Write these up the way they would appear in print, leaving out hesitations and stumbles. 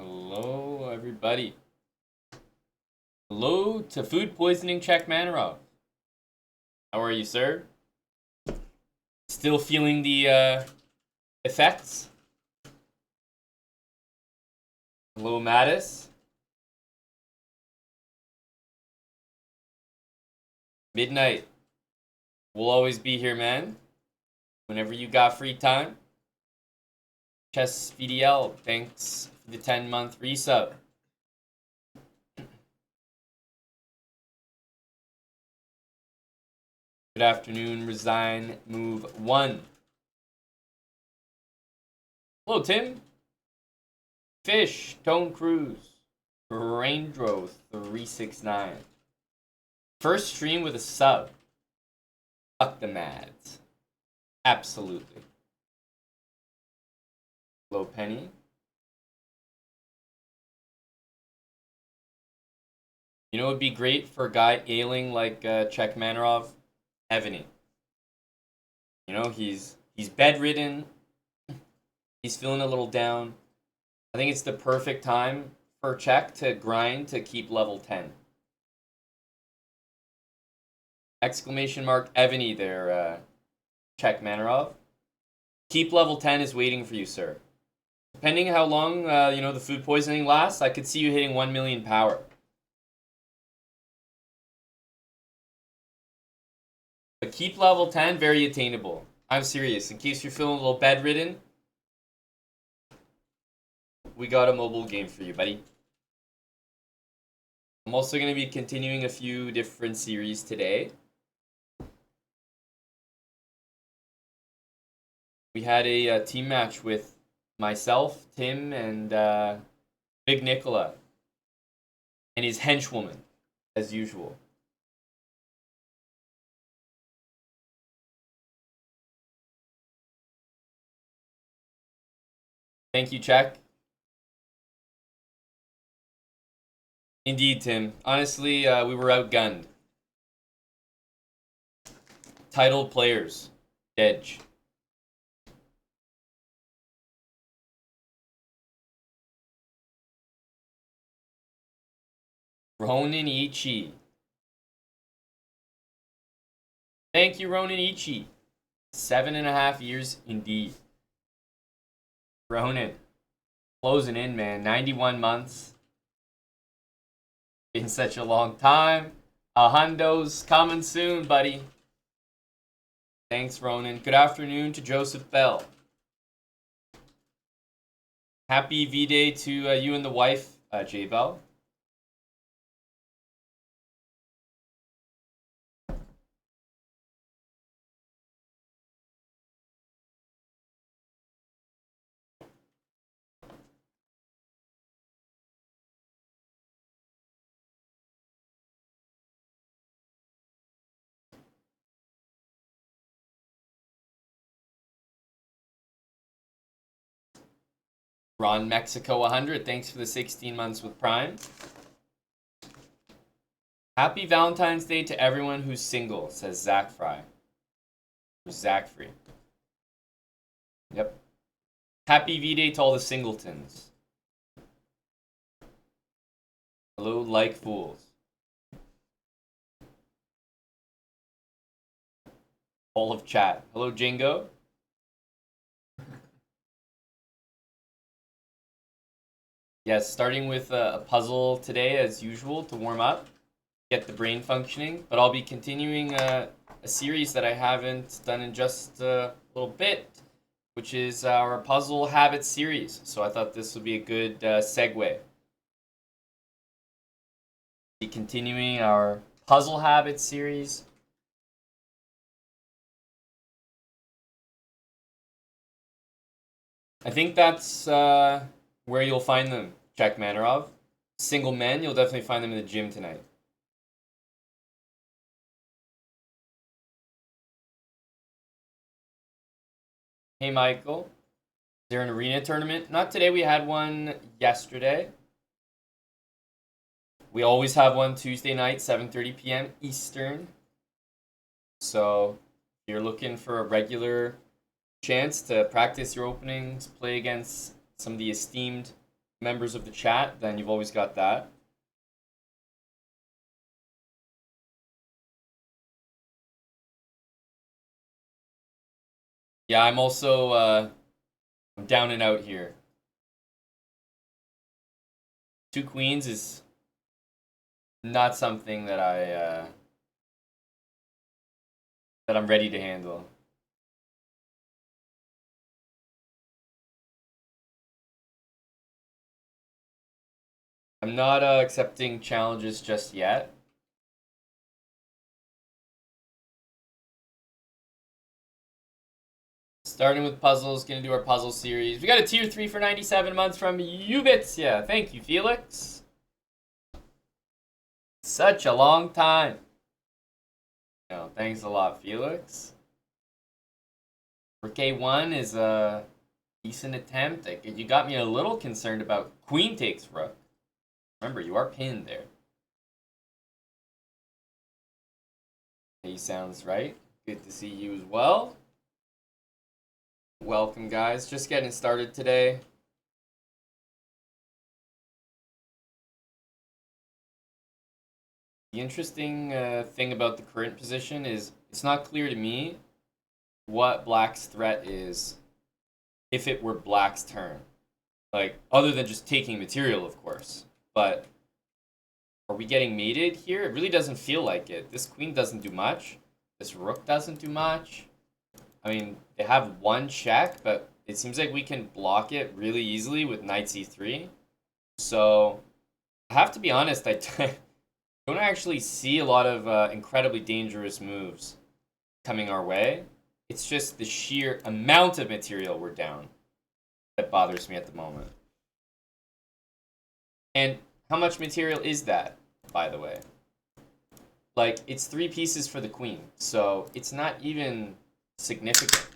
Hello, everybody. Hello to food poisoning Czech Manarov. How are you, sir? Still feeling the effects? Hello, Mattis. Midnight. We'll always be here, man. Whenever you got free time. Chess VDL, thanks for the 10-month resub. Good afternoon, Resign Move 1. Hello, Tim. Fish, Tone Cruz, Raindro 369. First stream with a sub. Fuck the Mads. Absolutely. Hello, Penny. You know what would be great for a guy ailing like Czech Manarov? Evany. You know, he's bedridden. He's feeling a little down. I think it's the perfect time for Czech to grind to keep level 10. Exclamation mark Evany there, Czech Manarov. Keep level 10 is waiting for you, sir. Depending how long, the food poisoning lasts, I could see you hitting 1 million power. But keep level 10 very attainable. I'm serious. In case you're feeling a little bedridden, we got a mobile game for you, buddy. I'm also going to be continuing a few different series today. We had a team match with myself, Tim, and Big Nicola, and his henchwoman, as usual. Thank you, Czech. Indeed, Tim. Honestly, we were outgunned. Titled players. Edge. Ronin Ichi. Thank you, Ronin Ichi. 7.5 years indeed. Ronin. Closing in, man. 91 months. Been such a long time. A hundo's coming soon, buddy. Thanks, Ronin. Good afternoon to Joseph Bell. Happy V-Day to you and the wife, J Bell. Ron Mexico 100, thanks for the 16 months with Prime. Happy Valentine's Day to everyone who's single, says Zach Fry. Zach Free. Yep. Happy V-Day to all the singletons. Hello, like fools. All of chat. Hello, Jingo. Yes, starting with a puzzle today as usual to warm up, get the brain functioning, but I'll be continuing a series that I haven't done in just a little bit, which is our puzzle habits series. So I thought this would be a good segue. Be continuing our puzzle habits series. I think that's where you'll find them, Czech Manarov. Single men, you'll definitely find them in the gym tonight. Hey, Michael. Is there an arena tournament? Not today. We had one yesterday. We always have one Tuesday night, 7:30 p.m. Eastern. So if you're looking for a regular chance to practice your openings, play against some of the esteemed members of the chat, then you've always got that. Yeah, I'm also I'm down and out here. 2 queens is not something that that I'm ready to handle. I'm not accepting challenges just yet. Starting with puzzles, gonna do our puzzle series. We got a tier 3 for 97 months from Ubits. Yeah, thank you, Felix. Such a long time. No, thanks a lot, Felix. For K1 is a decent attempt. You got me a little concerned about queen takes rook. Remember, you are pinned there. He sounds right. Good to see you as well. Welcome, guys. Just getting started today. The interesting thing about the current position is it's not clear to me what Black's threat is if it were Black's turn. Like, other than just taking material, of course. But are we getting mated here? It really doesn't feel like it. This queen doesn't do much. This rook doesn't do much. I mean, they have one check, but it seems like we can block it really easily with knight c3. So, I have to be honest, I don't actually see a lot of incredibly dangerous moves coming our way. It's just the sheer amount of material we're down that bothers me at the moment. And how much material is that, by the way? Like, it's 3 pieces for the queen, so it's not even significant.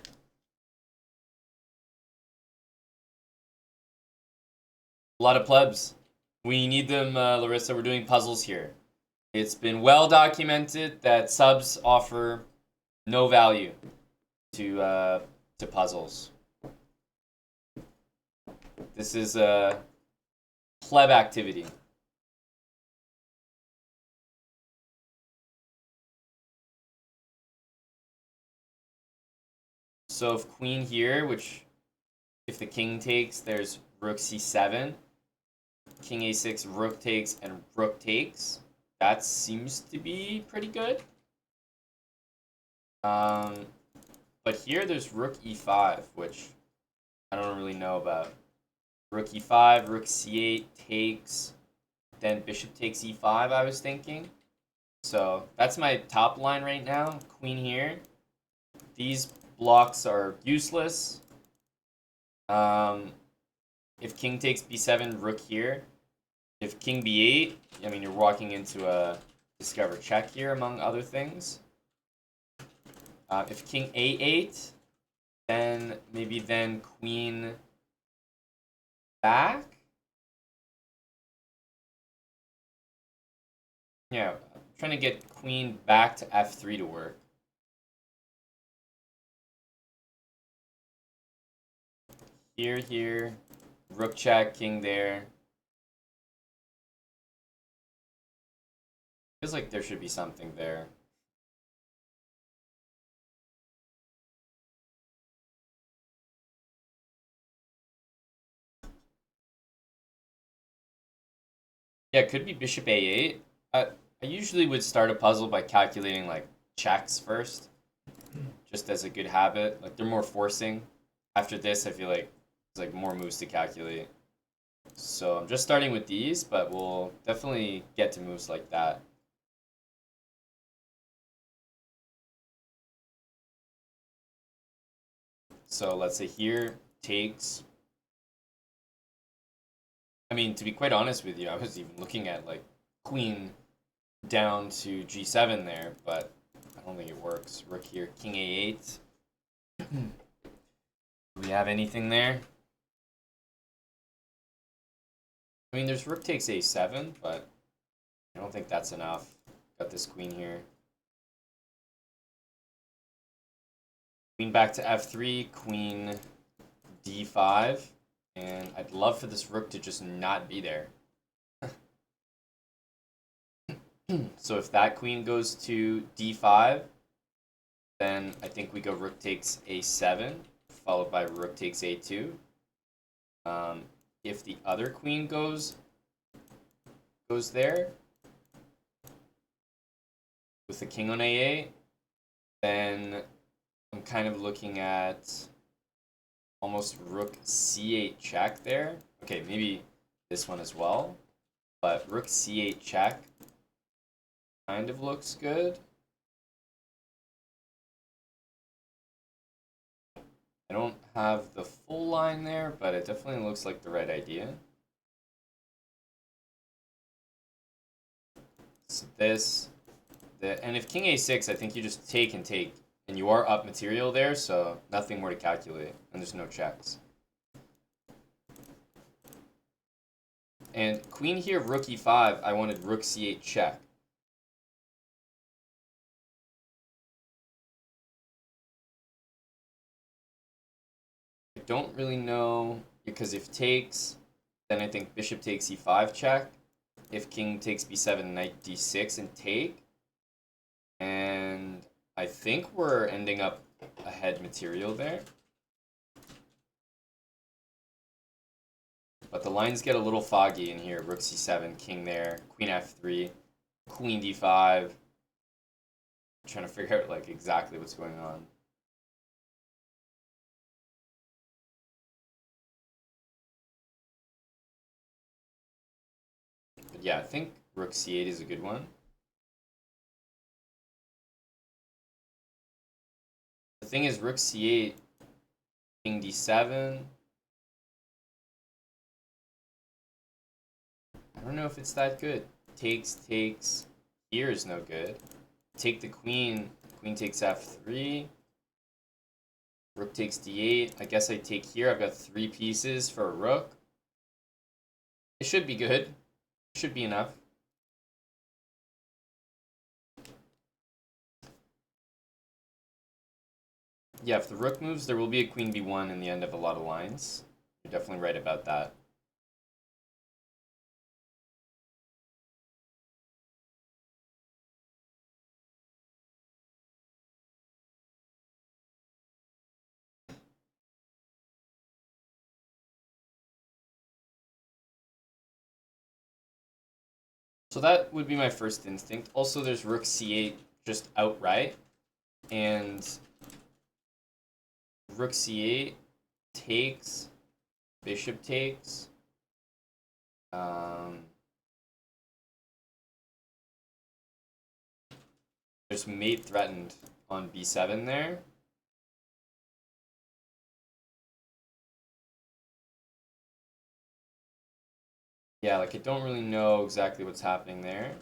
A lot of plebs. We need them, Larissa. We're doing puzzles here. It's been well documented that subs offer no value to puzzles. This is a pleb activity. So if queen here, which if the king takes, there's rook c7, king a6, rook takes, and rook takes. That seems to be pretty good. But here there's rook e5, which I don't really know about. Rook e5, rook c8 takes, then bishop takes e5, I was thinking. So that's my top line right now. Queen here. These blocks are useless. If king takes b7, rook here. If king b8, I mean, you're walking into a discover check here, among other things. If king a8, then maybe then queen back. Yeah, I'm trying to get queen back to f3 to work. Here, rook check, king there. Feels like there should be something there. Yeah, it could be bishop a8. I usually would start a puzzle by calculating like checks first, just as a good habit. Like they're more forcing. After this, I feel like there's like more moves to calculate. So I'm just starting with these, but we'll definitely get to moves like that. So let's say here takes. I mean, to be quite honest with you, I was even looking at like queen down to g7 there, but I don't think it works. Rook here, king a8. Do we have anything there? I mean, there's rook takes a7, but I don't think that's enough. Got this queen here. Queen back to f3, queen d5, And I'd love for this rook to just not be there. So if that queen goes to d5, then I think we go rook takes a7, followed by rook takes a2. If the other queen goes there with the king on a8, then I'm kind of looking at almost rook c8 check there. Okay, maybe this one as well, but rook c8 check kind of looks good. I don't have the full line there, but it definitely looks like the right idea. So and if king a6, I think you just take and take, and you are up material there, so nothing more to calculate, and there's no checks. And queen here, rook e5, I wanted rook c8 check. I don't really know, because if takes, then I think bishop takes e5 check. If king takes b7, knight d6 and take. And I think we're ending up ahead material there. But the lines get a little foggy in here. Rook c7, king there, queen f3, queen d5. I'm trying to figure out like exactly what's going on. But yeah, I think rook c8 is a good one. The thing is, rook c8, king d7. I don't know if it's that good. Takes here is no good. Take the queen. Queen takes f3. Rook takes d8. I guess I take here. I've got 3 pieces for a rook. It should be good. It should be enough. Yeah, if the rook moves, there will be a queen b1 in the end of a lot of lines. You're definitely right about that. So that would be my first instinct. Also, there's rook c8 just outright. And rook c8 takes, bishop takes. There's mate threatened on b7 there. Yeah, like I don't really know exactly what's happening there.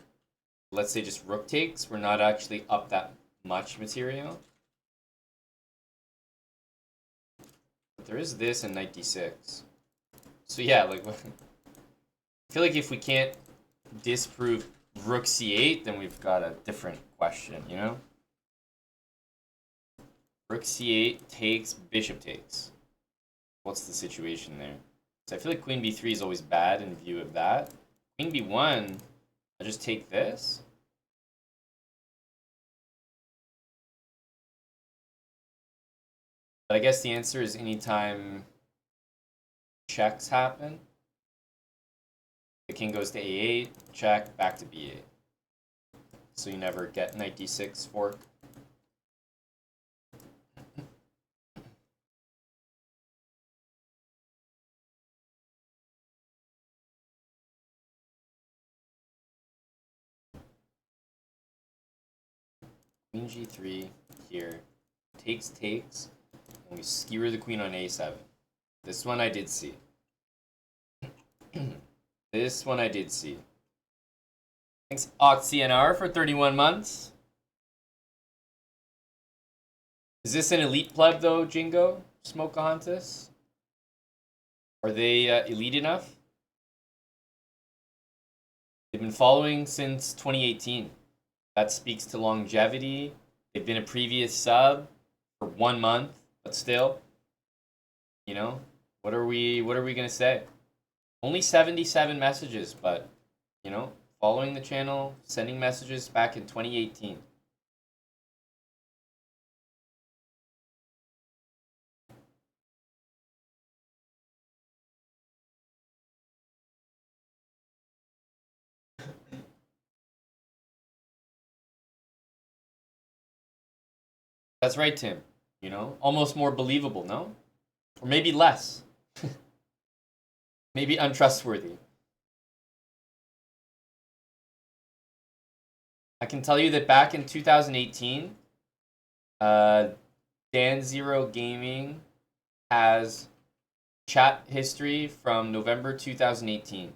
Let's say just rook takes. We're not actually up that much material. But there is this and knight d6. So yeah, like I feel like if we can't disprove rook c8, then we've got a different question, you know? Rook c8 takes, bishop takes. What's the situation there? So I feel like queen b3 is always bad in view of that. Queen b1, I just take this. But I guess the answer is anytime checks happen. The king goes to a8, check, back to b8. So you never get knight d6 fork. Queen g3 here. Takes, and we skewer the queen on a7. This one I did see. This one I did see. Thanks, OxCNR, for 31 months. Is this an elite pleb, though, Jingo? Smokahontas? Are they elite enough? They've been following since 2018. That speaks to longevity. They've been a previous sub for 1 month, but still, you know, What are we gonna say? Only 77 messages, but you know, following the channel, sending messages back in 2018. That's right, Tim. You know, almost more believable, no? Or maybe less. Maybe untrustworthy. I can tell you that back in 2018, Dan Zero Gaming has chat history from November 2018.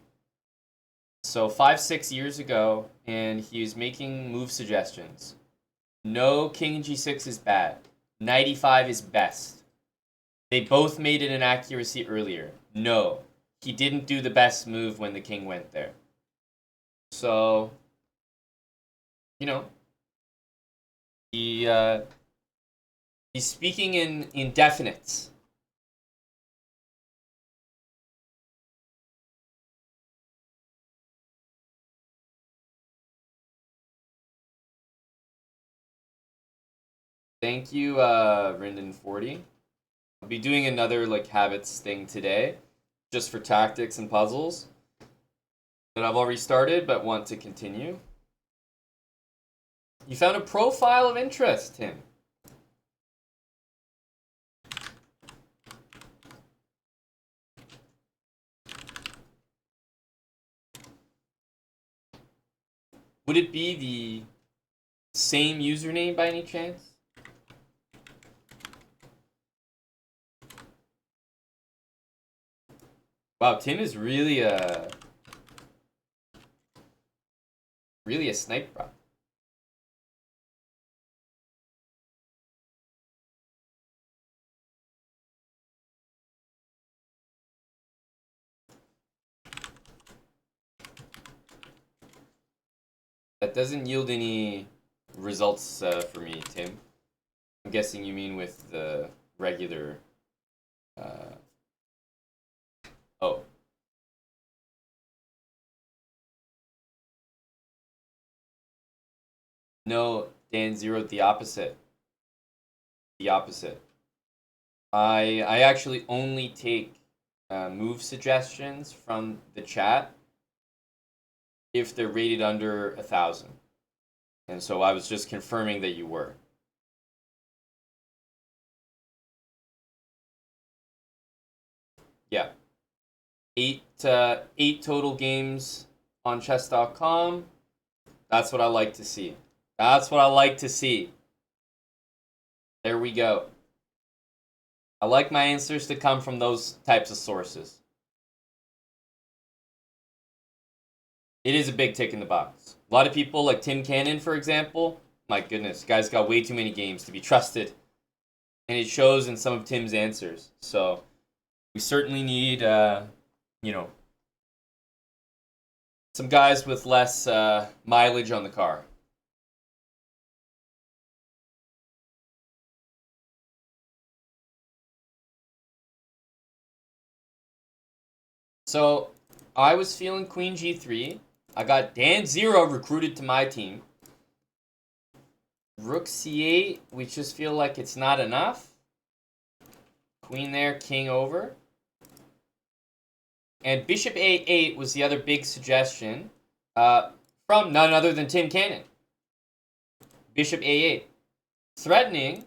So 5-6 years ago, and he was making move suggestions. No, King G6 is bad. Knight E5 is best. They both made it an accuracy earlier. No, he didn't do the best move when the king went there. So, you know, he's speaking in indefinites. Thank you, Rinden40. I'll be doing another like habits thing today, just for tactics and puzzles that I've already started but want to continue. You found a profile of interest, Tim. Would it be the same username by any chance? Wow, Tim is really a sniper. That doesn't yield any results for me, Tim. I'm guessing you mean with the regular. Oh. No, Dan zeroed the opposite. The opposite. I actually only take move suggestions from the chat if they're rated under 1,000. And so I was just confirming that you were. Yeah. Eight total games on chess.com. That's what I like to see. That's what I like to see. There we go. I like my answers to come from those types of sources. It is a big tick in the box. A lot of people, like Tim Cannon, for example, my goodness, guy's got way too many games to be trusted. And it shows in some of Tim's answers. So we certainly need, you know, some guys with less mileage on the car. So I was feeling Queen G3. I got Dan Zero recruited to my team. Rook C8, we just feel like it's not enough. Queen there, king over. And Bishop A8 was the other big suggestion from none other than Tim Cannon. Bishop A8. Threatening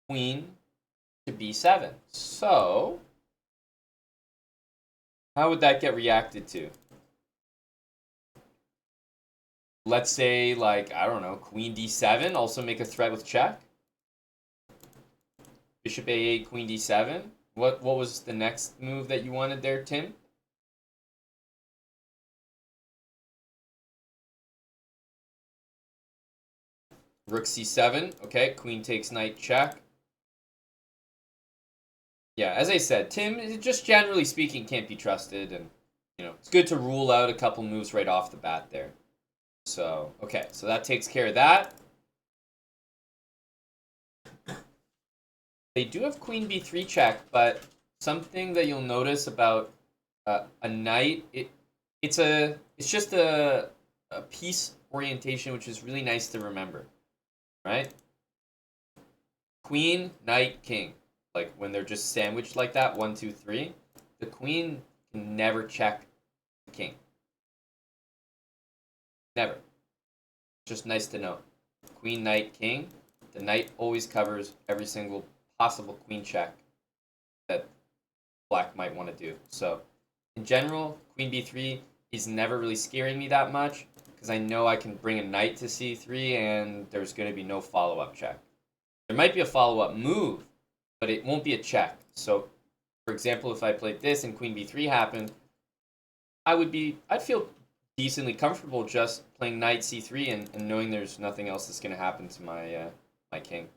Queen to B7. So, how would that get reacted to? Let's say, like, I don't know, Queen D7, also make a threat with check. Bishop A8, Queen D7. What was the next move that you wanted there, Tim? Rook C7. Okay, Queen takes knight check. Yeah, as I said, Tim, just generally speaking, can't be trusted, and you know it's good to rule out a couple moves right off the bat there. So okay, so that takes care of that. They do have Queen B3 check, but something that you'll notice about a knight, it's just a piece orientation which is really nice to remember, right? Queen, knight, king. Like when they're just sandwiched like that, 1, 2, 3, the queen can never check the king. Never. Just nice to know. Queen, knight, king. The knight always covers every single possible queen check that black might want to do. So, in general, queen b3 is never really scaring me that much because I know I can bring a knight to c3 and there's going to be no follow-up check. There might be a follow-up move, but it won't be a check. So, for example, if I played this and queen b3 happened, I'd feel decently comfortable just playing knight c3 and knowing there's nothing else that's going to happen to my my king.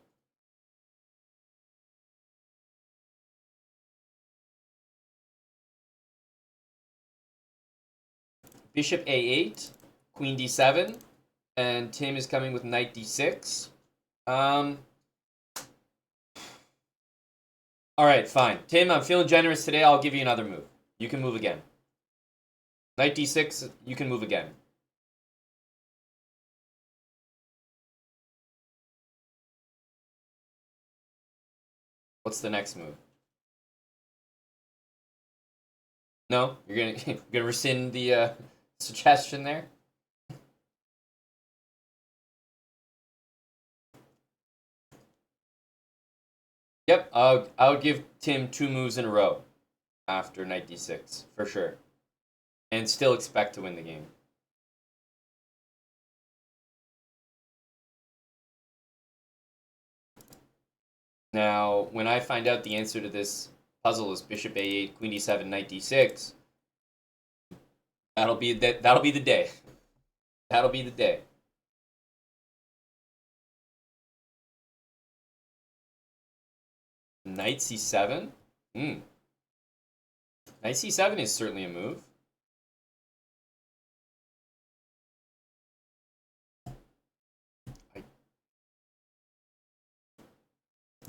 Bishop a8, queen d7, and Tim is coming with knight d6. All right, fine. Tim, I'm feeling generous today. I'll give you another move. You can move again. Knight d6, you can move again. What's the next move? No, you're gonna rescind the suggestion there. Yep, I'll give Tim 2 moves in a row after knight d6 for sure, and still expect to win the game. Now, when I find out the answer to this puzzle is bishop a8, queen d7, knight d6, that'll be the day. That'll be the day. Knight c7? Hmm. Knight c7 is certainly a move.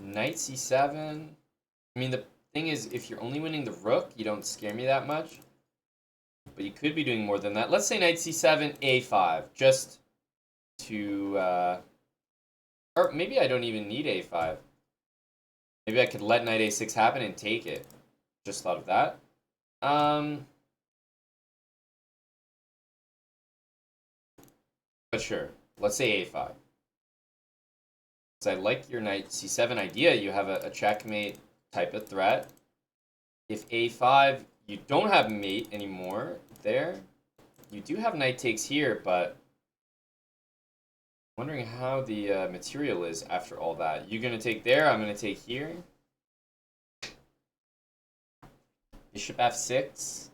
Knight c7. I mean, the thing is, if you're only winning the rook, you don't scare me that much. But you could be doing more than that. Let's say knight c7, a5, just to... or maybe I don't even need a5. Maybe I could let knight a6 happen and take it. Just thought of that. But sure, let's say a5. Because I like your knight c7 idea. You have a checkmate type of threat. If a5, you don't have mate anymore there. You do have knight takes here, but I'm wondering how the material is after all that. You're going to take there, I'm going to take here. Bishop f6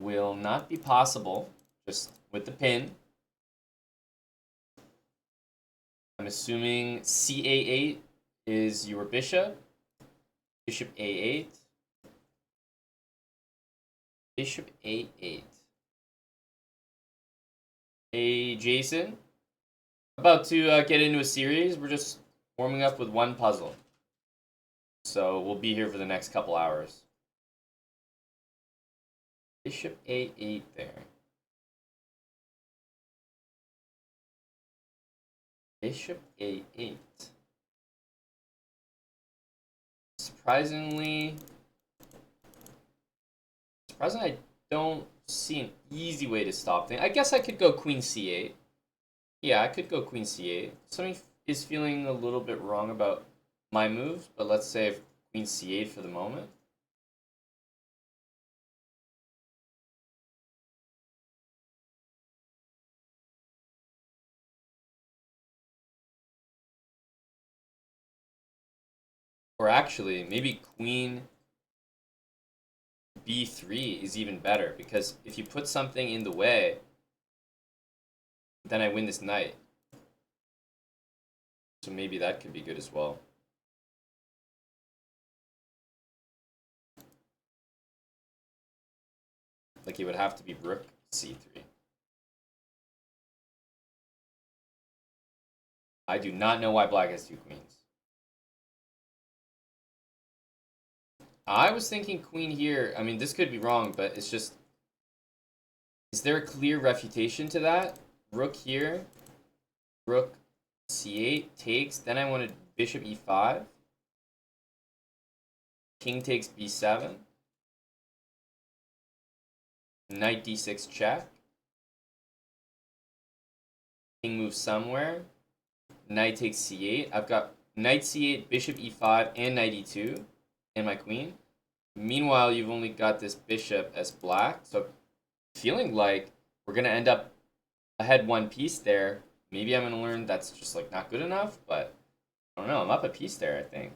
will not be possible, just with the pin. I'm assuming ca8 is your bishop. Bishop a8. Bishop a8. Hey, Jason. About to get into a series. We're just warming up with one puzzle. So we'll be here for the next couple hours. Bishop a8 there. Bishop a8. Surprisingly, I don't see an easy way to stop things. I guess I could go queen c8. Yeah, I could go queen c8. Something is feeling a little bit wrong about my moves, but let's say queen c8 for the moment. Or actually, maybe queen b3 is even better, because if you put something in the way, then I win this knight. So maybe that could be good as well. Like it would have to be rook c3. I do not know why black has 2 queens. I was thinking queen here. I mean, this could be wrong, but it's just, is there a clear refutation to that? Rook here, rook c8 takes. Then I wanted bishop e5. King takes b7. Knight d6 check. King moves somewhere. Knight takes c8. I've got knight c8, bishop e5, and knight e2, and my queen. Meanwhile, you've only got this bishop as black, so feeling like we're gonna end up ahead one piece there. Maybe I'm gonna learn that's just like not good enough, but I don't know. I'm up a piece there, I think.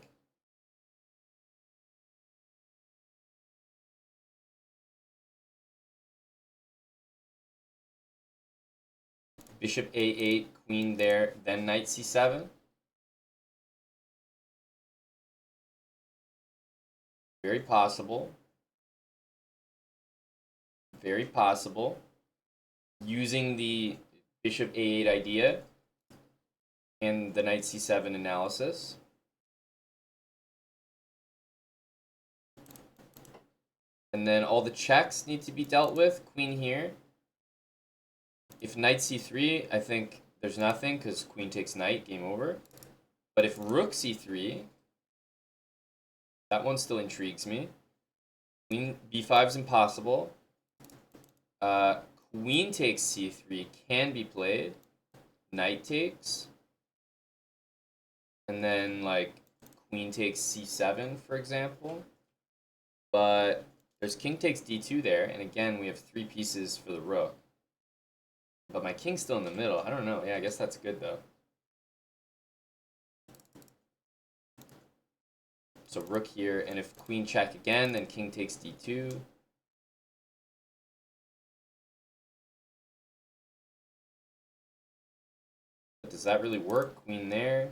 Bishop a8, queen there, then knight c7. Very possible. Very possible. Using the bishop a8 idea and the knight c7 analysis. And then all the checks need to be dealt with. Queen here. If knight c3, I think there's nothing because queen takes knight, game over. But if rook c3, that one still intrigues me. Queen b5 is impossible. Queen takes c3 can be played. Knight takes. And then, like, queen takes c7, for example. But there's king takes d2 there. And again, we have 3 pieces for the rook. But my king's still in the middle. I don't know. Yeah, I guess that's good, though. So rook here. And if queen check again, then king takes d2. But does that really work? Queen there.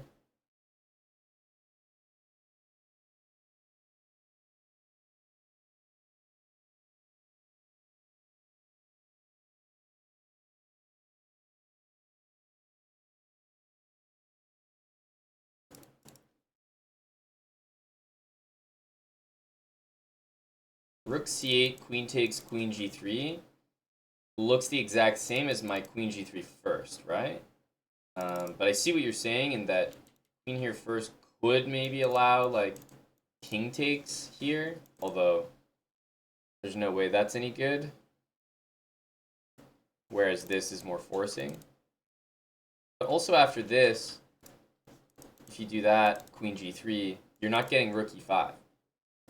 Rook c8, queen takes queen g3. Looks the exact same as my queen g3 first, right? But I see what you're saying in that queen here first could maybe allow, like, king takes here. Although, there's no way that's any good. Whereas this is more forcing. But also after this, if you do that, queen g3, you're not getting rook e5.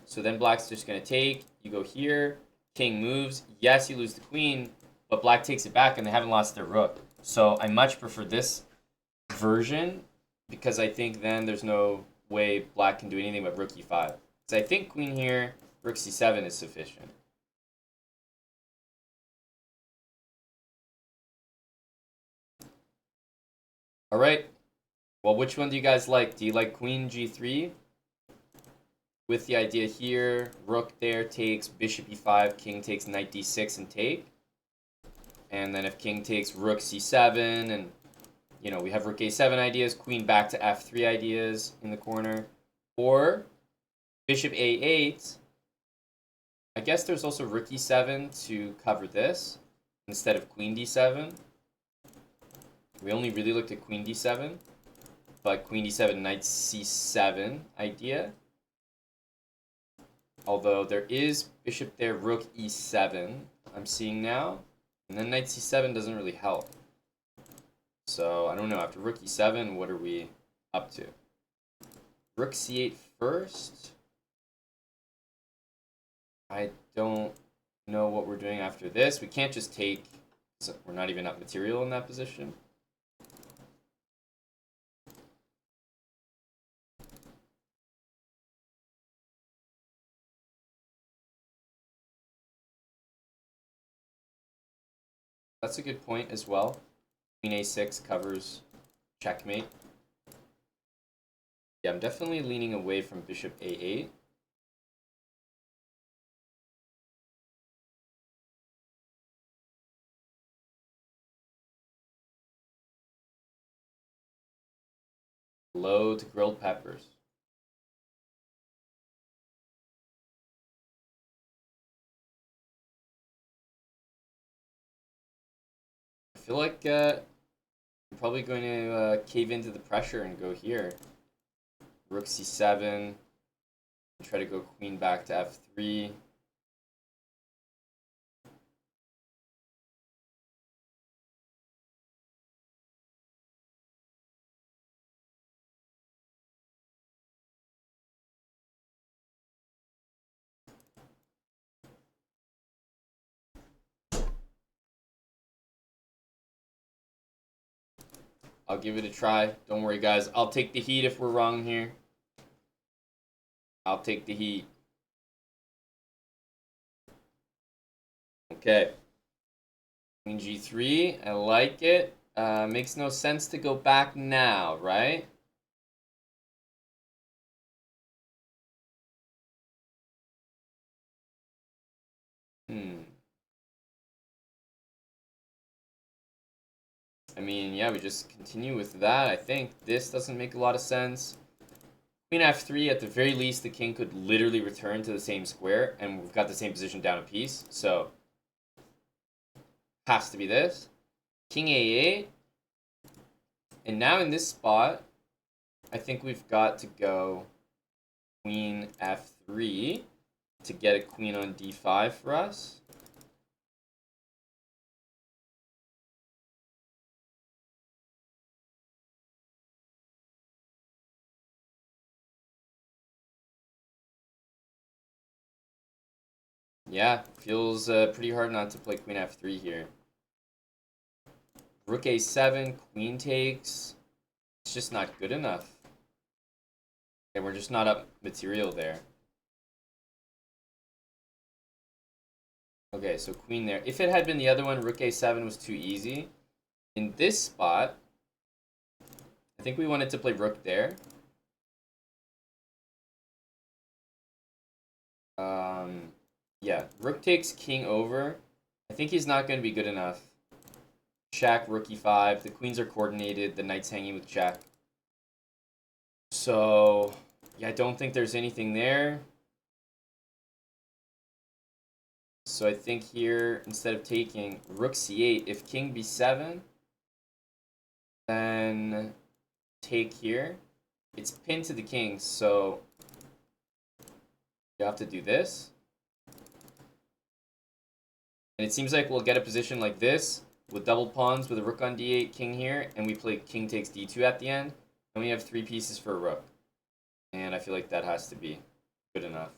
So then black's just going to take. You go here. King moves. Yes, you lose the queen. But black takes it back, and they haven't lost their rook. So I much prefer this version because I think then there's no way black can do anything but rook e5. So I think queen here, rook c7 is sufficient. All right. Well, which one do you guys like? Do you like queen g3? With the idea here, rook there takes bishop e5, king takes knight d6 and take. And then if king takes rook c7, and you know, we have rook a7 ideas, queen back to f3 ideas in the corner. Or bishop a8. I guess there's also rook e7 to cover this instead of queen d7. We only really looked at queen d7, but queen d7, knight c7 idea. Although there is bishop there, rook e7, I'm seeing now. And then knight c7 doesn't really help. So, I don't know. After rook e7, what are we up to? Rook c8 first. I don't know what we're doing after this. We can't just take... So we're not even up material in that position. That's a good point as well. Queen a6 covers checkmate. Yeah, I'm definitely leaning away from bishop a8. Low to grilled peppers. feel like I'm probably going to cave into the pressure and go here. Rook c7. Try to go queen back to f3. I'll give it a try. Don't worry, guys. I'll take the heat if we're wrong here. I'll take the heat. Okay. Queen g3. I like it. Makes no sense to go back now, right? I mean, yeah, we just continue with that, I think. This doesn't make a lot of sense. Queen f3, at the very least, the king could literally return to the same square, and we've got the same position down a piece, so has to be this. King a8. And now in this spot, I think we've got to go queen f3 to get a queen on d5 for us. Yeah, feels pretty hard not to play queen f3 here. Rook a7, queen takes. It's just not good enough. Okay, we're just not up material there. Okay, so queen there. If it had been the other one, rook a7 was too easy. In this spot, I think we wanted to play rook there. Yeah, rook takes king over. I think he's not going to be good enough. Check, rook e5. The queens are coordinated. The knight's hanging with check. So, yeah, I don't think there's anything there. So I think here, instead of taking rook c8, if king b7, then take here. It's pinned to the king, so you have to do this. And it seems like we'll get a position like this with double pawns with a rook on d8, king here, and we play king takes d2 at the end. And we have 3 pieces for a rook. And I feel like that has to be good enough.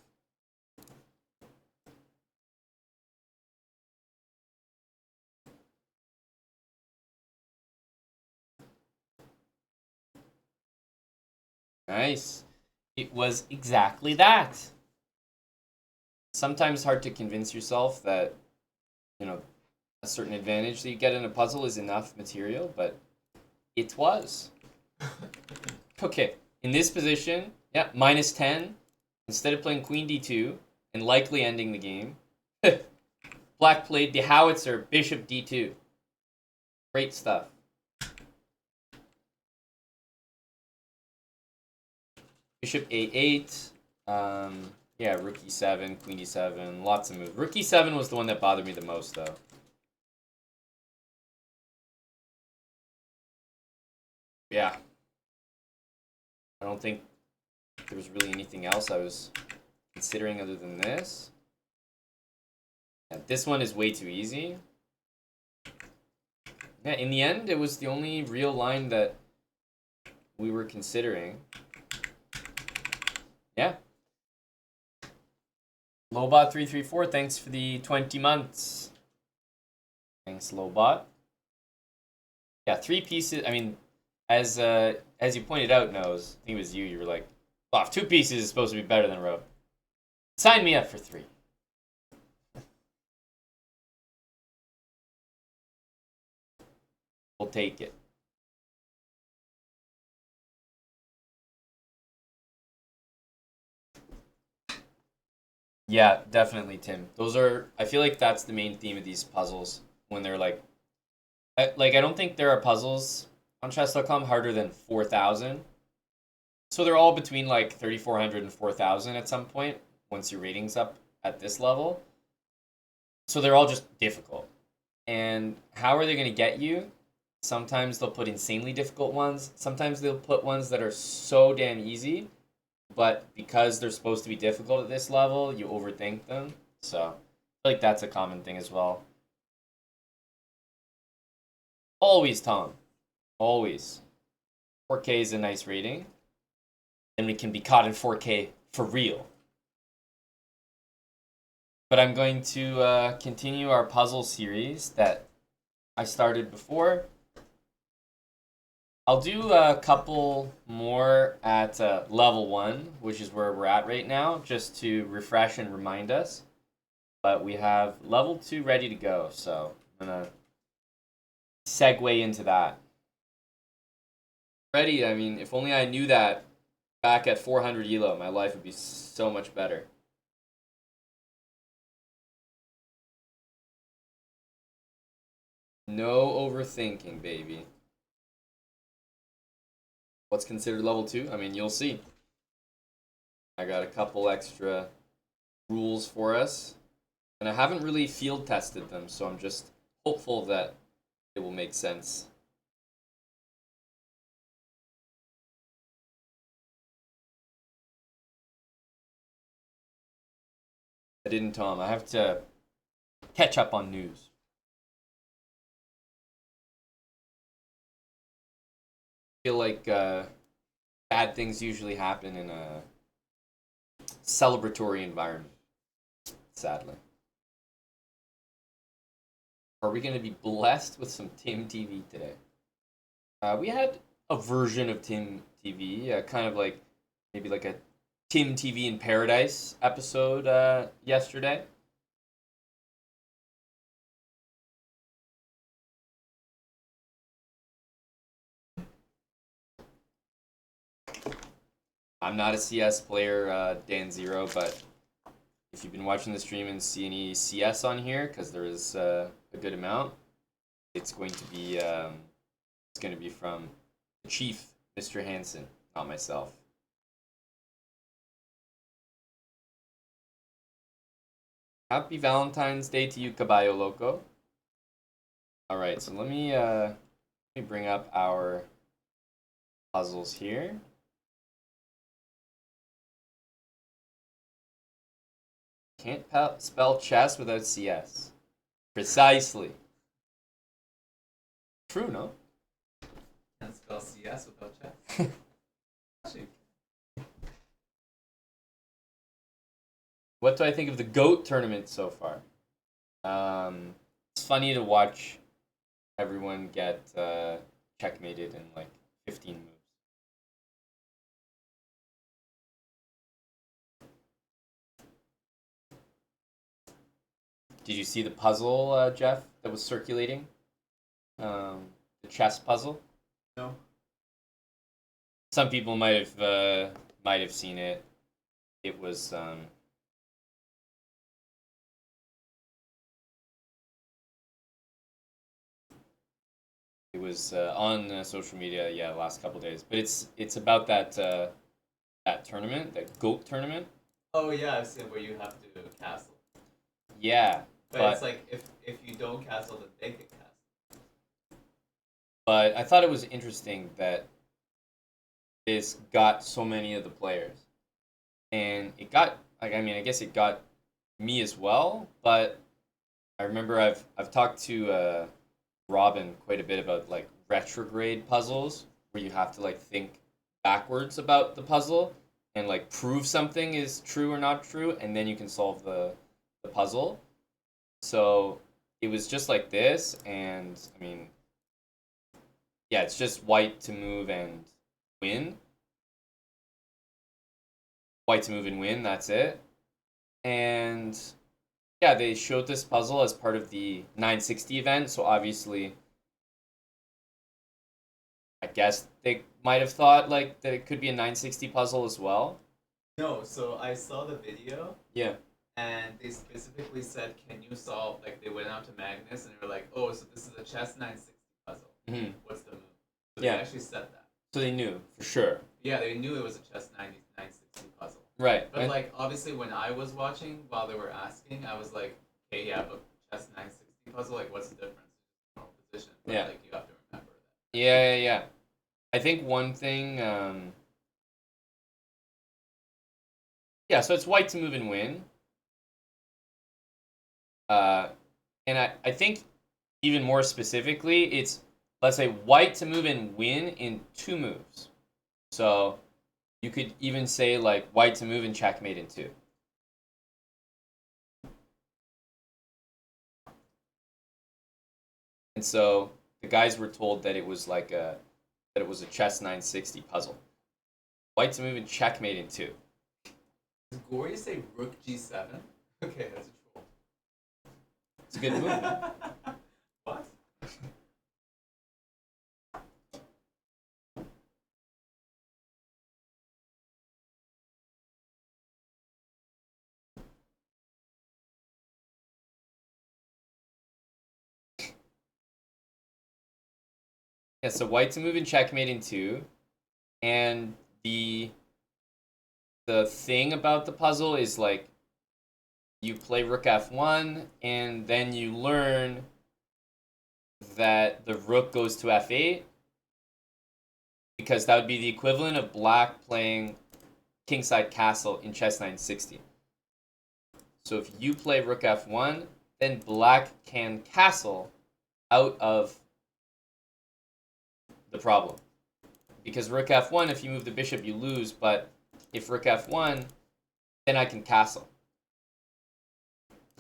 Nice. It was exactly that. Sometimes hard to convince yourself that, you know, a certain advantage that you get in a puzzle is enough material, but it was. Okay, in this position, yeah, -10. Instead of playing queen d2 and likely ending the game, Black played the howitzer, bishop d2. Great stuff. Bishop a8. Yeah, rook e7, queen e7, lots of moves. Rook e7 was the one that bothered me the most, though. Yeah. I don't think there was really anything else I was considering other than this. Yeah, this one is way too easy. Yeah, in the end, it was the only real line that we were considering. Yeah. Lobot334, thanks for the 20 months. Thanks, Lobot. Yeah, 3 pieces. I mean, as you pointed out, Nose, I think it was you. You were like, "Oh, 2 pieces is supposed to be better than a row." Sign me up for 3. We'll take it. Yeah, definitely, Tim. Those are. I feel like that's the main theme of these puzzles when they're like, I don't think there are puzzles on chess.com harder than 4,000. So they're all between like 3,400 and 4,000 at some point once your rating's up at this level. So they're all just difficult. And how are they going to get you? Sometimes they'll put insanely difficult ones. Sometimes they'll put ones that are so damn easy, but because they're supposed to be difficult at this level, you overthink them. So, I feel like that's a common thing as well. Always, Tom. Always. 4K is a nice rating. Then we can be caught in 4K for real. But I'm going to continue our puzzle series that I started before. I'll do a couple more at level 1, which is where we're at right now, just to refresh and remind us. But we have level 2 ready to go, so I'm going to segue into that. Ready, I mean, if only I knew that back at 400 elo, my life would be so much better. No overthinking, baby. What's considered level 2? I mean, you'll see. I got a couple extra rules for us. And I haven't really field tested them, so I'm just hopeful that it will make sense. I didn't, Tom. I have to catch up on news. I feel like bad things usually happen in a celebratory environment, sadly. Are we going to be blessed with some Tim TV today? We had a version of Tim TV, kind of like maybe like a Tim TV in Paradise episode yesterday. I'm not a CS player, Dan Zero, but if you've been watching the stream and see any CS on here, because there is a good amount, it's going to be from the Chief, Mr. Hansen, not myself. Happy Valentine's Day to you, Caballo Loco. All right, so let me bring up our puzzles here. Can't spell chess without CS. Precisely. True, no? Can't spell CS without chess. What do I think of the GOAT tournament so far? It's funny to watch everyone get checkmated in like 15 moves. Did you see the puzzle, Jeff, that was circulating? The chess puzzle? No. Some people might have seen it. It was on social media, yeah, the last couple days. But it's about that that tournament, that GOAT tournament. Oh yeah, I've seen where you have to castle. Yeah, but it's like if you don't castle, then they can castle. But I thought it was interesting that this got so many of the players, and it got like I mean I guess it got me as well. But I remember I've talked to Robin quite a bit about like retrograde puzzles where you have to like think backwards about the puzzle and like prove something is true or not true, and then you can solve the puzzle. So it was just like this, and I mean, yeah, it's just white to move and win. White to move and win, that's it. And yeah, they showed this puzzle as part of the 960 event, so obviously I guess they might have thought like that it could be a 960 puzzle as well. No, so I saw the video. Yeah. And they specifically said, "Can you solve?" Like they went out to Magnus and they were like, "Oh, so this is a chess 960 puzzle. Mm-hmm. What's the move?" So yeah. They actually said that. So they knew for sure. Yeah, they knew it was a chess 960 puzzle. Right. But like obviously, when I was watching while they were asking, I was like, "Okay, yeah, but chess 960 puzzle, like what's the difference? Normal position. But, Yeah. like you have to remember that. Yeah. I think one thing. Yeah, so it's white to move and win. And I think even more specifically, it's, let's say, white to move and win in 2 moves. So you could even say like white to move and checkmate in 2. And so the guys were told that it was like that it was a chess 960 puzzle. White to move and checkmate in 2. Does Gory say rook g7? Okay, that's a troll. It's a good move. What? Yeah, so white to move and checkmate in 2. And the thing about the puzzle is like you play rook f1 and then you learn that the rook goes to f8 because that would be the equivalent of black playing kingside castle in chess 960. So if you play rook f1, then black can castle out of the problem. Because rook f1, if you move the bishop, you lose, but if rook f1, then I can castle.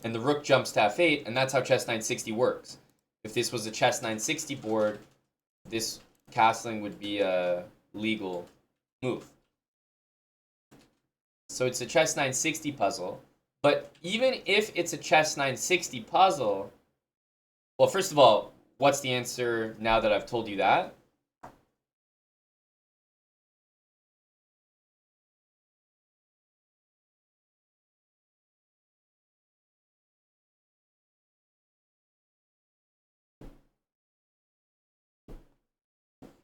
And the rook jumps to f8, and that's how chess 960 works. If this was a chess 960 board, this castling would be a legal move. So it's a chess 960 puzzle. But even if it's a chess 960 puzzle, well, first of all, what's the answer now that I've told you that?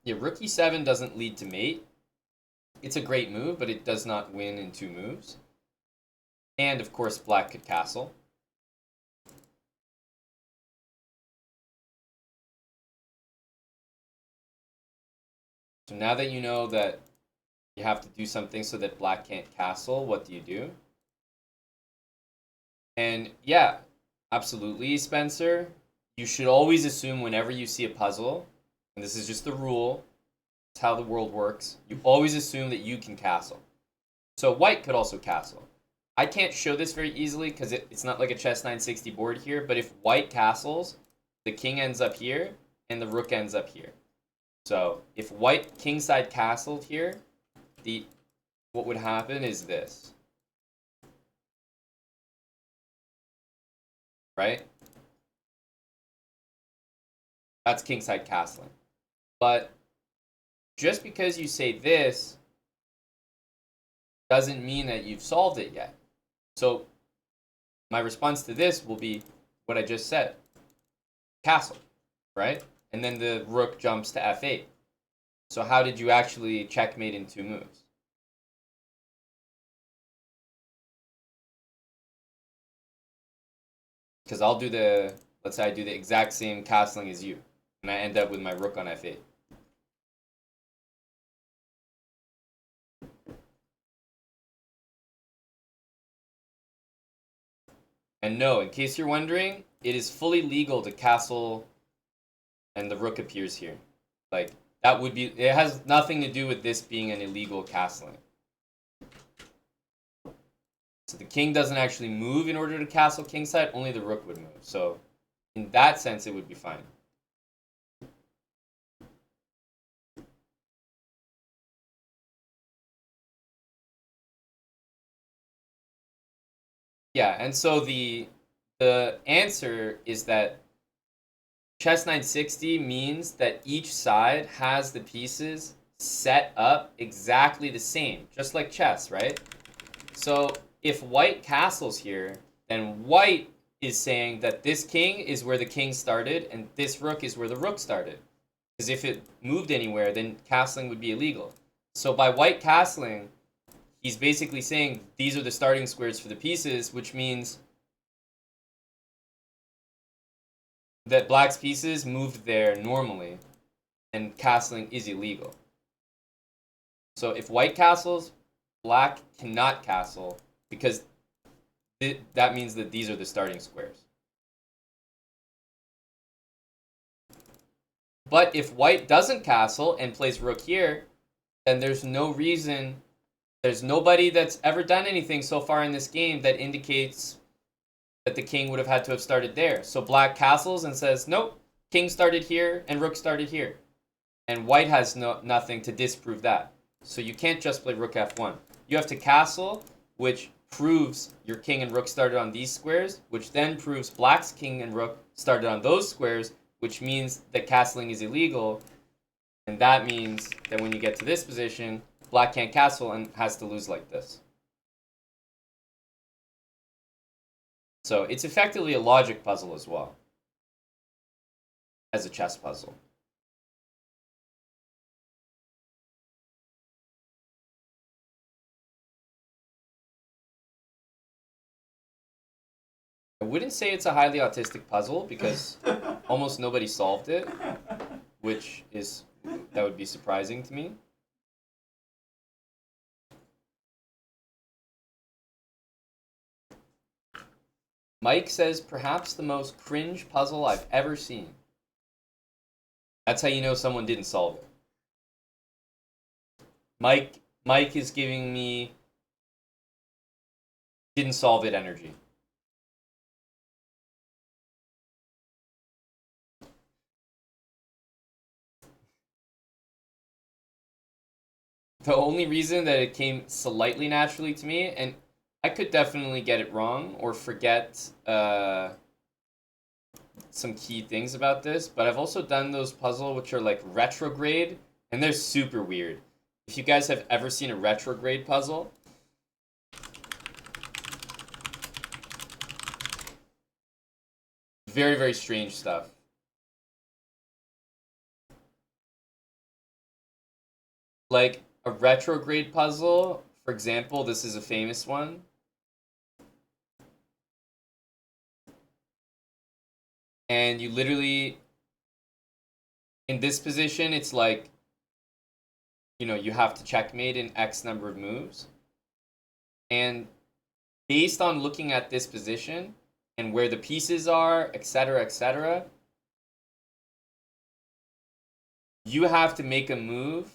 Yeah, rook e7 doesn't lead to mate. It's a great move, but it does not win in 2 moves. And, of course, black could castle. So now that you know that you have to do something so that black can't castle, what do you do? And yeah, absolutely, Spencer. You should always assume whenever you see a puzzle, and this is just the rule, it's how the world works, you always assume that you can castle. So white could also castle. I can't show this very easily because it's not like a chess 960 board here, but if white castles, the king ends up here, and the rook ends up here. So if white kingside castled here, what would happen is this. Right? That's kingside castling. But just because you say this doesn't mean that you've solved it yet. So my response to this will be what I just said. Castle, right? And then the rook jumps to f8. So how did you actually checkmate in 2 moves? Because let's say I do the exact same castling as you, and I end up with my rook on f8. And no, in case you're wondering, it is fully legal to castle and the rook appears here. Like, that would be, it has nothing to do with this being an illegal castling. So the king doesn't actually move in order to castle kingside, only the rook would move. So in that sense, it would be fine. Yeah, and so the answer is that chess 960 means that each side has the pieces set up exactly the same, just like chess, right? So if white castles here, then white is saying that this king is where the king started and this rook is where the rook started. Because if it moved anywhere, then castling would be illegal. So by white castling, he's basically saying these are the starting squares for the pieces, which means that black's pieces moved there normally, and castling is illegal. So if white castles, black cannot castle because that means that these are the starting squares. But if white doesn't castle and plays rook here, then there's no reason, there's nobody that's ever done anything so far in this game that indicates that the king would have had to have started there. So black castles and says, nope, king started here and rook started here. And white has nothing to disprove that. So you can't just play rook f1. You have to castle, which proves your king and rook started on these squares, which then proves black's king and rook started on those squares, which means that castling is illegal. And that means that when you get to this position, black can't castle and has to lose like this. So it's effectively a logic puzzle as well as a chess puzzle. I wouldn't say it's a highly autistic puzzle because almost nobody solved it, that would be surprising to me. Mike says, perhaps the most cringe puzzle I've ever seen. That's how you know someone didn't solve it. Mike is giving me didn't solve it energy. The only reason that it came slightly naturally to me, and I could definitely get it wrong or forget some key things about this, but I've also done those puzzles which are like retrograde, and they're super weird. If you guys have ever seen a retrograde puzzle, very, very strange stuff. Like a retrograde puzzle, for example, this is a famous one. And you literally, in this position, it's like, you know, you have to checkmate in X number of moves. And based on looking at this position and where the pieces are, etc., you have to make a move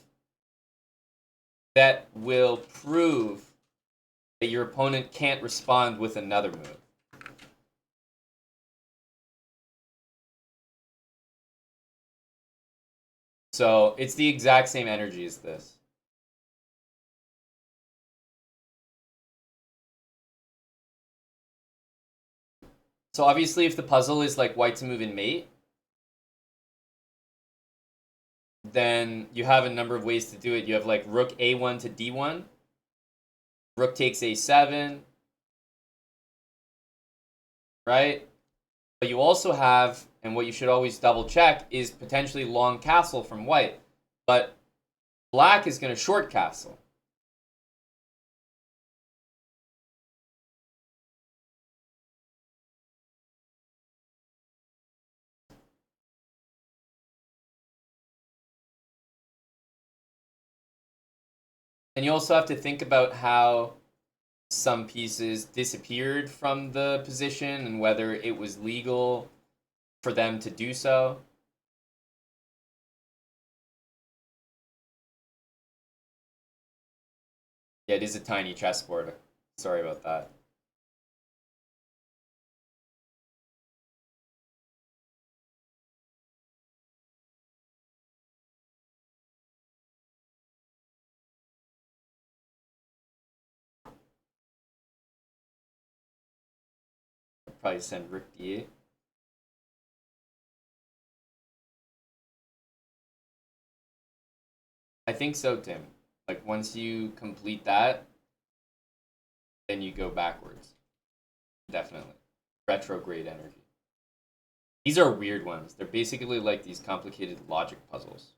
that will prove that your opponent can't respond with another move. So it's the exact same energy as this. So obviously if the puzzle is like white to move in mate, then you have a number of ways to do it. You have like rook a1 to d1, rook takes a7, right? But you also have, and what you should always double check, is potentially long castle from white. But black is going to short castle. And you also have to think about how some pieces disappeared from the position and whether it was legal for them to do so. Yeah, it is a tiny chessboard. Sorry about that. I'll probably send rook d8. I think so, Tim. Like once you complete that, then you go backwards. Definitely. Retrograde energy. These are weird ones. They're basically like these complicated logic puzzles.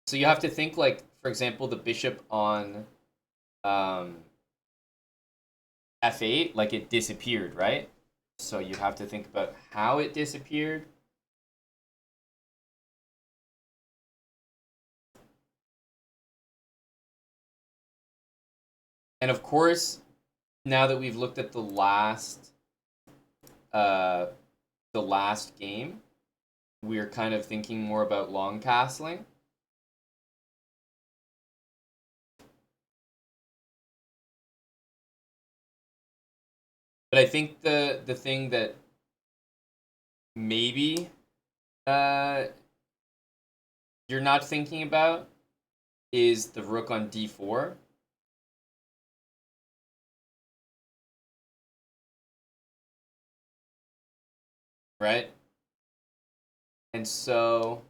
So you have to think like, for example, the bishop on f8, like it disappeared, right? So you have to think about how it disappeared. And of course, now that we've looked at uh, the last game, we're kind of thinking more about long castling. But I think the thing that maybe uh, you're not thinking about is the rook on d4. Right? And so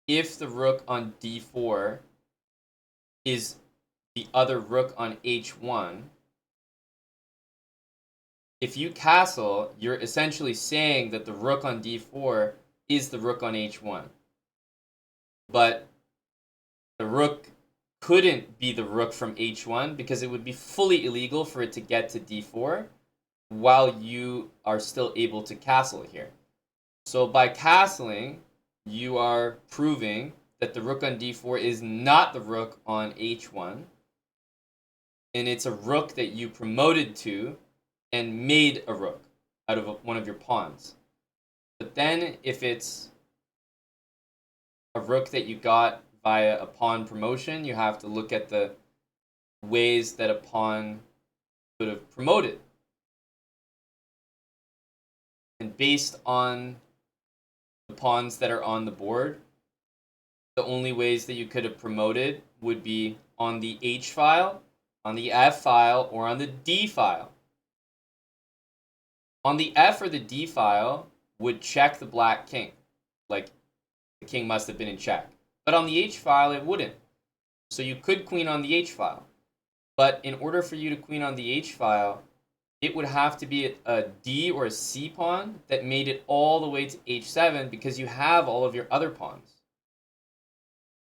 if the rook on d4 is the other rook on h1, if you castle, you're essentially saying that the rook on d4 is the rook on h1. But the rook couldn't be the rook from h1 because it would be fully illegal for it to get to d4 while you are still able to castle here. So by castling, you are proving that the rook on d4 is not the rook on h1, and it's a rook that you promoted to and made a rook out of one of your pawns. But then if it's a rook that you got via a pawn promotion, you have to look at the ways that a pawn could have promoted. And based on the pawns that are on the board, the only ways that you could have promoted would be on the H file, on the F file, or on the D file. On the F or the D file would check the black king, like the king must have been in check. But on the H file, it wouldn't. So you could queen on the H file. But in order for you to queen on the H file, it would have to be a D or a C pawn that made it all the way to H7 because you have all of your other pawns.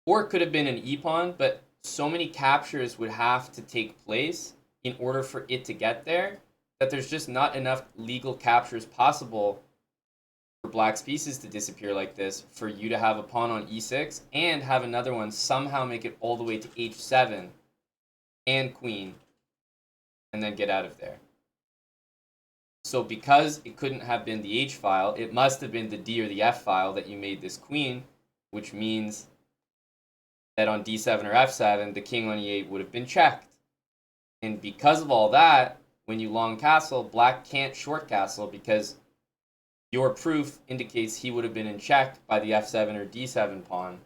Or it could have been an E pawn, but so many captures would have to take place in order for it to get there that there's just not enough legal captures possible for black's pieces to disappear like this for you to have a pawn on E6 and have another one somehow make it all the way to H7 and queen and then get out of there. So because it couldn't have been the H file, it must have been the D or the F file that you made this queen, which means that on D7 or F7, the king on E8 would have been checked. And because of all that, when you long castle, black can't short castle because your proof indicates he would have been in check by the F7 or D7 pawn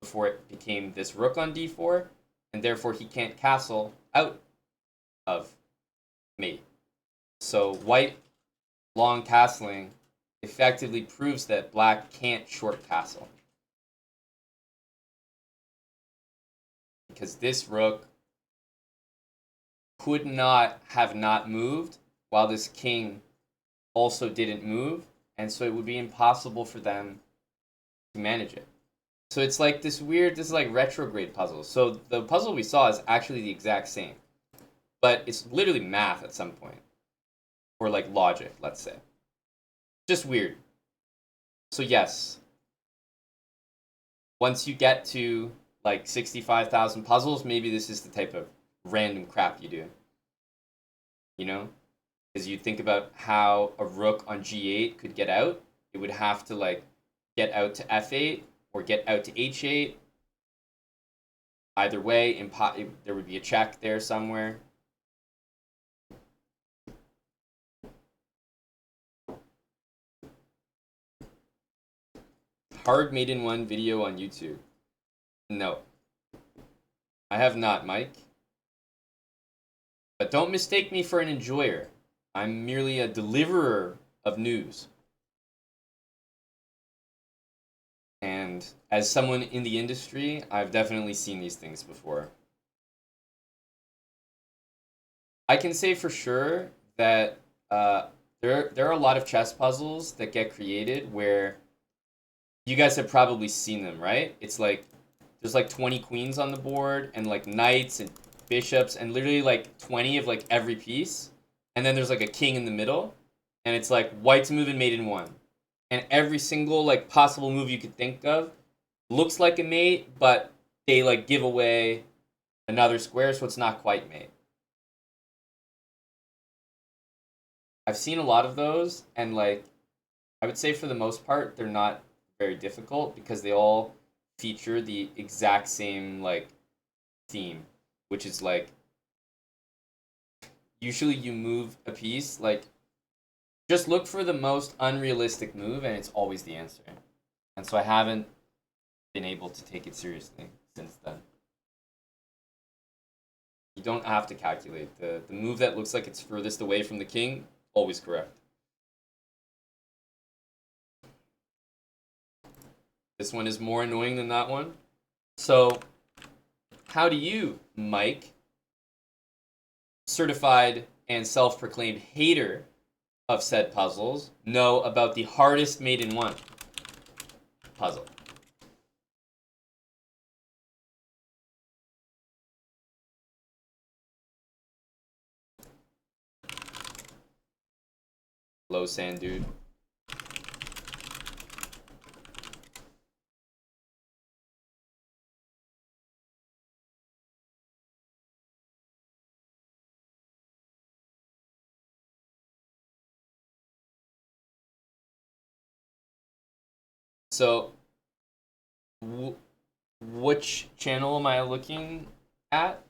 before it became this rook on D4, and therefore he can't castle out of mate. So white long castling effectively proves that black can't short castle. Because this rook could not have not moved while this king also didn't move, and so it would be impossible for them to manage it. So it's like this is like retrograde puzzle. So the puzzle we saw is actually the exact same, but it's literally math at some point, or like logic, let's say. Just weird. So yes, once you get to like 65,000 puzzles, maybe this is the type of random crap you do. You know? Because you think about how a rook on g8 could get out. It would have to like get out to f8 or get out to h8. Either way, there would be a check there somewhere. Hard made in one video on YouTube. No. I have not, Mike. But don't mistake me for an enjoyer. I'm merely a deliverer of news. And as someone in the industry, I've definitely seen these things before. I can say for sure that there are a lot of chess puzzles that get created where You guys have probably seen them, right? It's like there's like 20 queens on the board and like knights and bishops and literally like 20 of like every piece. And then there's like a king in the middle. And it's like white's moving mate in one. And every single like possible move you could think of looks like a mate, but they like give away another square, so it's not quite mate. I've seen a lot of those, and like I would say for the most part, they're not very difficult because they all feature the exact same like theme, which is like usually you move a piece like just look for the most unrealistic move and it's always the answer. And so I haven't been able to take it seriously since then. You don't have to calculate. The move that looks like it's furthest away from the king, always correct. This one is more annoying than that one. So, how do you, Mike, certified and self proclaimed hater of said puzzles, know about the hardest made in one puzzle? Low sand, dude. So, which channel am I looking at?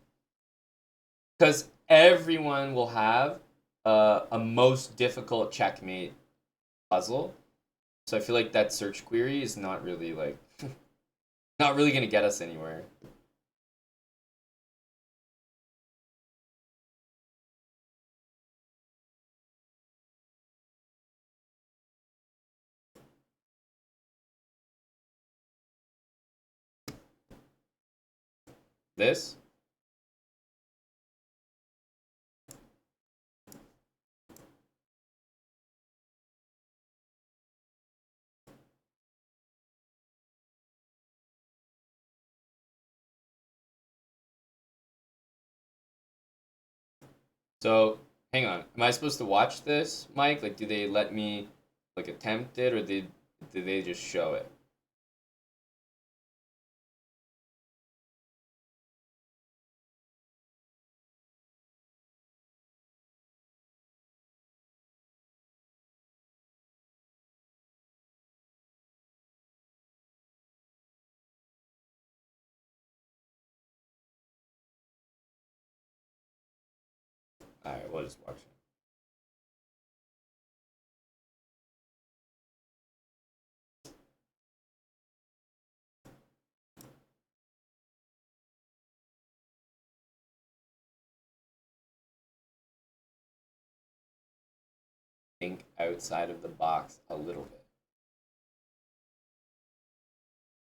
Because everyone will have a most difficult checkmate puzzle. So I feel like that search query is not really like not really gonna get us anywhere. This. So hang on. Am I supposed to watch this, Mike? Like, do they let me like attempt it, or did they just show it? All right, we'll just watch it. Think outside of the box a little bit.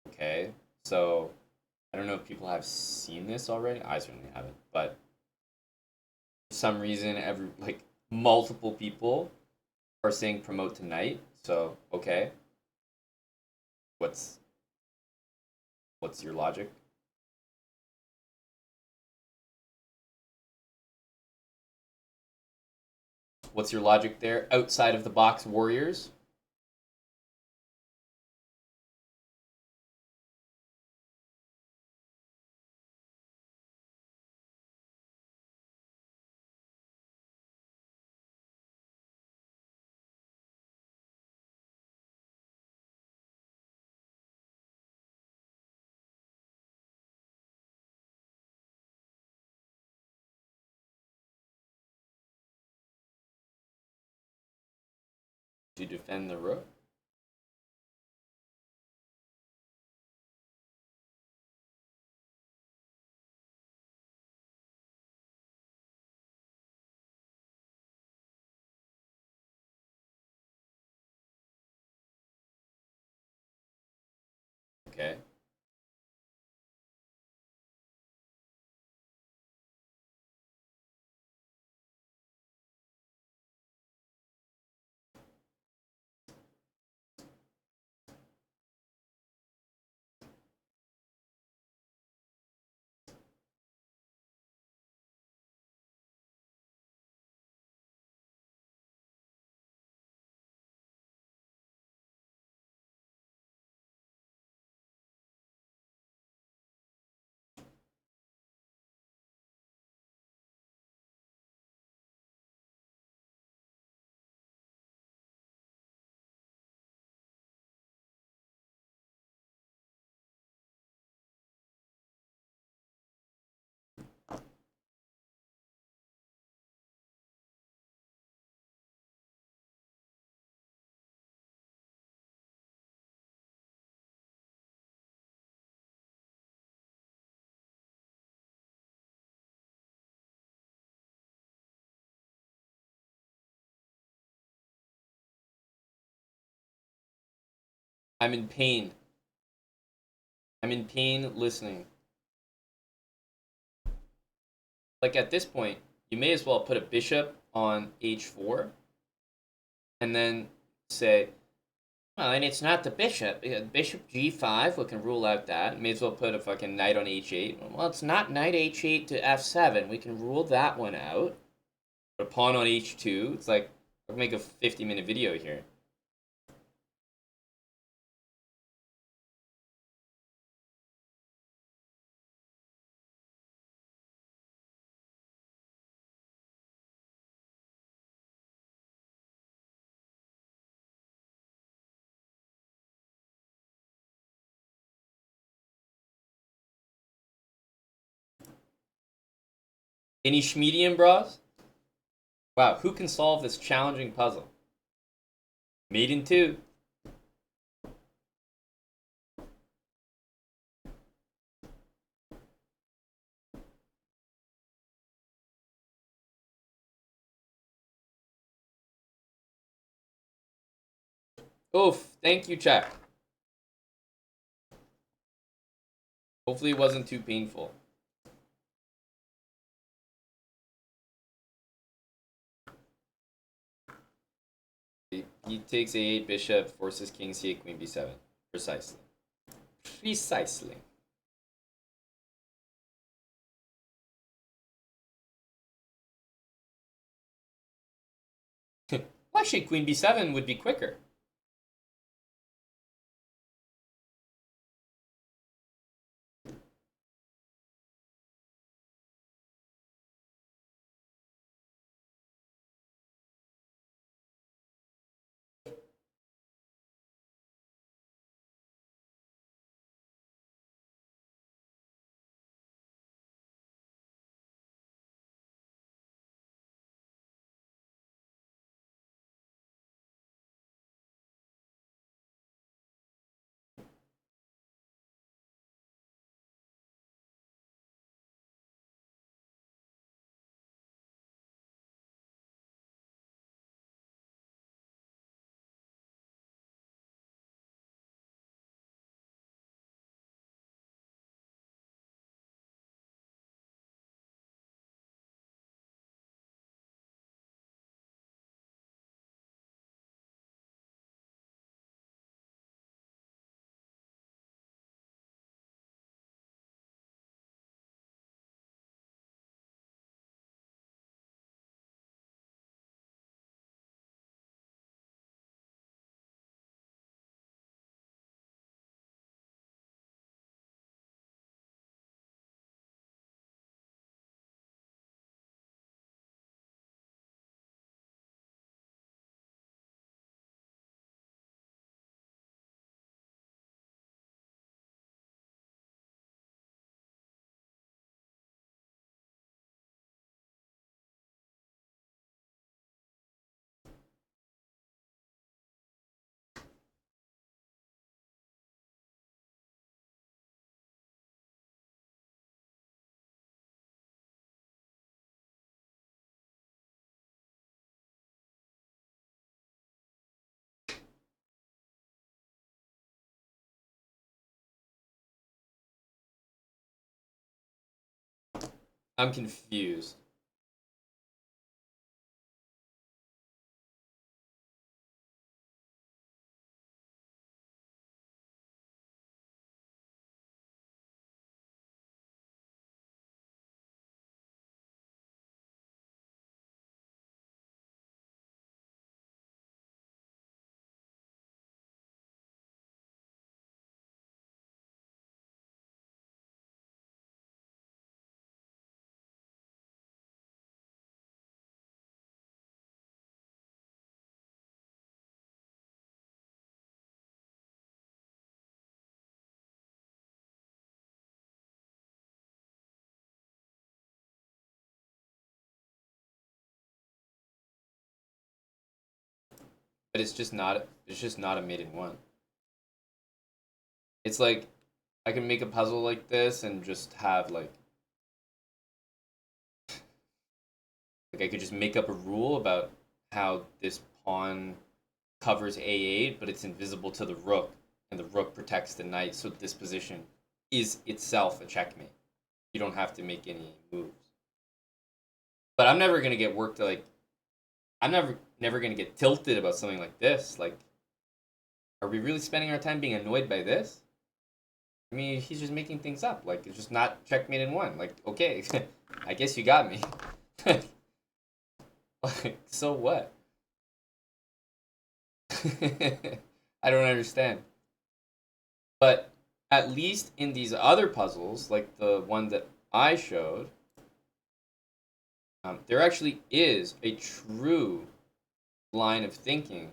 Okay, so I don't know if people have seen this already. I certainly haven't, but for some reason, every like multiple people are saying promote tonight. So okay, what's what's your logic? What's your logic there? Outside of the box warriors. To defend the rook. Okay. I'm in pain. I'm in pain listening. Like at this point, you may as well put a bishop on h4 and then say, well, and it's not the bishop. Bishop g5, we can rule out that. May as well put a fucking knight on h8. Well, it's not knight h8 to f7. We can rule that one out. Put a pawn on h2. It's like, I'll make a 50-minute video here. Any Schmedium bros? Wow, who can solve this challenging puzzle? Maiden 2. Oof, thank you, chat. Hopefully it wasn't too painful. He takes a8, bishop, forces king c8, queen b7. Precisely. Precisely. Well, actually, queen b7 would be quicker. I'm confused. But it's just not a maiden one. It's like I can make a puzzle like this and just have like I could just make up a rule about how this pawn covers a8, but it's invisible to the rook. and the rook protects the knight, so this position is itself a checkmate. You don't have to make any moves. But I'm never gonna get worked like I'm never gonna get tilted about something like this. Like, are we really spending our time being annoyed by this? I mean, he's just making things up. Like, it's just not checkmate in one. Like, okay, I guess you got me. Like, so what? I don't understand. But at least in these other puzzles, like the one that I showed, there actually is a true line of thinking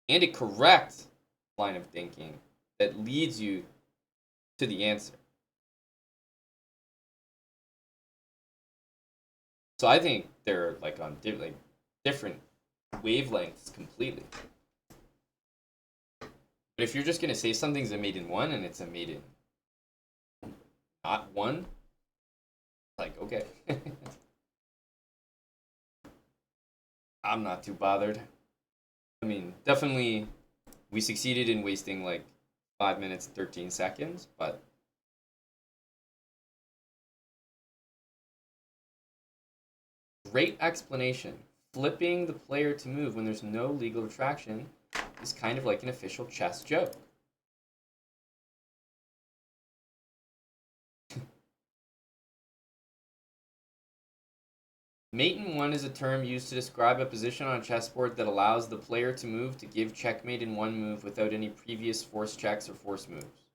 and a correct line of thinking that leads you to the answer. So I think they're like on different wavelengths completely. But if you're just gonna say something's a mate in one and it's a mate in not one, like, okay. I'm not too bothered. I mean, definitely we succeeded in wasting like 5 minutes 13 seconds, but great explanation. Flipping the player to move when there's no legal attraction is kind of like an official chess joke. Mate in one is a term used to describe a position on a chessboard that allows the player to move to give checkmate in one move without any previous forced checks or forced moves.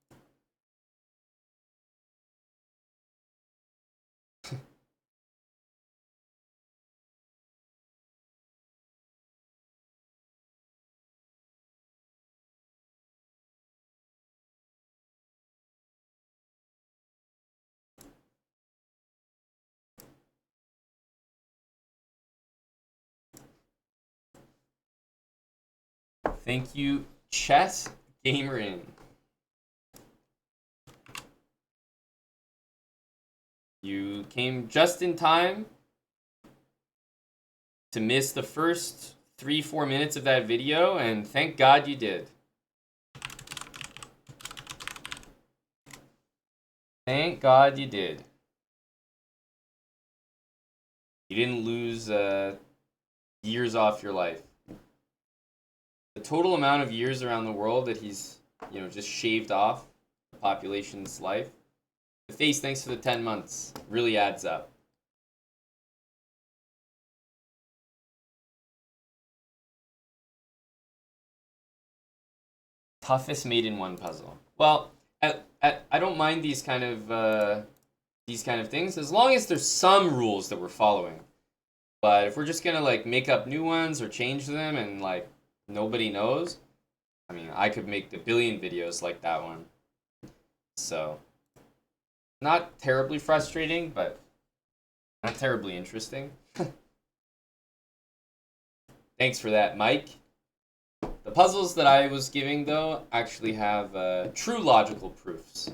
Thank you, Chess Gamerin. You came just in time to miss the first 3-4 minutes of that video, and thank God you did. Thank God you did. You didn't lose years off your life. The total amount of years around the world that he's, just shaved off the population's life, the face, thanks to the 10 months, really adds up. Toughest mate in one puzzle. Well, I don't mind these kind of things as long as there's some rules that we're following. But if we're just gonna like make up new ones or change them and like nobody knows, I mean, I could make a billion videos like that one. So, not terribly frustrating, but not terribly interesting. Thanks for that, Mike. The puzzles that I was giving, though, actually have true logical proofs.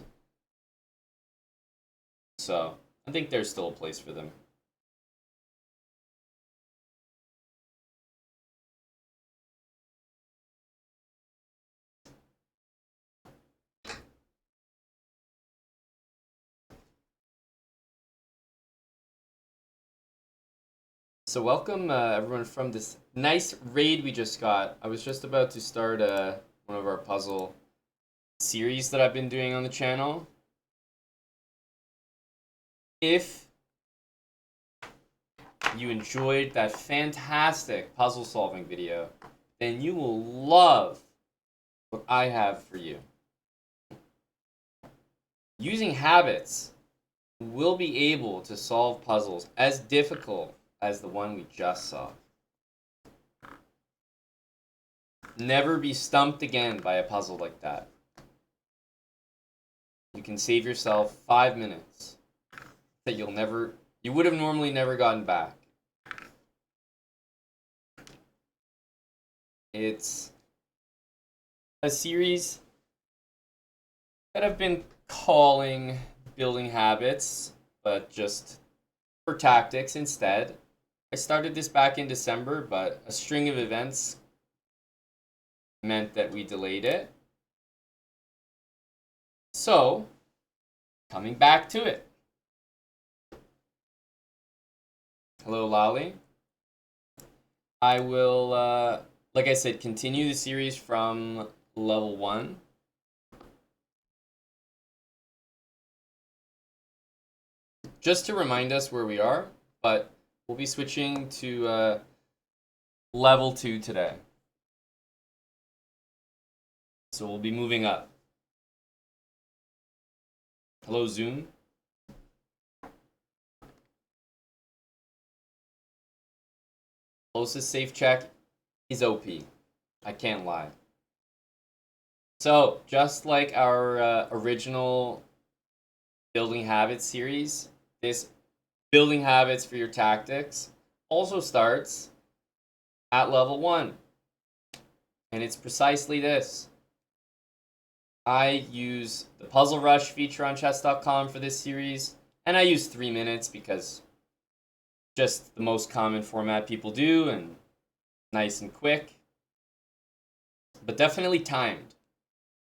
So, I think there's still a place for them. So welcome everyone from this nice raid we just got. I was just about to start one of our puzzle series that I've been doing on the channel. If you enjoyed that fantastic puzzle solving video, then you will love what I have for you. Using habits, you will be able to solve puzzles as difficult as the one we just saw. Never be stumped again by a puzzle like that. You can save yourself 5 minutes that you would have normally never gotten back. It's a series that I've been calling Building Habits, but just for tactics instead. I started this back in December, but a string of events meant that we delayed it. So, coming back to it. Hello, Lolly. I will, like I said, continue the series from level 1. Just to remind us where we are, but we'll be switching to level 2 today. So we'll be moving up. Hello, Zoom. Closest safe check is OP. I can't lie. So, just like our original Building Habits series, this Building Habits for your tactics also starts at level 1. And it's precisely this. I use the Puzzle Rush feature on chess.com for this series, and I use 3 minutes because just the most common format people do and nice and quick. But definitely timed.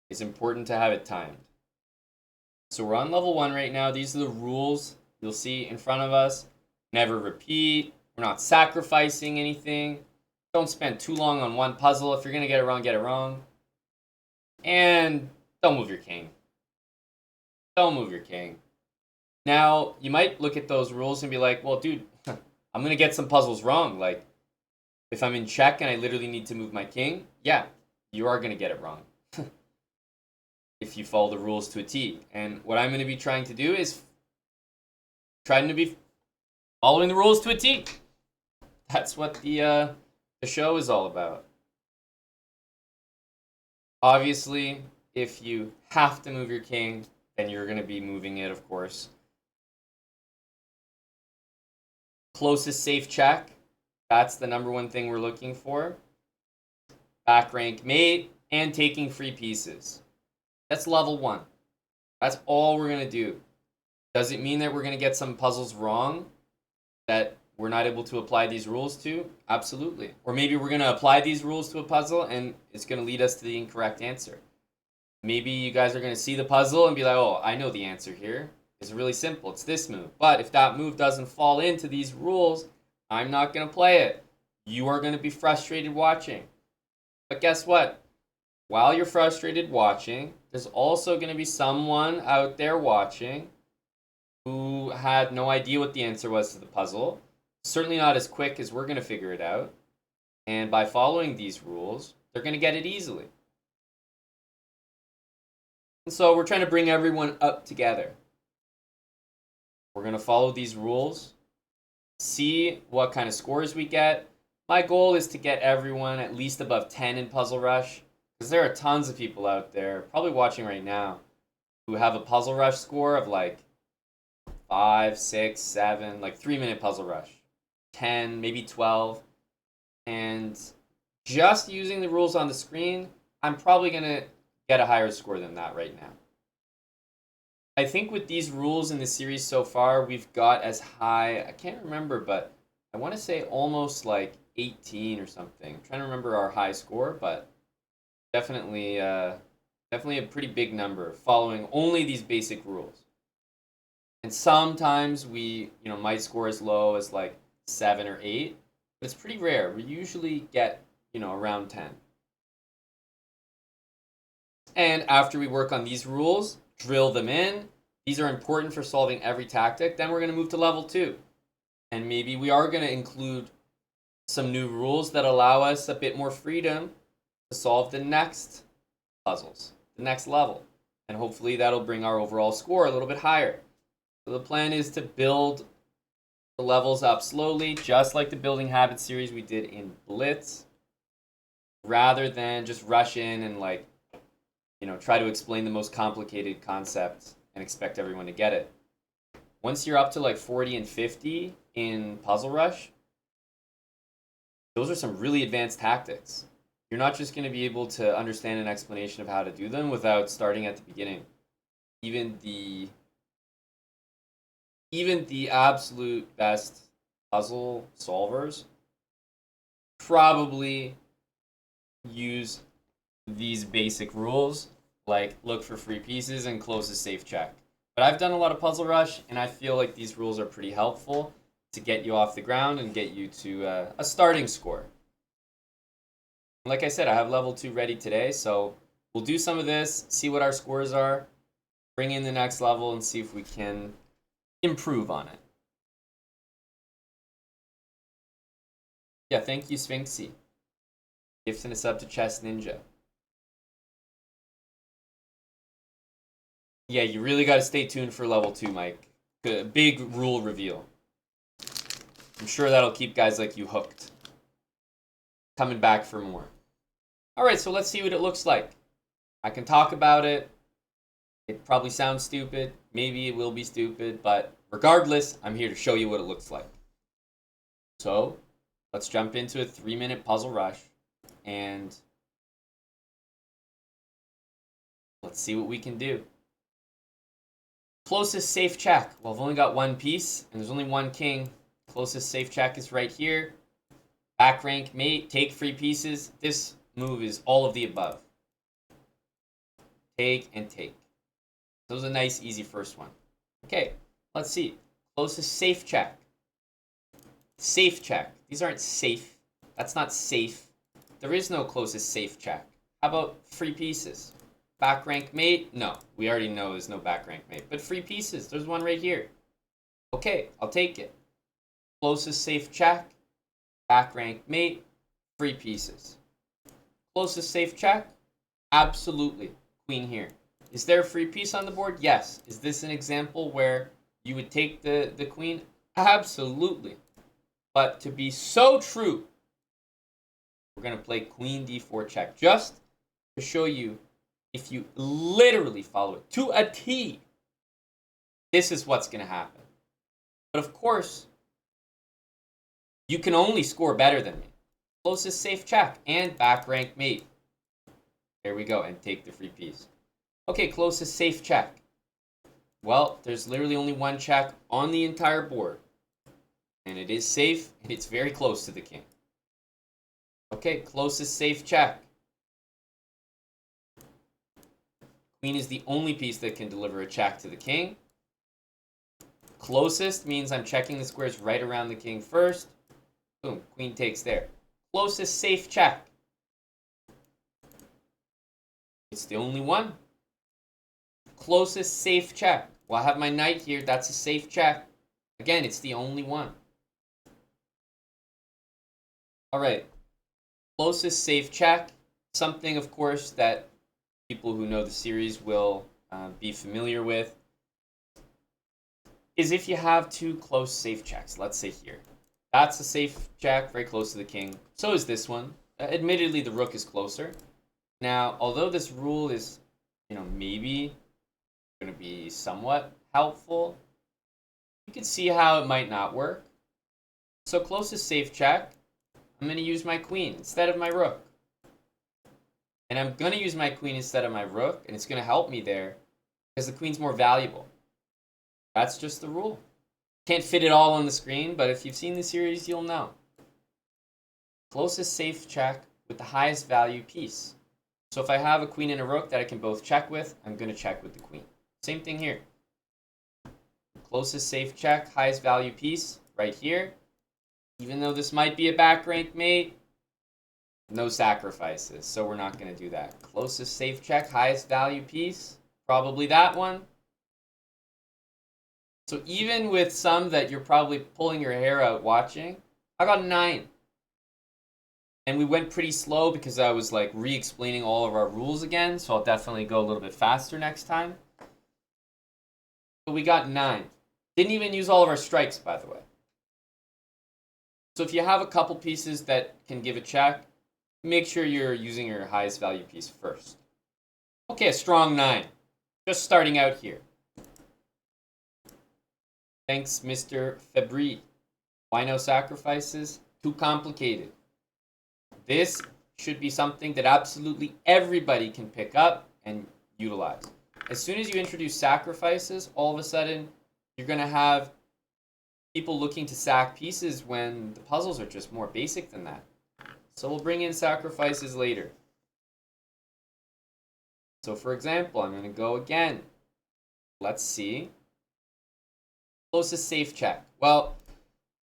It's important to have it timed. So we're on level 1 right now. These are the rules you'll see in front of us. Never repeat. We're not sacrificing anything. Don't spend too long on one puzzle. If you're going to get it wrong, get it wrong. And don't move your king. Don't move your king. Now, you might look at those rules and be like, well, dude, I'm going to get some puzzles wrong. Like, if I'm in check and I literally need to move my king, yeah, you are going to get it wrong. If you follow the rules to a T. And what I'm going to be trying to do is trying to be following the rules to a T. That's what the show is all about. Obviously, if you have to move your king, then you're going to be moving it, of course. Closest safe check. That's the number one thing we're looking for. Back rank mate and taking free pieces. That's level 1. That's all we're going to do. Does it mean that we're going to get some puzzles wrong that we're not able to apply these rules to? Absolutely. Or maybe we're going to apply these rules to a puzzle and it's going to lead us to the incorrect answer. Maybe you guys are going to see the puzzle and be like, oh, I know the answer here. It's really simple. It's this move. But if that move doesn't fall into these rules, I'm not going to play it. You are going to be frustrated watching. But guess what? While you're frustrated watching, there's also going to be someone out there watching who had no idea what the answer was to the puzzle. Certainly not as quick as we're going to figure it out. And by following these rules, they're going to get it easily. And so we're trying to bring everyone up together. We're going to follow these rules, see what kind of scores we get. My goal is to get everyone at least above 10 in Puzzle Rush, because there are tons of people out there, probably watching right now, who have a Puzzle Rush score of like 5, 6, 7, like 3-minute Puzzle Rush, 10, maybe 12. And just using the rules on the screen, I'm probably going to get a higher score than that right now. I think with these rules in the series so far, we've got as high, I can't remember, but I want to say almost like 18 or something. I'm trying to remember our high score, but definitely a pretty big number following only these basic rules. And sometimes we, might score as low as like 7 or 8, but it's pretty rare. We usually get, around 10. And after we work on these rules, drill them in. These are important for solving every tactic. Then we're going to move to level 2. And maybe we are going to include some new rules that allow us a bit more freedom to solve the next puzzles, the next level. And hopefully that'll bring our overall score a little bit higher. So the plan is to build the levels up slowly, just like the Building Habits series we did in Blitz, rather than just rush in and try to explain the most complicated concept and expect everyone to get it. Once you're up to like 40 and 50 in Puzzle Rush, those are some really advanced tactics. You're not just going to be able to understand an explanation of how to do them without starting at the beginning. Even the absolute best puzzle solvers probably use these basic rules like look for free pieces and close a safe check. But I've done a lot of Puzzle Rush, and I feel like these rules are pretty helpful to get you off the ground and get you to a starting score. Like I said, I have level 2 ready today, so we'll do some of this, see what our scores are, bring in the next level, and see if we can improve on it. Yeah, thank you, Sphinxy. Gifts and a sub to Chess Ninja. Yeah, you really got to stay tuned for level 2, Mike. Big rule reveal. I'm sure that'll keep guys like you hooked. Coming back for more. Alright, so let's see what it looks like. I can talk about it. It probably sounds stupid. Maybe it will be stupid, but regardless, I'm here to show you what it looks like. So, let's jump into a 3-minute Puzzle Rush, and let's see what we can do. Closest safe check. Well, I've only got one piece, and there's only one king. Closest safe check is right here. Back rank mate, take free pieces. This move is all of the above. Take and take. That was a nice, easy first one. Okay, let's see. Closest safe check. Safe check. These aren't safe. That's not safe. There is no closest safe check. How about free pieces? Back rank mate? No, we already know there's no back rank mate. But free pieces, there's one right here. Okay, I'll take it. Closest safe check. Back rank mate. Free pieces. Closest safe check? Absolutely. Queen here. Is there a free piece on the board? Yes. Is this an example where you would take the queen? Absolutely. But to be so true, we're going to play queen d4 check just to show you if you literally follow it to a T, this is what's going to happen. But of course, you can only score better than me. Closest safe check and back rank mate. There we go, and take the free piece. Okay, closest safe check. Well, there's literally only one check on the entire board. And it is safe, and it's very close to the king. Okay, closest safe check. Queen is the only piece that can deliver a check to the king. Closest means I'm checking the squares right around the king first. Boom, queen takes there. Closest safe check. It's the only one. Closest safe check. Well, I have my knight here. That's a safe check. Again, it's the only one. All right. Closest safe check. Something, of course, that people who know the series will be familiar with is if you have two close safe checks. Let's say here. That's a safe check, very close to the king. So is this one. Admittedly, the rook is closer. Now, although this rule is, maybe going to be somewhat helpful, you can see how it might not work. So closest safe check, I'm going to use my queen instead of my rook. And I'm going to use my queen instead of my rook, and it's going to help me there because the queen's more valuable. That's just the rule. Can't fit it all on the screen, but if you've seen the series, you'll know. Closest safe check with the highest value piece. So if I have a queen and a rook that I can both check with, I'm going to check with the queen. Same thing here. Closest safe check, highest value piece, right here. Even though this might be a back rank mate, no sacrifices, so we're not going to do that. Closest safe check, highest value piece, probably that one. So even with some that you're probably pulling your hair out watching, I got a 9. And we went pretty slow because I was like re-explaining all of our rules again, so I'll definitely go a little bit faster next time. So we got 9. Didn't even use all of our strikes, by the way. So if you have a couple pieces that can give a check, make sure you're using your highest value piece first. Okay, a strong 9. Just starting out here. Thanks, Mr. Febri. Why no sacrifices? Too complicated. This should be something that absolutely everybody can pick up and utilize. As soon as you introduce sacrifices, all of a sudden, you're going to have people looking to sack pieces when the puzzles are just more basic than that. So we'll bring in sacrifices later. So for example, I'm going to go again. Let's see. Closest safe check. Well,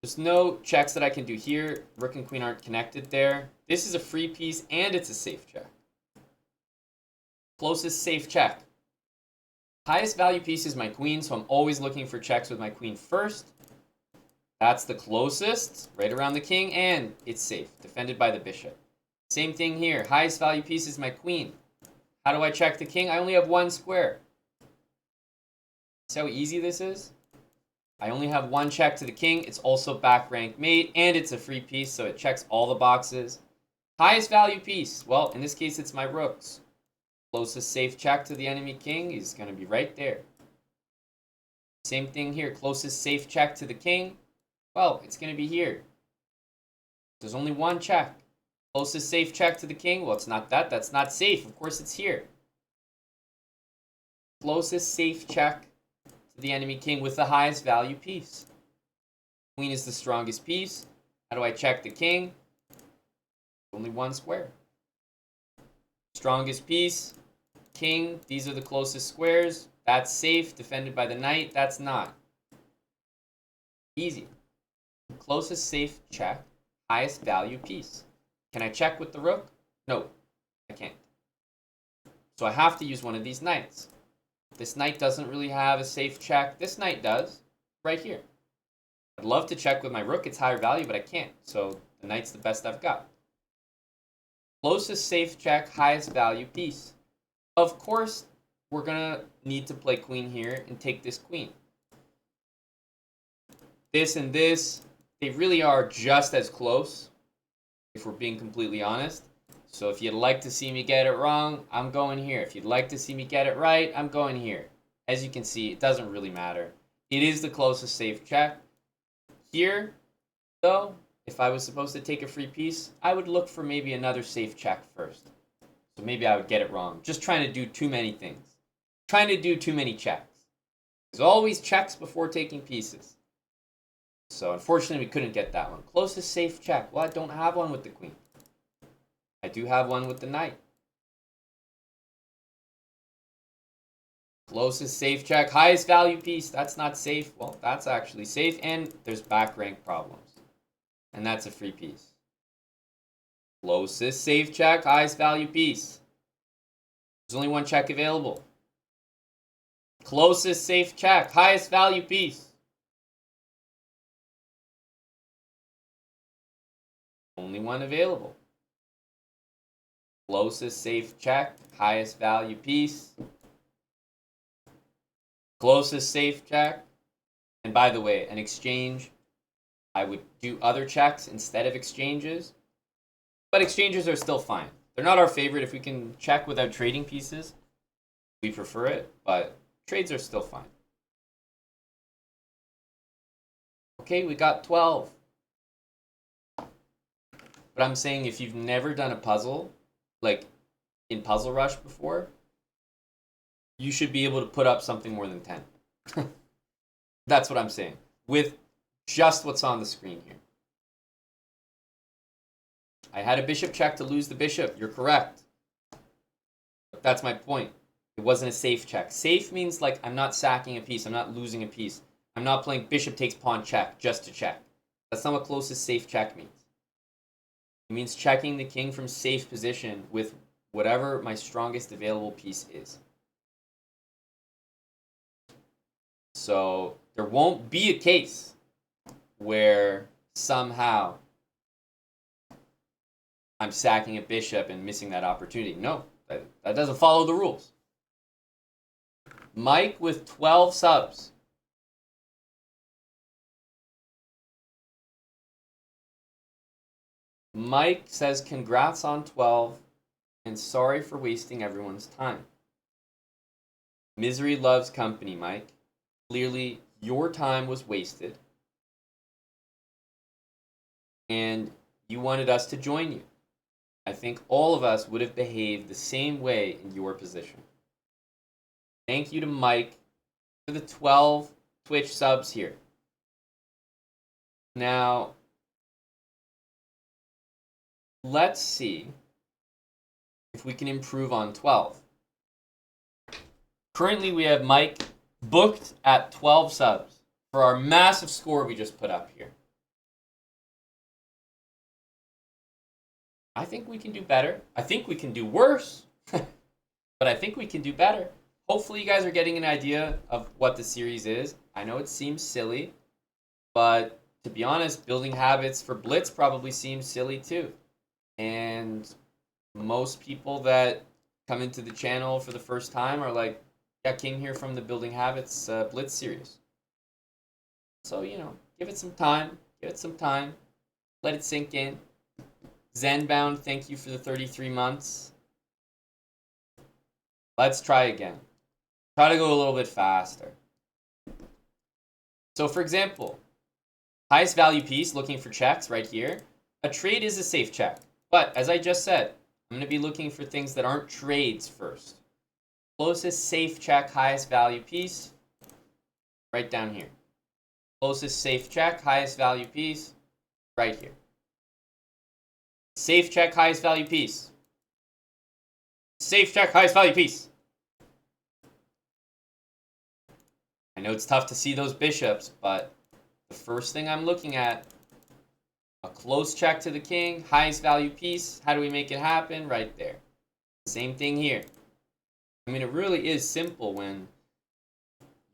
there's no checks that I can do here. Rook and queen aren't connected there. This is a free piece and it's a safe check. Closest safe check. Highest value piece is my queen, so I'm always looking for checks with my queen first. That's the closest, right around the king, and it's safe, defended by the bishop. Same thing here. Highest value piece is my queen. How do I check the king? I only have one square. See how easy this is? I only have one check to the king. It's also back rank mate, and it's a free piece, so it checks all the boxes. Highest value piece. Well, in this case, it's my rooks. Closest safe check to the enemy king is going to be right there. Same thing here. Closest safe check to the king. Well, it's going to be here. There's only one check. Closest safe check to the king. Well, it's not that. That's not safe. Of course, it's here. Closest safe check to the enemy king with the highest value piece. Queen is the strongest piece. How do I check the king? Only one square. Strongest piece. King. These are the closest squares. That's safe. Defended by the knight. That's not. Easy. Closest safe check. Highest value piece. Can I check with the rook? No, I can't. So I have to use one of these knights. This knight doesn't really have a safe check. This knight does, right here. I'd love to check with my rook. It's higher value, but I can't. So the knight's the best I've got. Closest safe check, highest value piece. Of course, we're going to need to play queen here and take this queen. This and this, they really are just as close, if we're being completely honest. So if you'd like to see me get it wrong, I'm going here. If you'd like to see me get it right, I'm going here. As you can see, it doesn't really matter. It is the closest safe check. Here, though, if I was supposed to take a free piece, I would look for maybe another safe check first. So maybe I would get it wrong. Just trying to do too many things. Trying to do too many checks. There's always checks before taking pieces. So unfortunately, we couldn't get that one. Closest safe check. Well, I don't have one with the queen. I do have one with the knight. Closest safe check. Highest value piece. That's not safe. Well, that's actually safe. And there's back rank problems. And that's a free piece. Closest safe check. Highest value piece. There's only one check available. Closest safe check. Highest value piece. Only one available. Closest safe check. Highest value piece. Closest safe check. And by the way, an exchange, I would do other checks instead of exchanges. But exchanges are still fine. They're not our favorite. If we can check without trading pieces, we prefer it. But trades are still fine. Okay, we got 12. But I'm saying if you've never done a puzzle, like in Puzzle Rush before, you should be able to put up something more than 10. That's what I'm saying. With just what's on the screen here. I had a bishop check to lose the bishop. You're correct. But that's my point. It wasn't a safe check. Safe means like I'm not sacking a piece. I'm not losing a piece. I'm not playing bishop takes pawn check just to check. That's not what closest safe check means. It means checking the king from safe position with whatever my strongest available piece is. So there won't be a case where somehow I'm sacking a bishop and missing that opportunity. No, that doesn't follow the rules. Mike with 12 subs. Mike says, congrats on 12 and sorry for wasting everyone's time. Misery loves company, Mike. Clearly, your time was wasted. And you wanted us to join you. I think all of us would have behaved the same way in your position. Thank you to Mike for the 12 Twitch subs here. Now, let's see if we can improve on 12. Currently, we have Mike booked at 12 subs for our massive score we just put up here. I think we can do better. I think we can do worse. But I think we can do better. Hopefully you guys are getting an idea of what the series is. I know it seems silly, but to be honest, building habits for Blitz probably seems silly too. And most people that come into the channel for the first time are like, yeah, came here from the Building Habits Blitz series. So, you know, give it some time. Give it some time. Let it sink in. Zenbound, thank you for the 33 months. Let's try again. Try to go a little bit faster. So for example, highest value piece, looking for checks right here. A trade is a safe check. But as I just said, I'm going to be looking for things that aren't trades first. Closest safe check, highest value piece, right down here. Closest safe check, highest value piece, right here. Safe check, highest value piece. Safe check, highest value piece. I know it's tough to see those bishops, but the first thing I'm looking at, a close check to the king, highest value piece. How do we make it happen? Right there. Same thing here. I mean, it really is simple when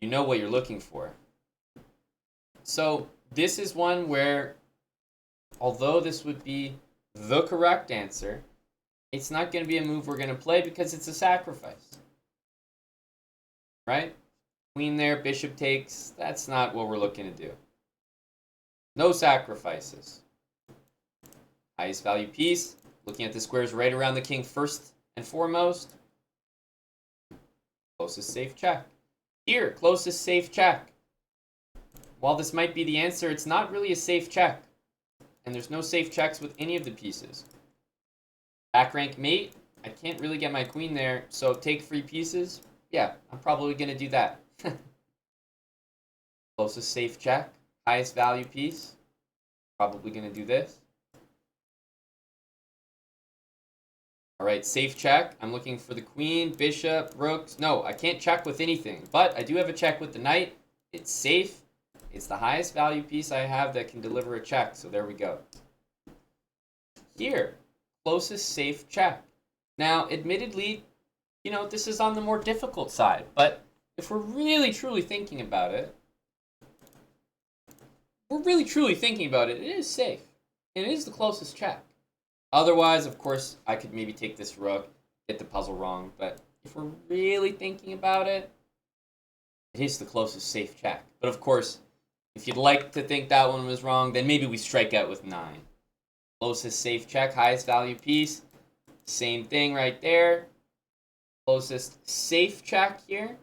you know what you're looking for. So this is one where, although this would be the correct answer, it's not going to be a move we're going to play because it's a sacrifice. Right? Queen there, bishop takes. That's not what we're looking to do. No sacrifices. Highest value piece. Looking at the squares right around the king first and foremost. Closest safe check. Here, closest safe check. While this might be the answer, it's not really a safe check. And there's no safe checks with any of the pieces. Back rank mate. I can't really get my queen there, so take free pieces. Yeah, I'm probably going to do that. Closest safe check. Highest value piece. Probably going to do this. Alright, safe check. I'm looking for the queen, bishop, rooks. No, I can't check with anything. But I do have a check with the knight. It's safe. It's the highest value piece I have that can deliver a check. So there we go. Here, closest safe check. Now, admittedly, you know, this is on the more difficult side. But if we're really truly thinking about it, it is safe. And it is the closest check. Otherwise, of course, I could maybe take this rook, get the puzzle wrong. But if we're really thinking about it, it is the closest safe check. But of course, if you'd like to think that one was wrong, then maybe we strike out with 9. Closest safe check, highest value piece. Same thing right there. Closest safe check here.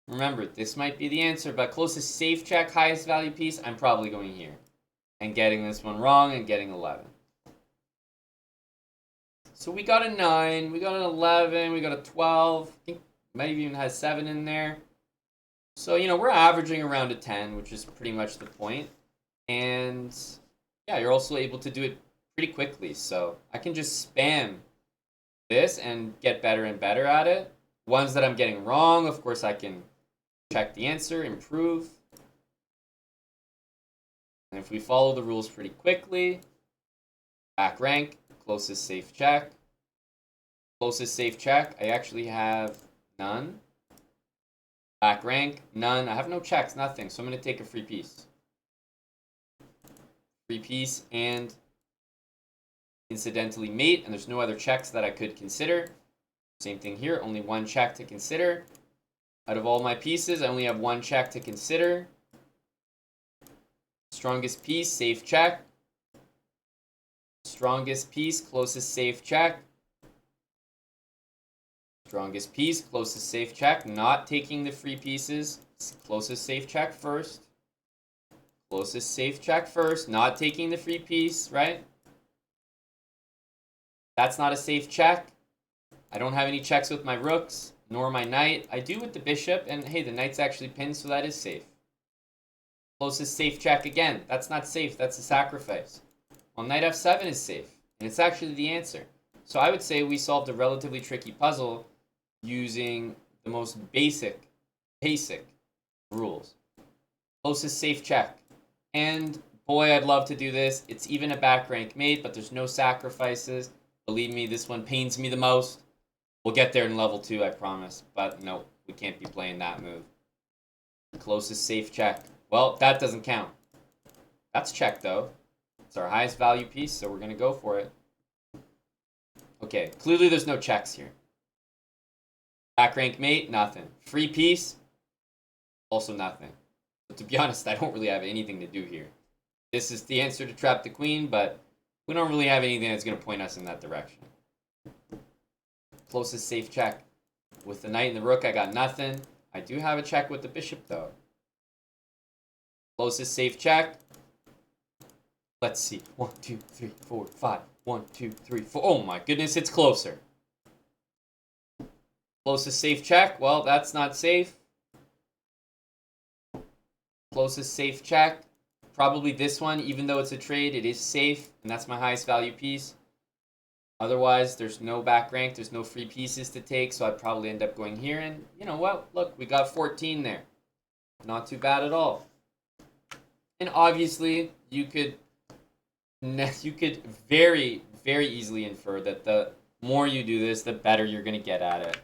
Remember, this might be the answer, but closest safe check, highest value piece, I'm probably going here. And getting this one wrong and getting 11. So we got a 9, we got an 11, we got a 12. I think might have even had 7 in there. So, you know, we're averaging around a 10, which is pretty much the point. And, yeah, you're also able to do it pretty quickly. So I can just spam this and get better and better at it. Ones that I'm getting wrong, of course, I can check the answer, improve. And if we follow the rules pretty quickly, back rank, closest safe check. Closest safe check, I actually have none. Back rank, none. I have no checks, nothing. So I'm going to take a free piece. Free piece and incidentally mate. And there's no other checks that I could consider. Same thing here, only one check to consider. Out of all my pieces, I only have one check to consider. Strongest piece, safe check. Strongest piece, closest safe check. Strongest piece, closest safe check. Not taking the free pieces. Closest safe check first. Closest safe check first. Not taking the free piece, right? That's not a safe check. I don't have any checks with my rooks, nor my knight. I do with the bishop, and hey, the knight's actually pinned, so that is safe. Closest safe check again. That's not safe, that's a sacrifice. Well, knight f7 is safe, and it's actually the answer. So I would say we solved a relatively tricky puzzle using the most basic rules. Closest safe check. And boy, I'd love to do this. It's even a back rank mate, but there's no sacrifices. Believe me, this one pains me the most. We'll get there in level 2, I promise. But no, we can't be playing that move. Closest safe check. Well, that doesn't count. That's check, though. It's our highest value piece, so we're going to go for it. Okay, clearly there's no checks here. Back rank mate, nothing. Free piece, also nothing. But to be honest, I don't really have anything to do here. This is the answer to trap the queen, but we don't really have anything that's going to point us in that direction. Closest safe check. With the knight and the rook, I got nothing. I do have a check with the bishop, though. Closest safe check. Let's see. 1, 2, 3, 4, 5. 1, 2, 3, 4. Oh my goodness, it's closer. Closest safe check. Well, that's not safe. Closest safe check. Probably this one, even though it's a trade, it is safe, and that's my highest value piece. Otherwise, there's no back rank, there's no free pieces to take, so I'd probably end up going here, and you know what? Look, we got 14 there. Not too bad at all. And obviously, you could very, very easily infer that the more you do this, the better you're going to get at it.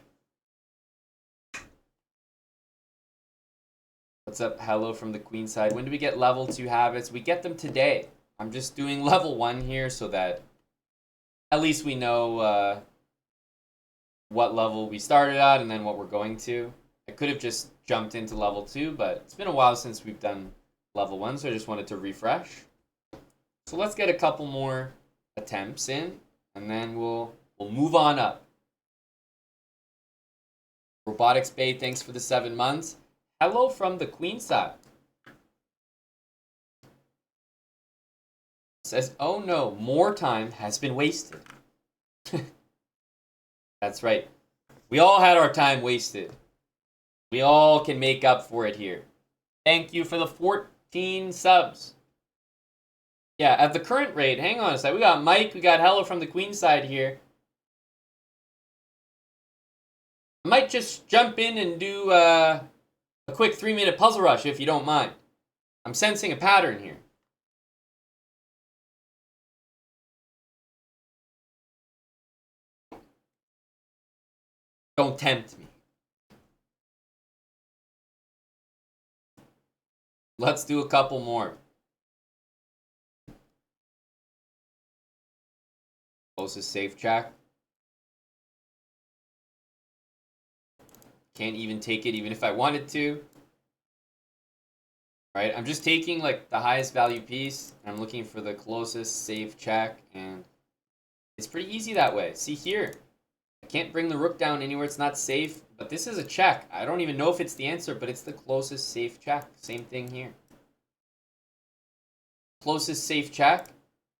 What's up? Hello from the queen side. When do we get level 2 habits? We get them today. I'm just doing level 1 here so that at least we know what level we started at and then what we're going to. I could have just jumped into level 2, but it's been a while since we've done level 1, so I just wanted to refresh. So let's get a couple more attempts in, and then we'll move on up. Robotics Bay, thanks for the 7 months. Hello from the queen side. Says, oh no, more time has been wasted. That's right. We all had our time wasted. We all can make up for it here. Thank you for the 14 subs. Yeah, at the current rate, hang on a sec. We got Mike, we got Hello from the queen side here. I might just jump in and do a quick 3-minute puzzle rush if you don't mind. I'm sensing a pattern here. Don't tempt me. Let's do a couple more. Closest safe check. Can't even take it even if I wanted to. Right, I'm just taking like the highest value piece. I'm looking for the closest safe check, and it's pretty easy that way. See here, I can't bring the rook down anywhere it's not safe, but this is a check. I don't even know if it's the answer, but it's the closest safe check. Same thing here. Closest safe check.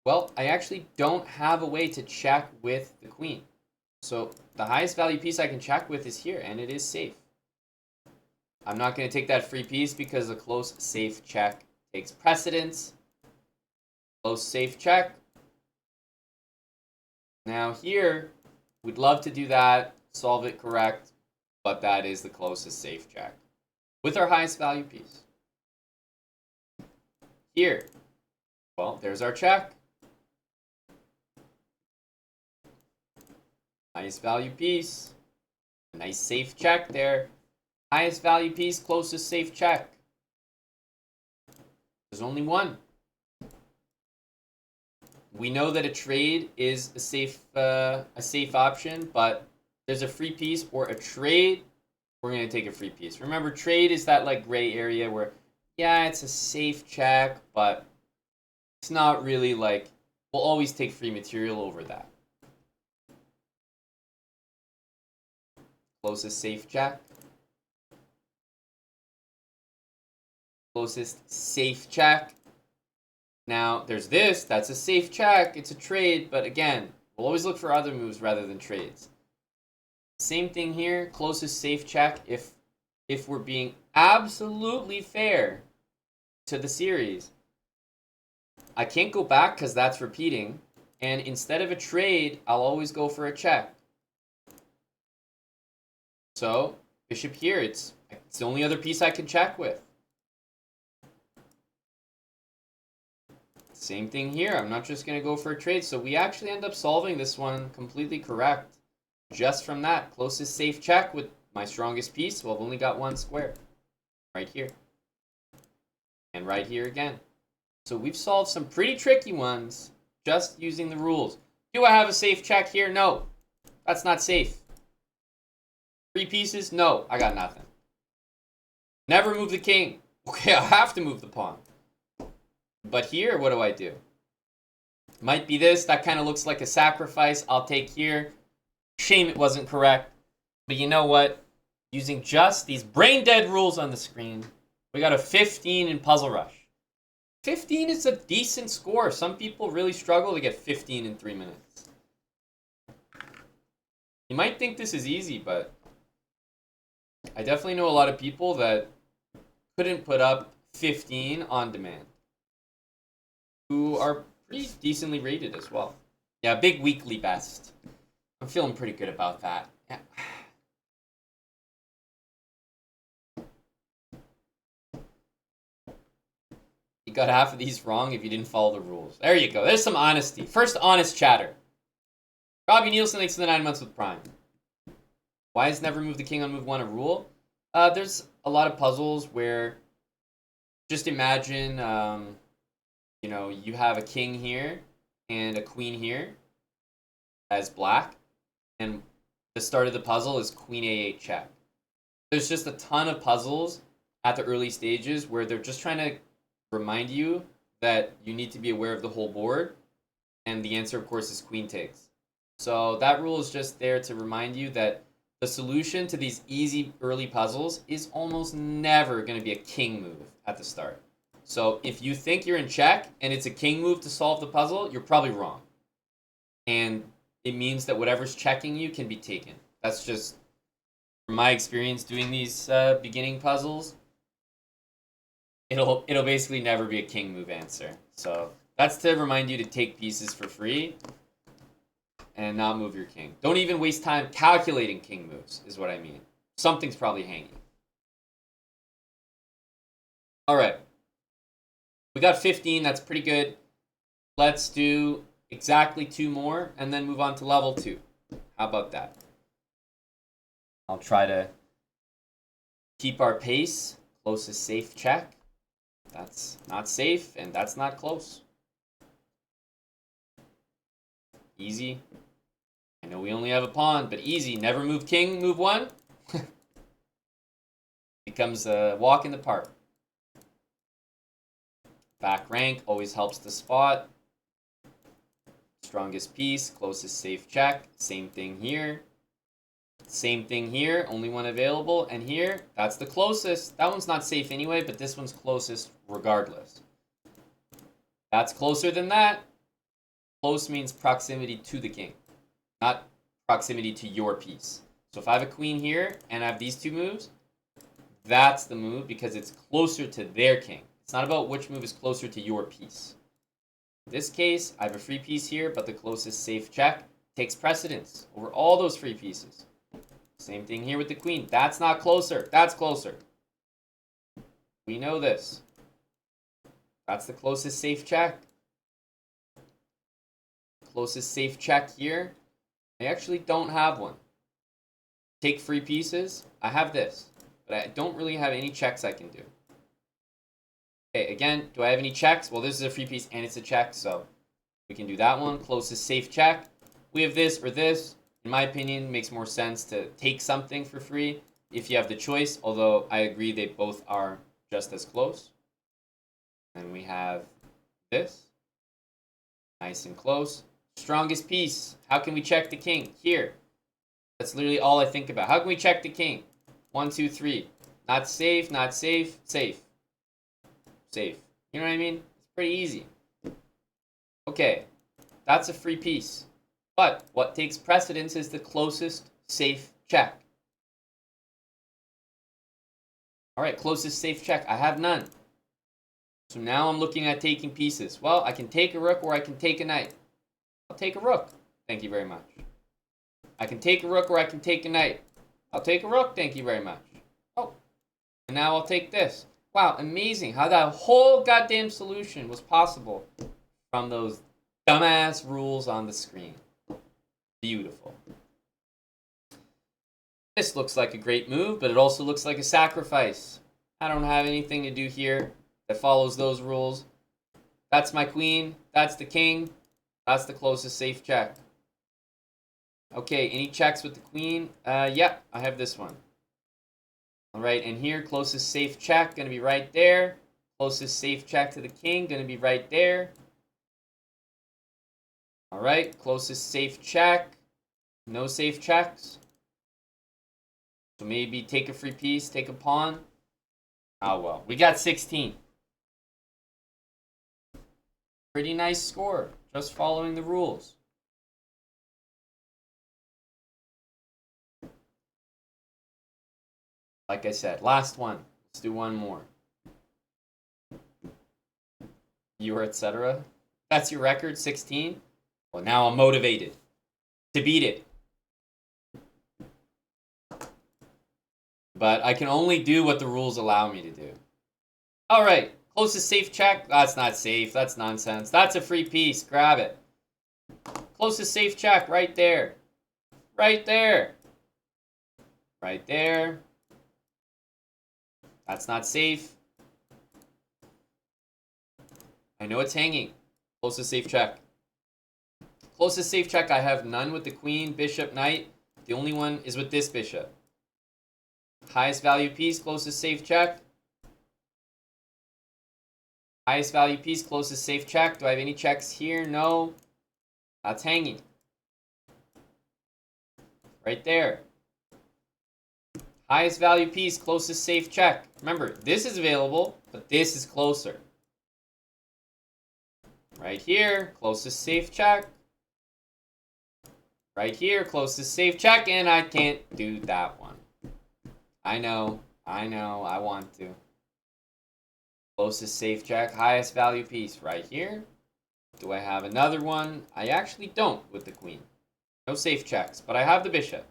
Well, I actually don't have a way to check with the queen. So the highest value piece I can check with is here, and it is safe. I'm not going to take that free piece because a close safe check takes precedence. Close safe check. Now here, we'd love to do that, solve it correct, but that is the closest safe check with our highest value piece. Here, well, there's our check. Highest value piece. A nice safe check there. Highest value piece, closest safe check. There's only one. We know that a trade is a safe option, but there's a free piece or a trade, we're going to take a free piece. Remember, trade is that like gray area where, yeah, it's a safe check, but it's not really like, we'll always take free material over that. Closest safe check. Closest safe check. Now, there's this. That's a safe check. It's a trade. But again, we'll always look for other moves rather than trades. Same thing here. Closest safe check. If we're being absolutely fair to the series, I can't go back because that's repeating. And instead of a trade, I'll always go for a check. So, Bishop here. It's the only other piece I can check with. Same thing here. I'm not just going to go for a trade. So we actually end up solving this one completely correct. Just from that. Closest safe check with my strongest piece. Well, I've only got one square. Right here. And right here again. So we've solved some pretty tricky ones just using the rules. Do I have a safe check here? No. That's not safe. 3 pieces? No. I got nothing. Never move the king. Okay, I have to move the pawn. But here, what do? Might be this. That kind of looks like a sacrifice. I'll take here. Shame it wasn't correct. But you know what? Using just these brain-dead rules on the screen, we got a 15 in Puzzle Rush. 15 is a decent score. Some people really struggle to get 15 in 3 minutes. You might think this is easy, but I definitely know a lot of people that couldn't put up 15 on demand, who are pretty decently rated as well. Yeah, big weekly best. I'm feeling pretty good about that. Yeah. You got half of these wrong if you didn't follow the rules. There you go. There's some honesty. First honest chatter. Robbie Nielsen, thanks for the 9 months with Prime. Why is never move the king on move 1 a rule? There's a lot of puzzles where, just imagine, you know, you have a king here and a queen here as black, and the start of the puzzle is queen a8 check. There's just a ton of puzzles at the early stages where they're just trying to remind you that you need to be aware of the whole board, and the answer, of course, is queen takes. So that rule is just there to remind you that the solution to these easy early puzzles is almost never going to be a king move at the start. So if you think you're in check and it's a king move to solve the puzzle, you're probably wrong. And it means that whatever's checking you can be taken. That's just from my experience doing these beginning puzzles. It'll basically never be a king move answer. So that's to remind you to take pieces for free and not move your king. Don't even waste time calculating king moves, is what I mean. Something's probably hanging. All right. We got 15. That's pretty good. Let's do exactly 2 more and then move on to level 2. How about that? I'll try to keep our pace. Closest safe check. That's not safe, and that's not close. Easy. I know we only have a pawn, but easy. Never move king, move 1. Becomes a walk in the park. Back rank always helps to spot. Strongest piece, closest safe check. Same thing here. Same thing here, only one available. And here, that's the closest. That one's not safe anyway, but this one's closest regardless. That's closer than that. Close means proximity to the king, not proximity to your piece. So if I have a queen here and I have these 2 moves, that's the move because it's closer to their king. It's not about which move is closer to your piece. In this case, I have a free piece here, but the closest safe check takes precedence over all those free pieces. Same thing here with the queen. That's not closer. That's closer. We know this. That's the closest safe check. Closest safe check here. I actually don't have one. Take free pieces. I have this, but I don't really have any checks I can do. Okay, again, do I have any checks? Well, this is a free piece and it's a check, so we can do that one. Closest safe check. We have this or this. In my opinion, it makes more sense to take something for free if you have the choice, although I agree they both are just as close. And we have this. Nice and close. Strongest piece. How can we check the king? Here. That's literally all I think about. How can we check the king? 1, 2, 3. Not safe, not safe, safe. Safe. You know what I mean? It's pretty easy. Okay. That's a free piece. But what takes precedence is the closest safe check. All right, closest safe check. I have none. So now I'm looking at taking pieces. Well, I can take a rook or I can take a knight. I'll take a rook. Thank you very much. I can take a rook or I can take a knight. I'll take a rook, thank you very much. Oh, and now I'll take this. Wow, amazing how that whole goddamn solution was possible from those dumbass rules on the screen. Beautiful. This looks like a great move, but it also looks like a sacrifice. I don't have anything to do here that follows those rules. That's my queen. That's the king. That's the closest safe check. Okay, any checks with the queen? Yeah, I have this one. All right, and here, closest safe check, going to be right there. Closest safe check to the king, going to be right there. All right, closest safe check. No safe checks. So maybe take a free piece, take a pawn. Oh well, we got 16. Pretty nice score, just following the rules. Like I said, last one. Let's do one more. You were etc. That's your record, 16? Well, now I'm motivated to beat it. But I can only do what the rules allow me to do. All right, closest safe check. That's not safe. That's nonsense. That's a free piece. Grab it. Closest safe check right there. Right there. Right there. That's not safe. I know it's hanging. Closest safe check. Closest safe check, I have none with the queen, bishop, knight. The only one is with this bishop. Highest value piece, closest safe check. Highest value piece, closest safe check. Do I have any checks here? No. That's hanging. Right there. Highest value piece, closest safe check. Remember, this is available, but this is closer. Right here, closest safe check. Right here, closest safe check, and I can't do that one. I know, I want to. Closest safe check, highest value piece right here. Do I have another one? I actually don't with the queen. No safe checks, but I have the bishop.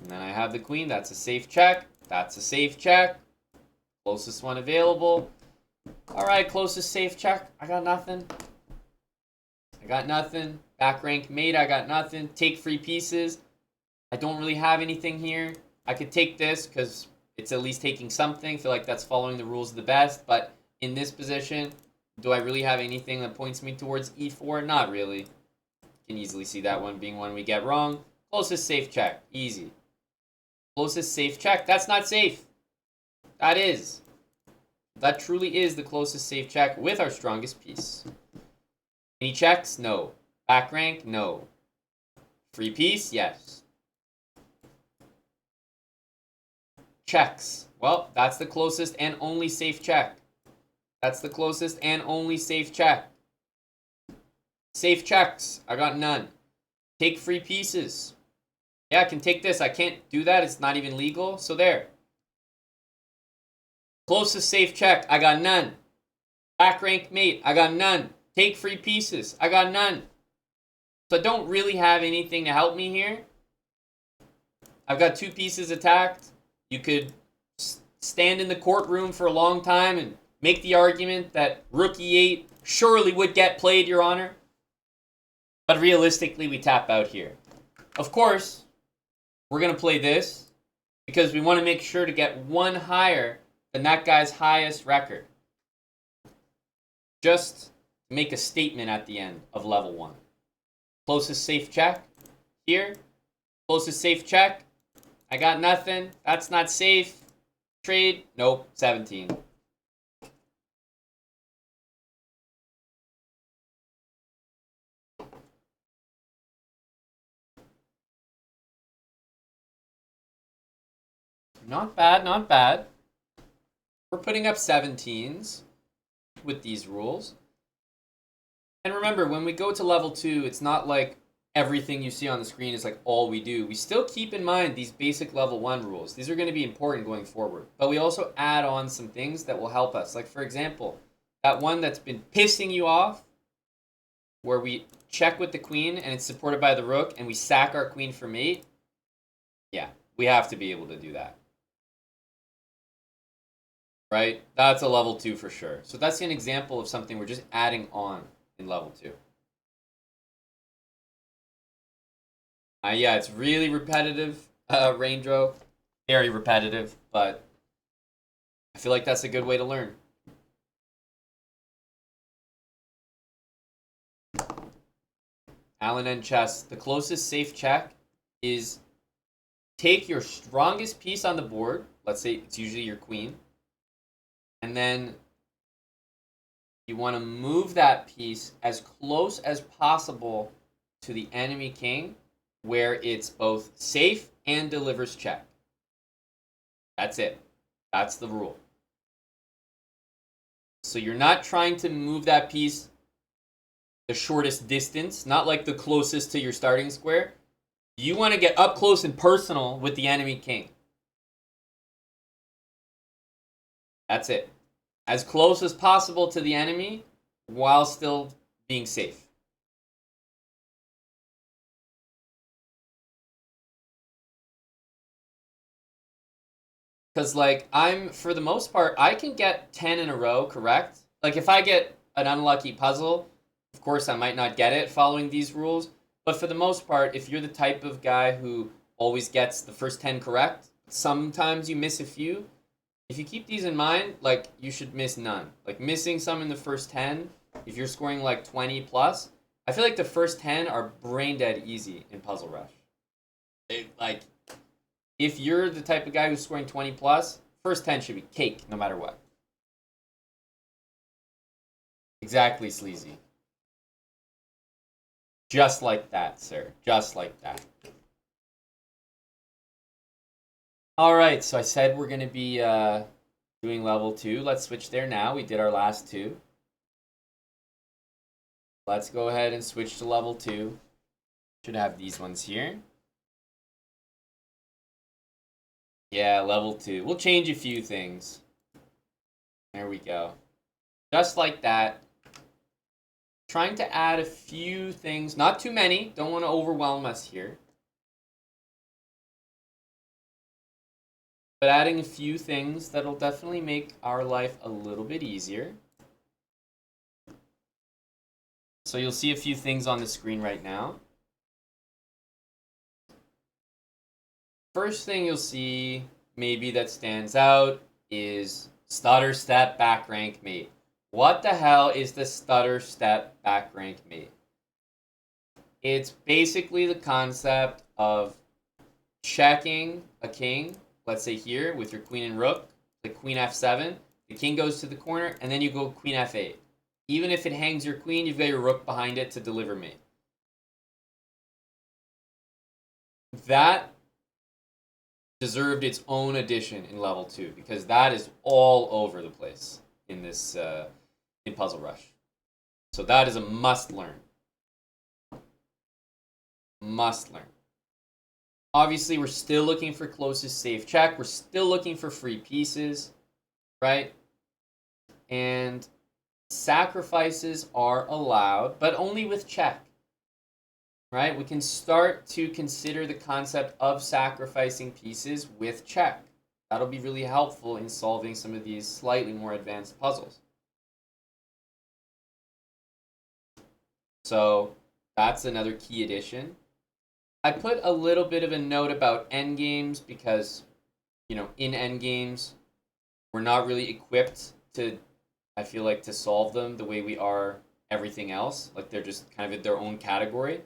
And then I have the queen, that's a safe check. That's a safe check. Closest one available. Alright, closest safe check. I got nothing. I got nothing. Back rank mate, I got nothing. Take free pieces. I don't really have anything here. I could take this because it's at least taking something. I feel like that's following the rules the best. But in this position, do I really have anything that points me towards e4? Not really. Can easily see that one being one we get wrong. Closest safe check. Easy. Closest safe check. That's not safe. That is. That truly is the closest safe check with our strongest piece. Any checks? No. Back rank? No. Free piece? Yes. Checks. Well, that's the closest and only safe check. That's the closest and only safe check. Safe checks. I got none. Take free pieces. Yeah, I can take this. I can't do that. It's not even legal. So there. Closest safe check. I got none. Back rank mate. I got none. Take free pieces. I got none. So I don't really have anything to help me here. I've got two pieces attacked. You could stand in the courtroom for a long time and make the argument that rook e8 surely would get played, Your Honor. But realistically, we tap out here. Of course, we're going to play this because we want to make sure to get one higher than that guy's highest record. Just to make a statement at the end of level 1. Closest safe check here. Closest safe check. I got nothing. That's not safe. Trade. Nope. 17. Not bad, not bad. We're putting up 17s with these rules. And remember, when we go to level 2, it's not like everything you see on the screen is like all we do. We still keep in mind these basic level 1 rules. These are going to be important going forward. But we also add on some things that will help us. Like, for example, that one that's been pissing you off, where we check with the queen and it's supported by the rook and we sack our queen for mate. Yeah, we have to be able to do that. Right? That's a level 2 for sure. So that's an example of something we're just adding on in level 2. Yeah, it's really repetitive, Raindro. Very repetitive, but I feel like that's a good way to learn. Allen and chess. The closest safe check is take your strongest piece on the board. Let's say it's usually your queen. And then you want to move that piece as close as possible to the enemy king, where it's both safe and delivers check. That's it. That's the rule. So you're not trying to move that piece the shortest distance, not like the closest to your starting square. You want to get up close and personal with the enemy king. That's it. As close as possible to the enemy while still being safe. Because, like, for the most part, I can get 10 in a row correct. Like, if I get an unlucky puzzle, of course, I might not get it following these rules. But for the most part, if you're the type of guy who always gets the first 10 correct, sometimes you miss a few. If you keep these in mind, like, you should miss none. Like, missing some in the first 10, if you're scoring, like, 20 plus, I feel like the first 10 are brain dead easy in Puzzle Rush. Like, if you're the type of guy who's scoring 20 plus, first 10 should be cake no matter what. Exactly, Sleazy. Just like that, sir. Just like that. All right, so I said we're going to be doing level 2. Let's switch there now. We did our last 2. Let's go ahead and switch to level 2. Should have these ones here. Yeah, level 2. We'll change a few things. There we go. Just like that. Trying to add a few things. Not too many. Don't want to overwhelm us here. But adding a few things that'll definitely make our life a little bit easier. So you'll see a few things on the screen right now. First thing you'll see, maybe that stands out, is stutter step back rank mate. What the hell is the stutter step back rank mate? It's basically the concept of checking a king, let's say here with your queen and rook, the queen f7, the king goes to the corner, and then you go queen f8. Even if it hangs your queen, you've got your rook behind it to deliver mate. That deserved its own addition in level 2 because that is all over the place in this in Puzzle Rush. So that is a must learn. Must learn. Obviously, we're still looking for closest safe check. We're still looking for free pieces, right? And sacrifices are allowed, but only with check, right? We can start to consider the concept of sacrificing pieces with check. That'll be really helpful in solving some of these slightly more advanced puzzles. So that's another key addition. I put a little bit of a note about endgames because, you know, in endgames, we're not really equipped to, I feel like, to solve them the way we are everything else. Like, they're just kind of in their own category.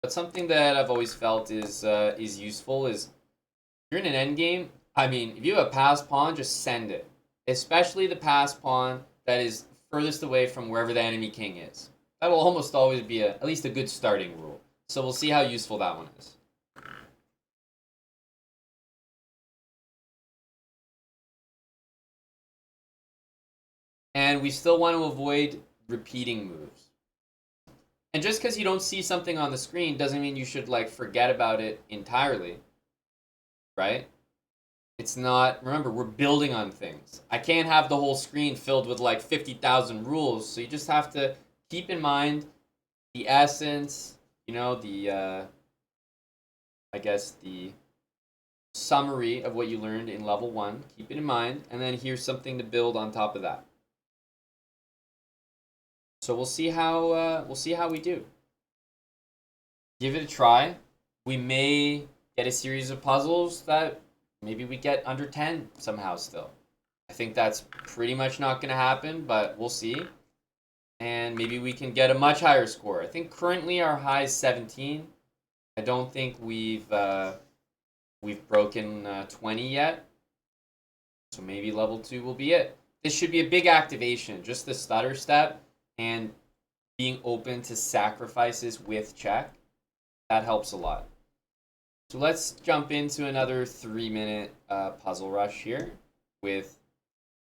But something that I've always felt is useful is, if you're in an endgame, I mean, if you have a pass pawn, just send it. Especially the pass pawn that is furthest away from wherever the enemy king is. That will almost always be at least a good starting rule. So we'll see how useful that one is. And we still want to avoid repeating moves. And just because you don't see something on the screen doesn't mean you should, like, forget about it entirely. Right? It's not, remember, we're building on things. I can't have the whole screen filled with, like, 50,000 rules. So you just have to keep in mind the essence, you know, the, I guess, the summary of what you learned in level 1. Keep it in mind, and then here's something to build on top of that. So we'll see how we do. Give it a try. We may get a series of puzzles that maybe we get under 10 somehow still. I think that's pretty much not going to happen, but we'll see. And maybe we can get a much higher score. I think currently our high is 17. I don't think we've broken 20 yet. So maybe level 2 will be it. This should be a big activation. Just the stutter step and being open to sacrifices with check. That helps a lot. So let's jump into another 3-minute puzzle rush here with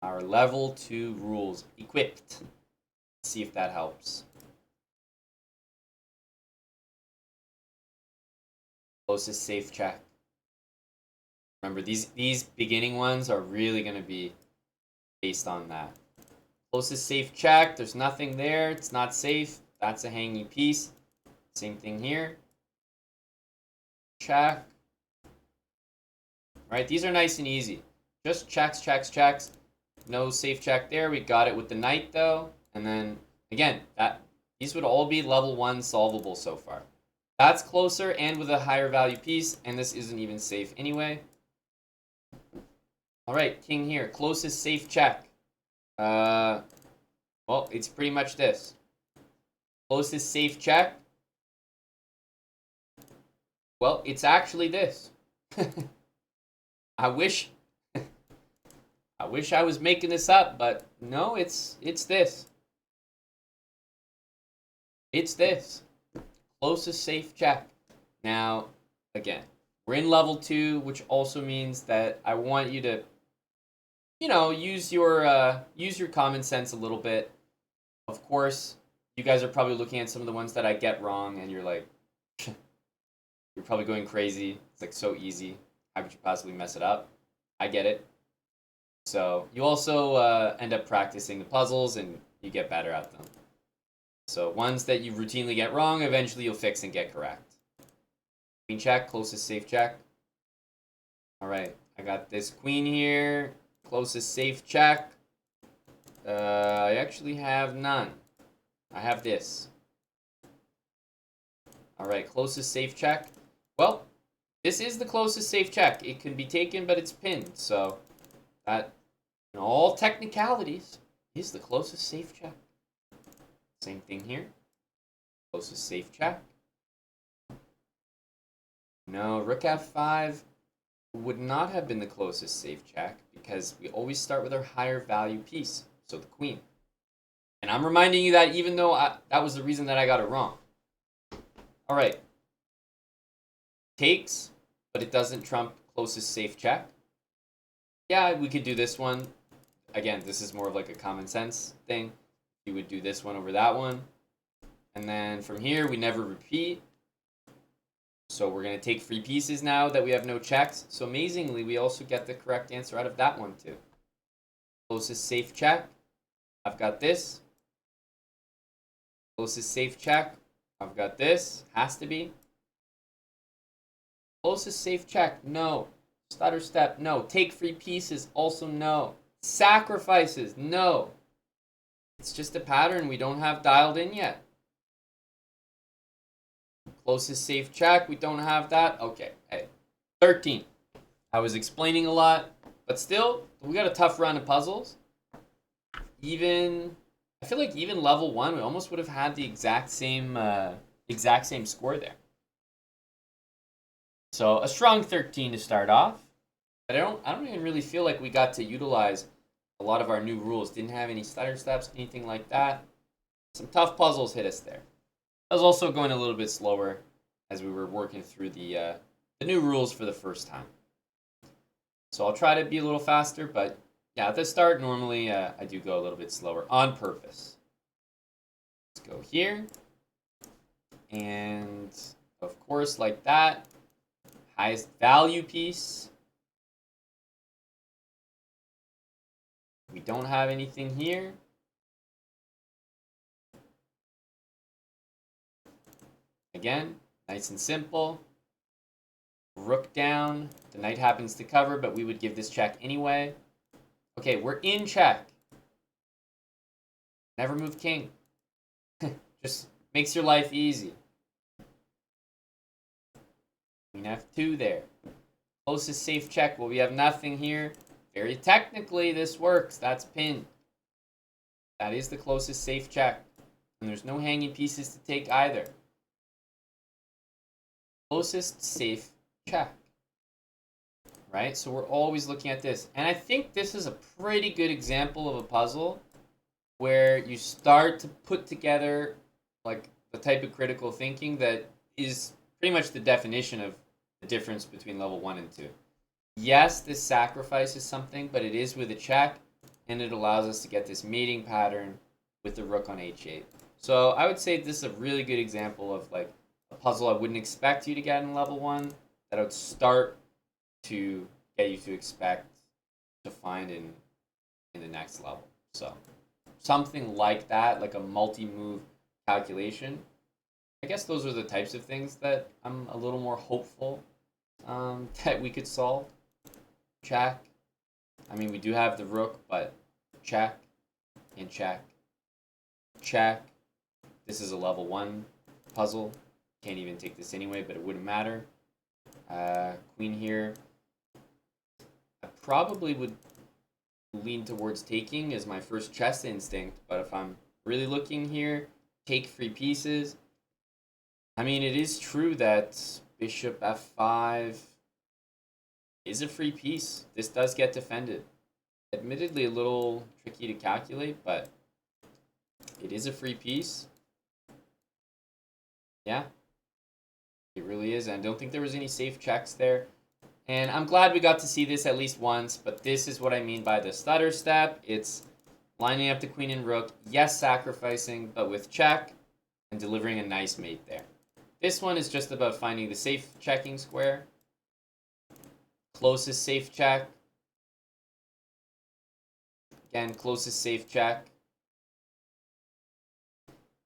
our level 2 rules equipped. Let's see if that helps. Closest safe check. Remember, these beginning ones are really going to be based on that. Closest safe check. There's nothing there. It's not safe. That's a hanging piece. Same thing here. Check. Right, these are nice and easy. Just checks, checks, checks. No safe check there. We got it with the knight though. And then again, these would all be level 1 solvable so far. That's closer and with a higher value piece, and this isn't even safe anyway. All right, king here. Closest safe check. Well, it's pretty much this. Closest safe check. Well, it's actually this. I wish I was making this up, but no, it's this. It's this. Closest safe check. Now, again, we're in level 2, which also means that I want you to, use your common sense a little bit. Of course, you guys are probably looking at some of the ones that I get wrong, and you're like, you're probably going crazy. It's like so easy. How could you possibly mess it up? I get it. So you also end up practicing the puzzles, and you get better at them. So ones that you routinely get wrong, eventually you'll fix and get correct. Queen check, closest safe check. All right, I got this queen here. Closest safe check. I actually have none. I have this. All right, closest safe check. Well, this is the closest safe check. It can be taken, but it's pinned. So that, in all technicalities, is the closest safe check. Same thing here. Closest safe check. No, rook f5 would not have been the closest safe check because we always start with our higher value piece, so the queen. And I'm reminding you that even though that was the reason that I got it wrong. All right. Takes, but it doesn't trump closest safe check. Yeah, we could do this one. Again, this is more of like a common sense thing. You would do this one over that one. And then from here, we never repeat. So we're going to take free pieces now that we have no checks. So amazingly, we also get the correct answer out of that one too. Closest safe check. I've got this. Closest safe check. I've got this. Has to be. Closest safe check. No. Stutter step. No. Take free pieces. Also no. Sacrifices. No. It's just a pattern we don't have dialed in yet. Closest safe check. We don't have that. Okay. Hey. 13. I was explaining a lot, but still, we got a tough run of puzzles. I feel like even level 1, we almost would have had the exact same score there. So a strong 13 to start off. But I don't even really feel like we got to utilize a lot of our new rules. Didn't have any stutter steps, anything like that. Some tough puzzles hit us there. I was also going a little bit slower as we were working through the new rules for the first time. So I'll try to be a little faster, but yeah, at the start, normally I do go a little bit slower on purpose. Let's go here. And of course, like that, highest value piece. We don't have anything here. Again, nice and simple. Rook down. The knight happens to cover, but we would give this check anyway. Okay, we're in check. Never move king. Just makes your life easy. Queen f2 there. Closest safe check. Well, we have nothing here. Very technically, this works. That's pinned. That is the closest safe check. And there's no hanging pieces to take either. Closest safe check. Right? So we're always looking at this. And I think this is a pretty good example of a puzzle where you start to put together like the type of critical thinking that is pretty much the definition of the difference between level 1 and 2. Yes, this sacrifices something, but it is with a check, and it allows us to get this mating pattern with the rook on h8. So I would say this is a really good example of like a puzzle I wouldn't expect you to get in level 1, that I would start to get you to expect to find in the next level. So something like that, like a multi-move calculation. I guess those are the types of things that I'm a little more hopeful that we could solve. Check. I mean, we do have the rook, but check and check. Check. This is a level 1 puzzle. Can't even take this anyway, but it wouldn't matter. Queen here. I probably would lean towards taking as my first chess instinct, but if I'm really looking here, take free pieces. I mean, it is true that bishop f5 is a free piece. This does get defended. Admittedly, a little tricky to calculate, but it is a free piece. Yeah, it really is. And I don't think there was any safe checks there. And I'm glad we got to see this at least once, but this is what I mean by the stutter step. It's lining up the queen and rook, yes, sacrificing, but with check, and delivering a nice mate there. This one is just about finding the safe checking square. Closest safe check. Again, closest safe check.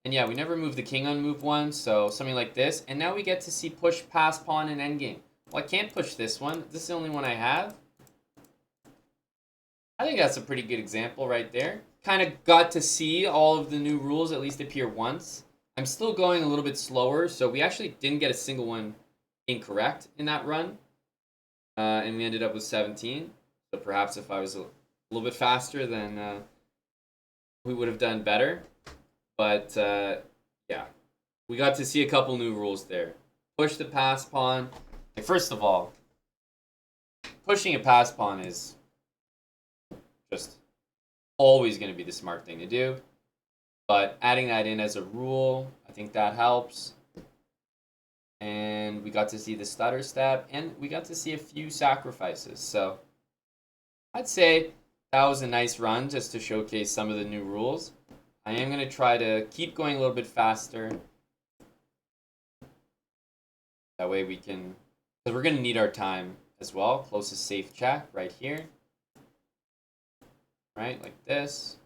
And yeah, we never moved the king on move 1, so something like this. And now we get to see push, pass, pawn, and endgame. Well, I can't push this one. This is the only one I have. I think that's a pretty good example right there. Kind of got to see all of the new rules at least appear once. I'm still going a little bit slower, so we actually didn't get a single one incorrect in that run. And we ended up with 17. So perhaps if I was a little bit faster, then we would have done better. But yeah, we got to see a couple new rules there. Push the pass pawn. First of all, pushing a pass pawn is just always going to be the smart thing to do. But adding that in as a rule, I think that helps. And we got to see the stutter step, and we got to see a few sacrifices. So I'd say that was a nice run just to showcase some of the new rules. I am going to try to keep going a little bit faster. That way we can, because we're going to need our time as well. Closest safe check right here. Right, like this,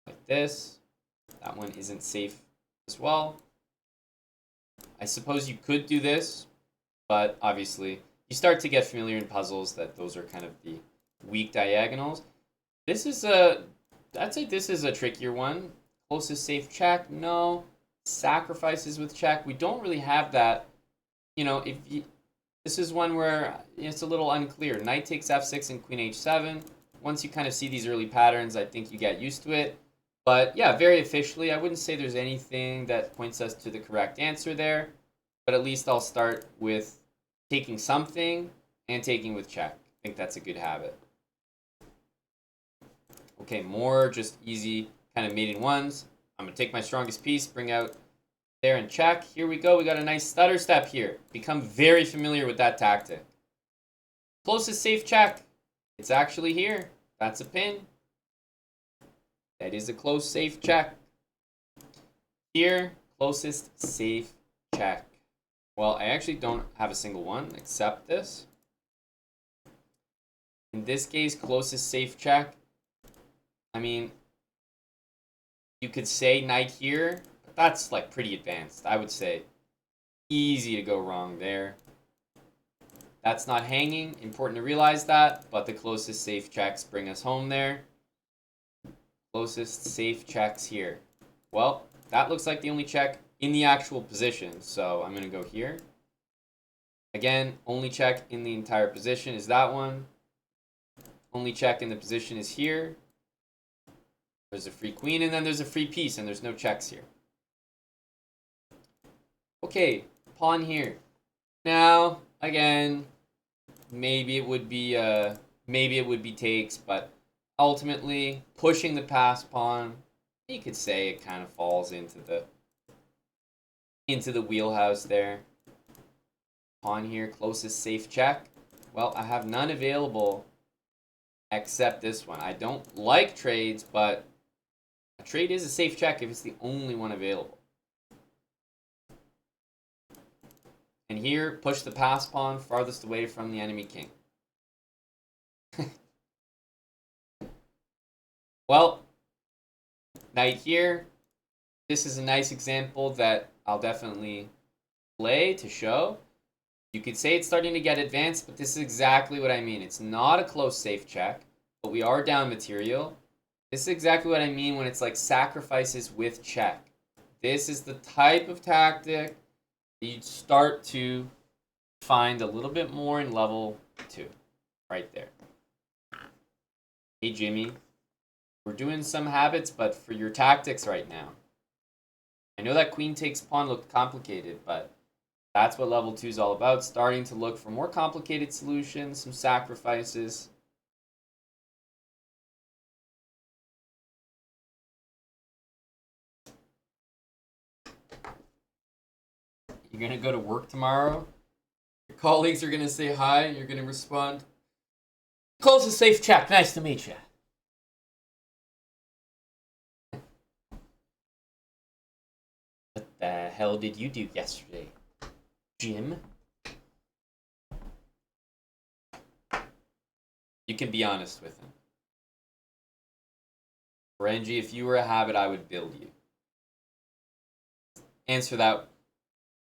like this. That one isn't safe as well. I suppose you could do this, but obviously you start to get familiar in puzzles that those are kind of the weak diagonals. This is I'd say this is a trickier one. Closest safe check, no. Sacrifices with check. We don't really have that. You know, this is one where it's a little unclear. Knight takes f6 and queen h7. Once you kind of see these early patterns, I think you get used to it. But yeah, very officially, I wouldn't say there's anything that points us to the correct answer there. But at least I'll start with taking something and taking with check. I think that's a good habit. Okay, more just easy kind of mating ones. I'm going to take my strongest piece, bring out there and check. Here we go. We got a nice stutter step here. Become very familiar with that tactic. Closest safe check. It's actually here. That's a pin. That is a close safe check. Here, closest safe check. Well, I actually don't have a single one except this. In this case, closest safe check. I mean, you could say knight here, but that's like pretty advanced, I would say. Easy to go wrong there. That's not hanging. Important to realize that, but the closest safe checks bring us home there. Closest safe checks here. Well, that looks like the only check in the actual position, so I'm going to go here. Again, only check in the entire position is that one. Only check in the position is here. There's a free queen, and then there's a free piece, and there's no checks here. Okay, pawn here. Now, again, maybe it would be takes, but ultimately pushing the pass pawn, you could say it kind of falls into the wheelhouse there. Pawn here, closest safe check. Well, I have none available except this one. I don't like trades, but a trade is a safe check if it's the only one available. And here, push the pass pawn farthest away from the enemy king. Well, knight here. This is a nice example that I'll definitely play to show. You could say it's starting to get advanced, but this is exactly what I mean. It's not a close safe check, but we are down material. This is exactly what I mean when it's like sacrifices with check. This is the type of tactic that you'd start to find a little bit more in level 2. Right there. Hey, Jimmy. We're doing some habits, but for your tactics right now. I know that queen takes pawn looked complicated, but that's what level 2 is all about. Starting to look for more complicated solutions, some sacrifices. You're going to go to work tomorrow. Your colleagues are going to say hi. You're going to respond, close a safe check. Nice to meet you. What the hell did you do yesterday, Jim? You can be honest with him. Renji, if you were a habit, I would build you. Answer that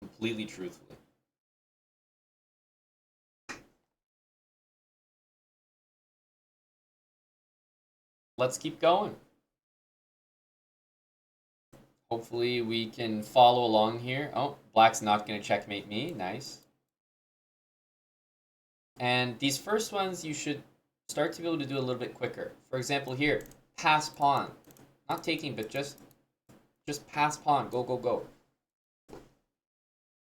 completely truthfully. Let's keep going. Hopefully we can follow along here. Oh, black's not going to checkmate me. Nice. And these first ones you should start to be able to do a little bit quicker. For example here, pass pawn. Not taking, but just pass pawn. Go, go, go.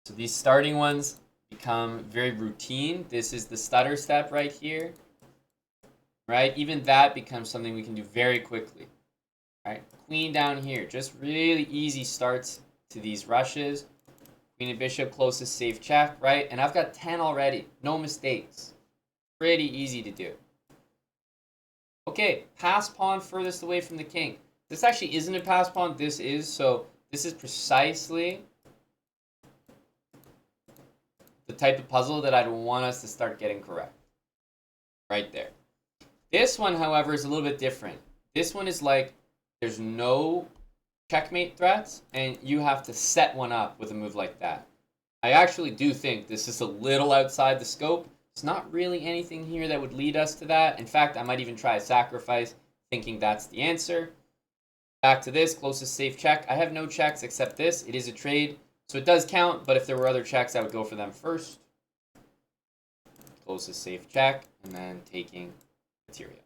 So these starting ones become very routine. This is the stutter step right here. Right? Even that becomes something we can do very quickly. Right? Queen down here. Just really easy starts to these rushes. Queen and bishop, closest safe check, right? And I've got 10 already. No mistakes. Pretty easy to do. Okay, pass pawn furthest away from the king. This actually isn't a pass pawn. This is. So this is precisely the type of puzzle that I'd want us to start getting correct. Right there. This one, however, is a little bit different. This one is like there's no checkmate threats, and you have to set one up with a move like that. I actually do think this is a little outside the scope. There's not really anything here that would lead us to that. In fact, I might even try a sacrifice, thinking that's the answer. Back to this, closest safe check. I have no checks except this. It is a trade, so it does count, but if there were other checks, I would go for them first. Closest safe check, and then taking material.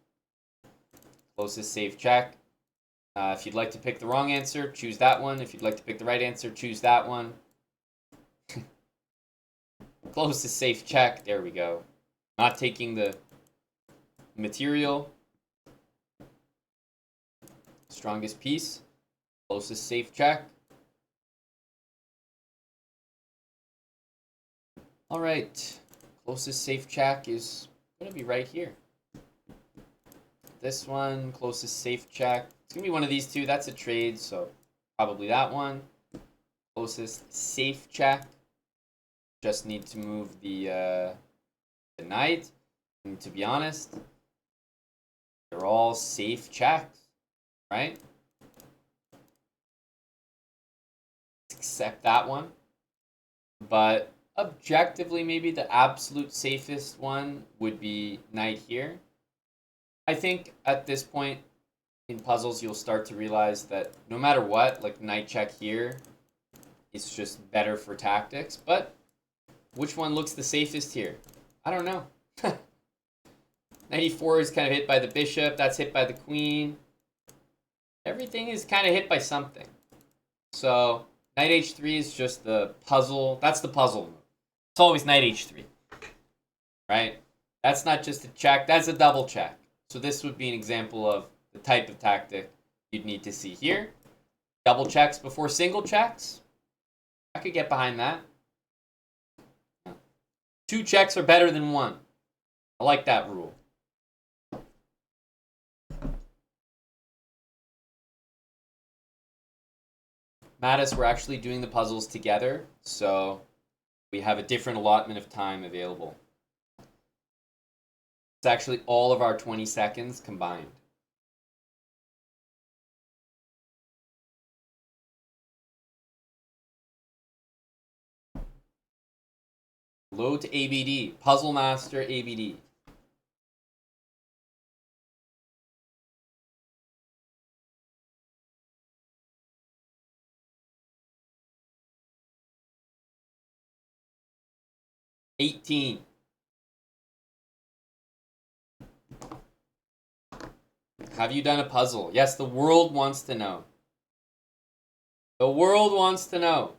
Closest safe check. If you'd like to pick the wrong answer, choose that one. If you'd like to pick the right answer, choose that one. Closest safe check. There we go. Not taking the material. Strongest piece. Closest safe check. All right. Closest safe check is going to be right here. This one, closest safe check. It's going to be one of these two. That's a trade, so probably that one. Closest safe check. Just need to move the knight. And to be honest, they're all safe checks, right? Except that one. But objectively, maybe the absolute safest one would be knight here. I think at this point in puzzles, you'll start to realize that no matter what, like knight check here is just better for tactics. But which one looks the safest here? I don't know. Knight e4 is kind of hit by the bishop. That's hit by the queen. Everything is kind of hit by something. So knight h3 is just the puzzle. That's the puzzle move. It's always knight h3, right? That's not just a check. That's a double check. So this would be an example of the type of tactic you'd need to see here. Double checks before single checks. I could get behind that. 2 checks are better than 1. I like that rule. Mattis, we're actually doing the puzzles together, so we have a different allotment of time available. It's actually all of our 20 seconds combined. Load to ABD. Puzzle Master ABD. $18. Have you done a puzzle? Yes, the world wants to know. The world wants to know.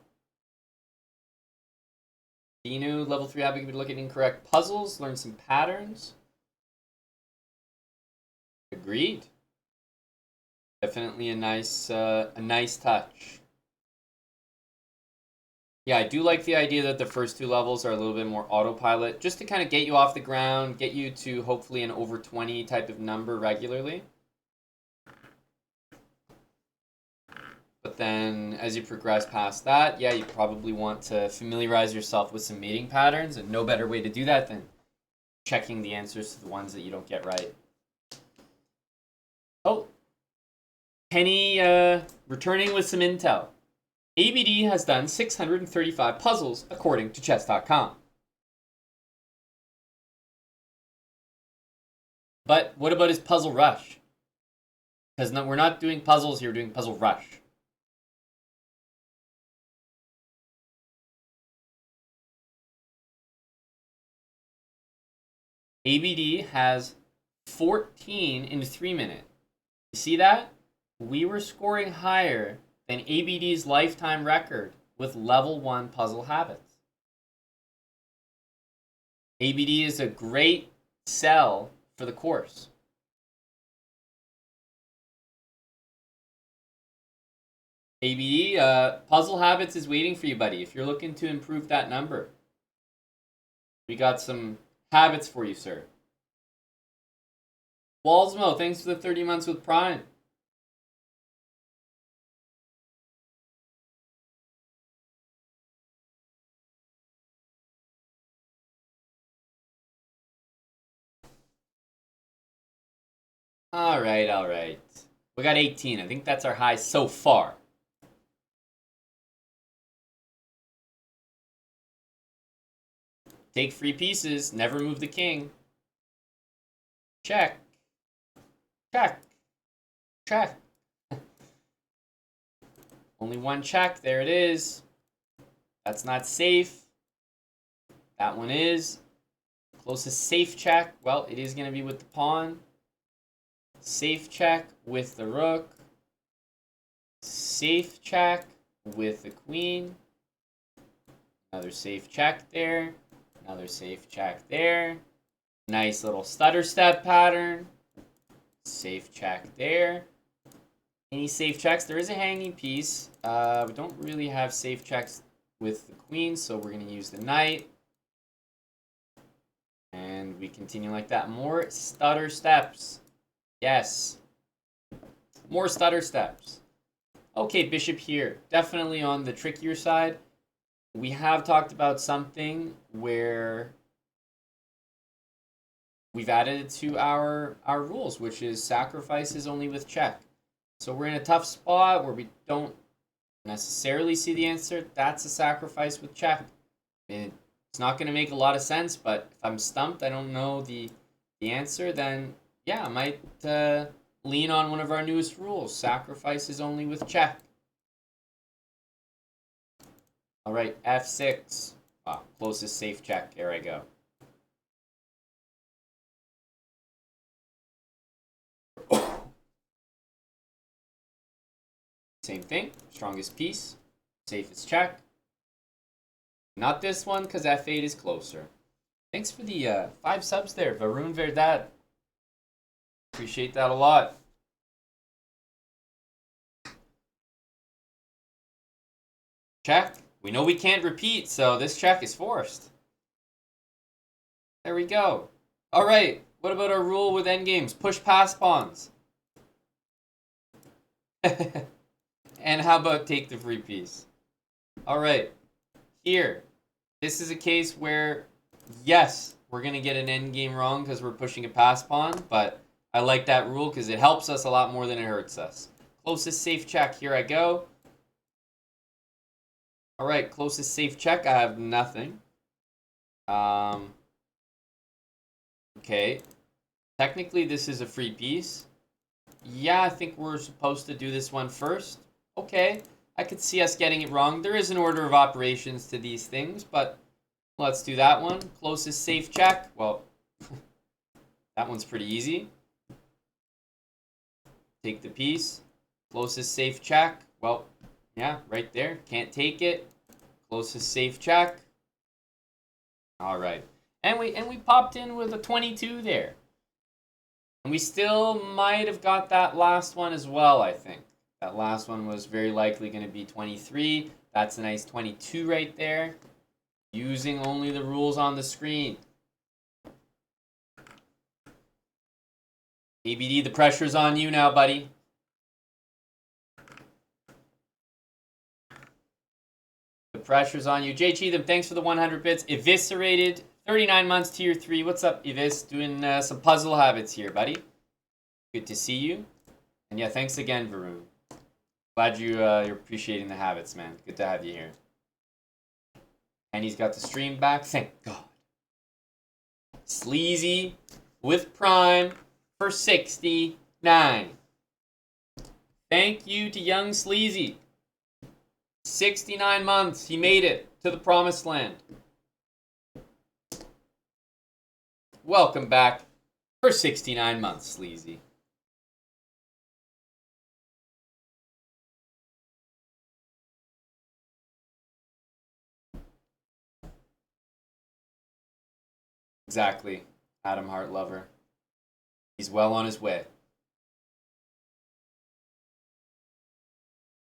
Dinu, level 3 having been looking at incorrect puzzles, learn some patterns. Agreed. Definitely a nice touch. Yeah, I do like the idea that the first 2 levels are a little bit more autopilot, just to kind of get you off the ground, get you to hopefully an over 20 type of number regularly. But then as you progress past that, yeah, you probably want to familiarize yourself with some mating patterns, and no better way to do that than checking the answers to the ones that you don't get right. Oh, Penny returning with some intel. ABD has done 635 puzzles, according to chess.com. But what about his puzzle rush? Because we're not doing puzzles here, we're doing puzzle rush. ABD has 14 in 3 minutes. You see that? We were scoring higher than ABD's lifetime record with level 1 puzzle habits. ABD is a great sell for the course. ABD, puzzle habits is waiting for you, buddy, if you're looking to improve that number. We got some habits for you, sir. Walsmo, thanks for the 30 months with Prime. All right. We got 18. I think that's our high so far. Take free pieces. Never move the king. Check. Check. Check. Only 1 check. There it is. That's not safe. That one is. Closest safe check. Well, it is going to be with the pawn. Safe check with the rook. Safe check with the queen. Another safe check there. Another safe check there. Nice little stutter step pattern. Safe check there. Any safe checks? There is a hanging piece. We don't really have safe checks with the queen, so we're going to use the knight. And we continue like that. More stutter steps. Yes. More stutter steps. Okay, bishop here. Definitely on the trickier side. We have talked about something where we've added to our rules, which is sacrifices only with check. So we're in a tough spot where we don't necessarily see the answer. That's a sacrifice with check. It's not going to make a lot of sense, but if I'm stumped, I don't know the answer, then yeah, I might lean on one of our newest rules. Sacrifices only with check. All right, F6. Wow, closest safe check. Here I go. Same thing. Strongest piece. Safest check. Not this one, because F8 is closer. Thanks for the 5 subs there, Varun Verdad. Appreciate that a lot. Check. We know we can't repeat, so this check is forced. There we go. All right. What about our rule with endgames? Push pass pawns. And how about take the free piece? All right. Here. This is a case where, yes, we're going to get an endgame wrong because we're pushing a pass pawn, but I like that rule because it helps us a lot more than it hurts us. Closest safe check. Here I go. All right. Closest safe check. I have nothing. Okay. Technically, this is a free piece. Yeah, I think we're supposed to do this one first. Okay. I could see us getting it wrong. There is an order of operations to these things, but let's do that one. Closest safe check. Well, that one's pretty easy. Take the piece. Closest safe check. Well, yeah, right there. Can't take it. Closest safe check. All right. And we popped in with a 22 there. And we still might have got that last one as well, I think. That last one was very likely going to be 23. That's a nice 22 right there. Using only the rules on the screen. ABD, the pressure's on you now, buddy. The pressure's on you. Jay Cheatham, thanks for the 100 bits. Eviscerated, 39 months, tier 3. What's up, Evis? Doing some puzzle habits here, buddy. Good to see you. And yeah, thanks again, Varun. Glad you're appreciating the habits, man. Good to have you here. And he's got the stream back. Thank God. Sleazy with Prime for 69. Thank you to young Sleazy. 69 months. He made it to the promised land. Welcome back for 69 months, Sleazy. Exactly. Adam Hart lover. He's well on his way.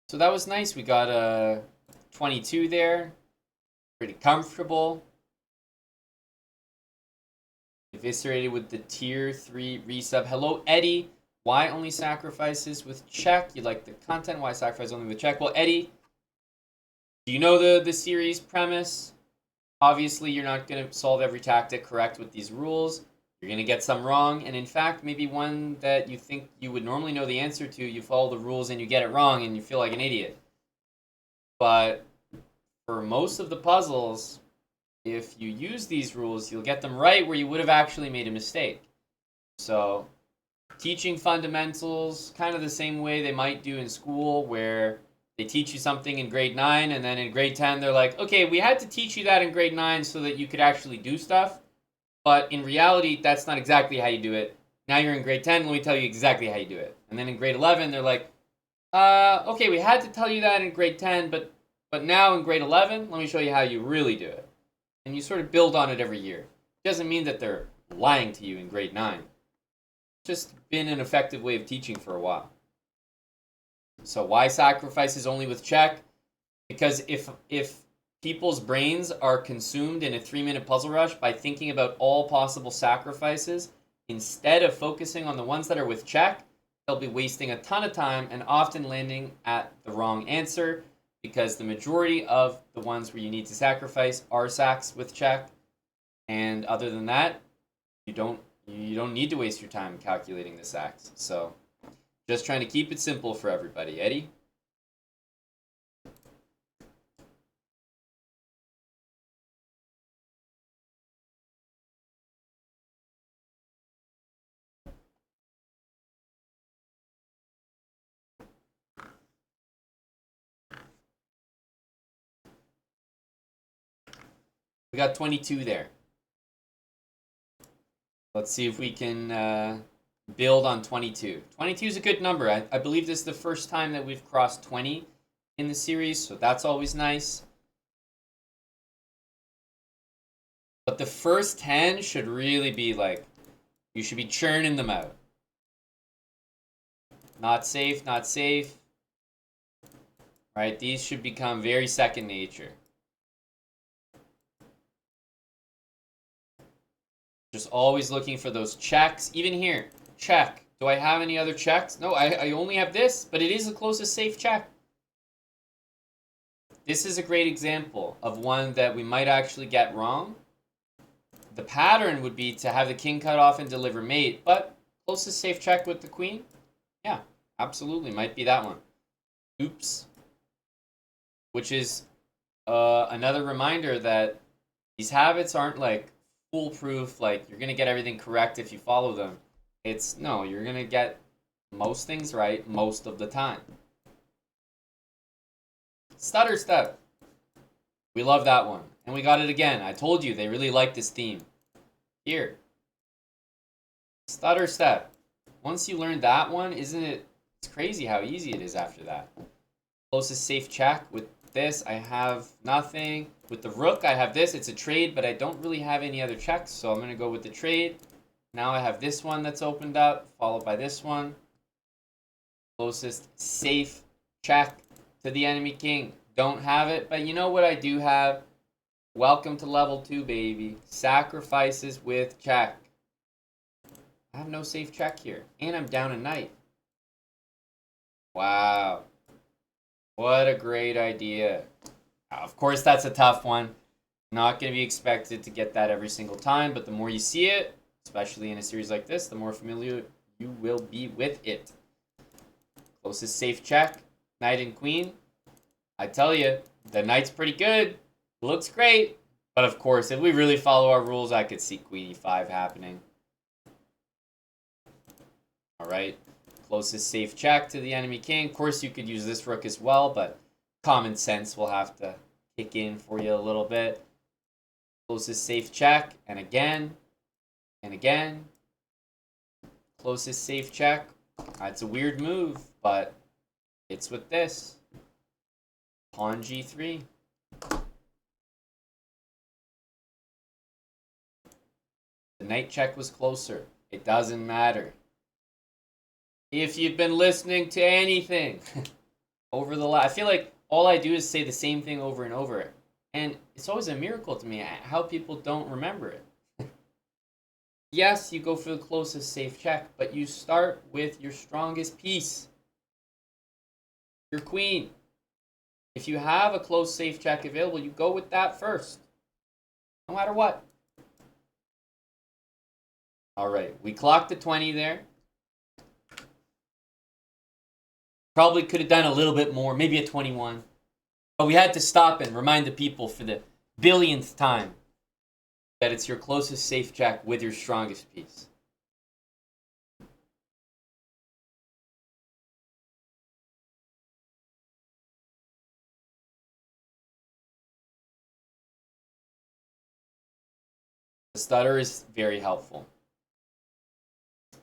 So that was nice. We got a 22 there. Pretty comfortable. Eviscerated with the tier 3 resub. Hello, Eddie. Why only sacrifices with check? You like the content? Why sacrifice only with check? Well, Eddie, do you know the series premise? Obviously, you're not going to solve every tactic correct with these rules. You're going to get some wrong. And in fact, maybe one that you think you would normally know the answer to, you follow the rules and you get it wrong and you feel like an idiot. But for most of the puzzles, if you use these rules, you'll get them right where you would have actually made a mistake. So teaching fundamentals, kind of the same way they might do in school, where they teach you something in grade 9, and then in grade 10, they're like, okay, we had to teach you that in grade 9 so that you could actually do stuff. But in reality, that's not exactly how you do it. Now you're in grade 10, let me tell you exactly how you do it. And then in grade 11, they're like, okay, we had to tell you that in grade 10, but now in grade 11, let me show you how you really do it. And you sort of build on it every year. It doesn't mean that they're lying to you in grade 9. It's just been an effective way of teaching for a while. So why sacrifices only with check? Because if people's brains are consumed in a 3-minute puzzle rush by thinking about all possible sacrifices, instead of focusing on the ones that are with check, they'll be wasting a ton of time and often landing at the wrong answer, because the majority of the ones where you need to sacrifice are sacks with check. And other than that, you don't need to waste your time calculating the sacks. So just trying to keep it simple for everybody. Eddie? We got 22 there. Let's see if we can build on 22. 22 is a good number. I believe this is the first time that we've crossed 20 in the series, so that's always nice. But the first 10 should really be like, you should be churning them out. Not safe, not safe. Right, these should become very second nature. Just always looking for those checks. Even here, check. Do I have any other checks? No, I only have this, but it is the closest safe check. This is a great example of one that we might actually get wrong. The pattern would be to have the king cut off and deliver mate, but closest safe check with the queen? Yeah, absolutely, might be that one. Oops. Which is another reminder that these habits aren't like foolproof, like you're gonna get everything correct if you follow them. It's no, you're gonna get most things right most of the time. Stutter step. We love that one. And we got it again. I told you they really like this theme. Here. Stutter step. Once you learn that one, isn't it? It's crazy how easy it is after that. Closest safe check. With this, I have nothing. With the rook, I have this. It's a trade, but I don't really have any other checks, so I'm going to go with the trade. Now I have this one that's opened up, followed by this one. Closest safe check to the enemy king. Don't have it, but you know what I do have? Welcome to level 2, baby. Sacrifices with check. I have no safe check here, and I'm down a knight. Wow. What a great idea. Of course, that's a tough one. Not going to be expected to get that every single time, but the more you see it, especially in a series like this, the more familiar you will be with it. Closest safe check, knight and queen. I tell you, the knight's pretty good. Looks great. But of course, if we really follow our rules, I could see queen e5 happening. Alright. Closest safe check to the enemy king. Of course, you could use this rook as well, but common sense will have to kick in for you a little bit. Closest safe check, and again, and again. Closest safe check. That's a weird move, but it's with this. Pawn g3. The knight check was closer. It doesn't matter. If you've been listening to anything over the last... I feel like all I do is say the same thing over and over. And it's always a miracle to me how people don't remember it. Yes, you go for the closest safe check, but you start with your strongest piece. Your queen. If you have a close safe check available, you go with that first. No matter what. Alright, we clocked the 20 there. Probably could have done a little bit more, maybe a 21. But we had to stop and remind the people for the billionth time that it's your closest safe check with your strongest piece. The stutter is very helpful.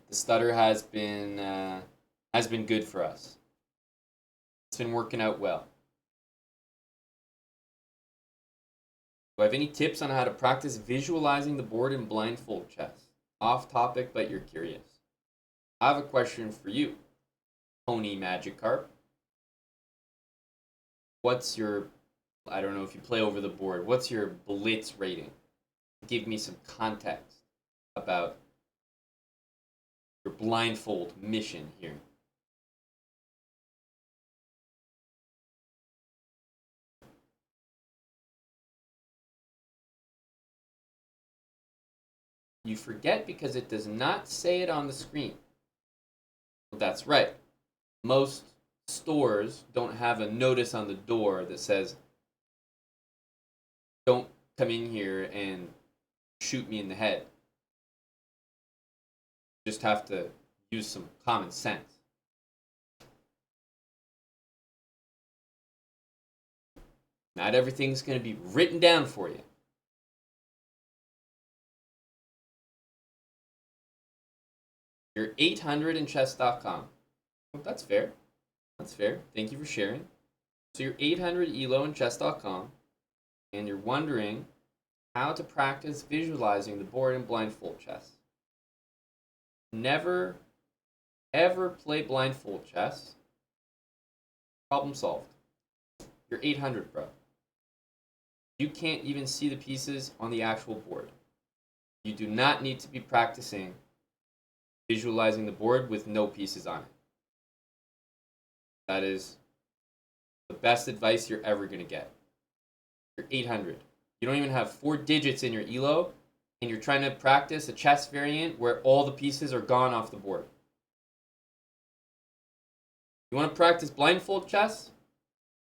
The stutter has been good for us. It's been working out well. Do I have any tips on how to practice visualizing the board in blindfold chess? Off topic, but you're curious. I have a question for you, Pony Magikarp. What's your, I don't know if you play over the board, what's your blitz rating? Give me some context about your blindfold mission here. You forget because it does not say it on the screen. Well, that's right. Most stores don't have a notice on the door that says, don't come in here and shoot me in the head. You just have to use some common sense. Not everything's going to be written down for you. You're 800 in chess.com. Oh, that's fair. That's fair. Thank you for sharing. So you're 800 elo in chess.com, and you're wondering how to practice visualizing the board in blindfold chess. Never, ever play blindfold chess. Problem solved. You're 800, bro. You can't even see the pieces on the actual board. You do not need to be practicing visualizing the board with no pieces on it. That is the best advice you're ever going to get. You're 800. You don't even have 4 digits in your elo, and you're trying to practice a chess variant where all the pieces are gone off the board. You want to practice blindfold chess?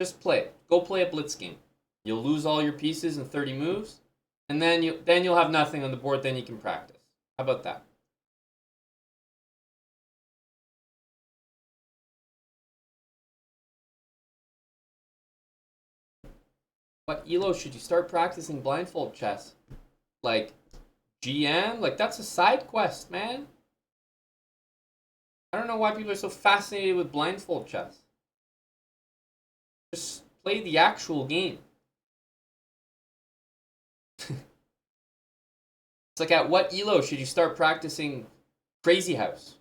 Just play it. Go play a blitz game. You'll lose all your pieces in 30 moves, and then you'll have nothing on the board, then you can practice. How about that? What elo should you start practicing blindfold chess? Like GM? Like that's a side quest, man. I don't know why people are so fascinated with blindfold chess. Just play the actual game. It's like, at what elo should you start practicing Crazy House?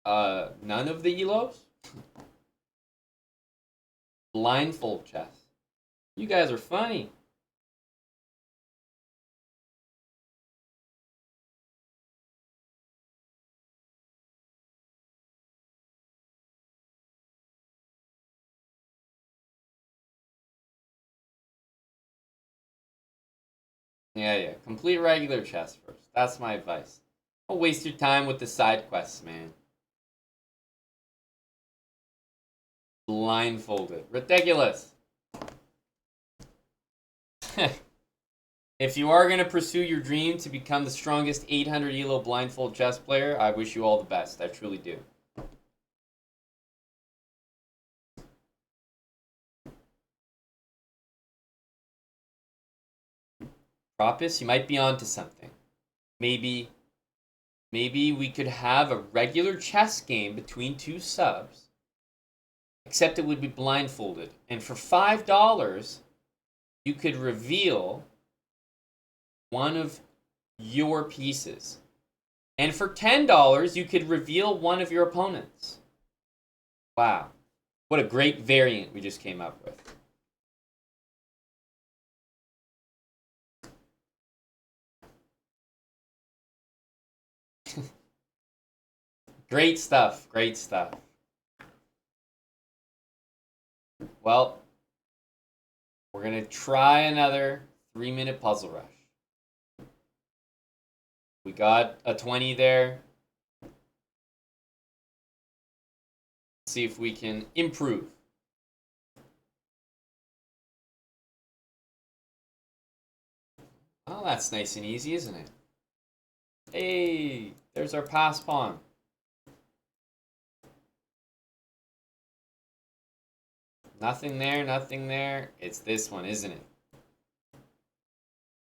None of the elos? Blindfold chess. You guys are funny. Yeah. Complete regular chess first. That's my advice. Don't waste your time with the side quests, man. Blindfolded. Ridiculous. If you are going to pursue your dream to become the strongest 800 elo blindfold chess player, I wish you all the best. I truly do. Propus, you might be onto something. Maybe we could have a regular chess game between 2 subs, except it would be blindfolded. And for $5, you could reveal one of your pieces. And for $10, you could reveal one of your opponents. Wow. What a great variant we just came up with. Great stuff. Great stuff. Well, we're going to try another 3-minute puzzle rush. We got a 20 there. Let's see if we can improve. Oh, that's nice and easy, isn't it? Hey, there's our pass pawn. Nothing there, nothing there. It's this one, isn't it?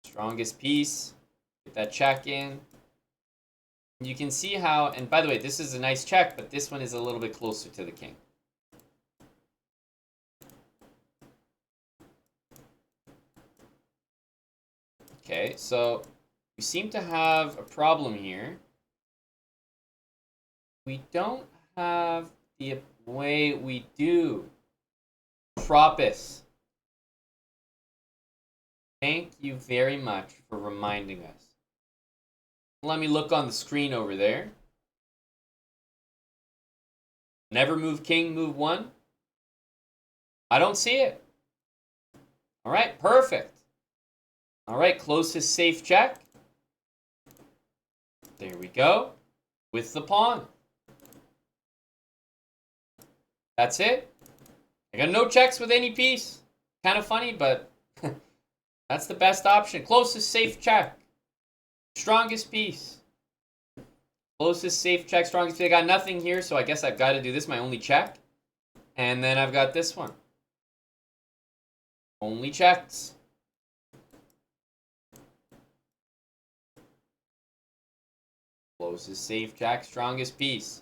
Strongest piece. Get that check in. You can see how, and by the way, this is a nice check, but this one is a little bit closer to the king. Okay, so we seem to have a problem here. We don't have the way we do. Propus. Thank you very much for reminding us. Let me look on the screen over there. Never move king, move 1. I don't see it. All right, perfect. All right, closest safe check. There we go. With the pawn. That's it. I got no checks with any piece. Kind of funny, but that's the best option. Closest safe check. Strongest piece. Closest safe check, strongest piece. I got nothing here, so I guess I've got to do this, my only check. And then I've got this one. Only checks. Closest safe check, strongest piece.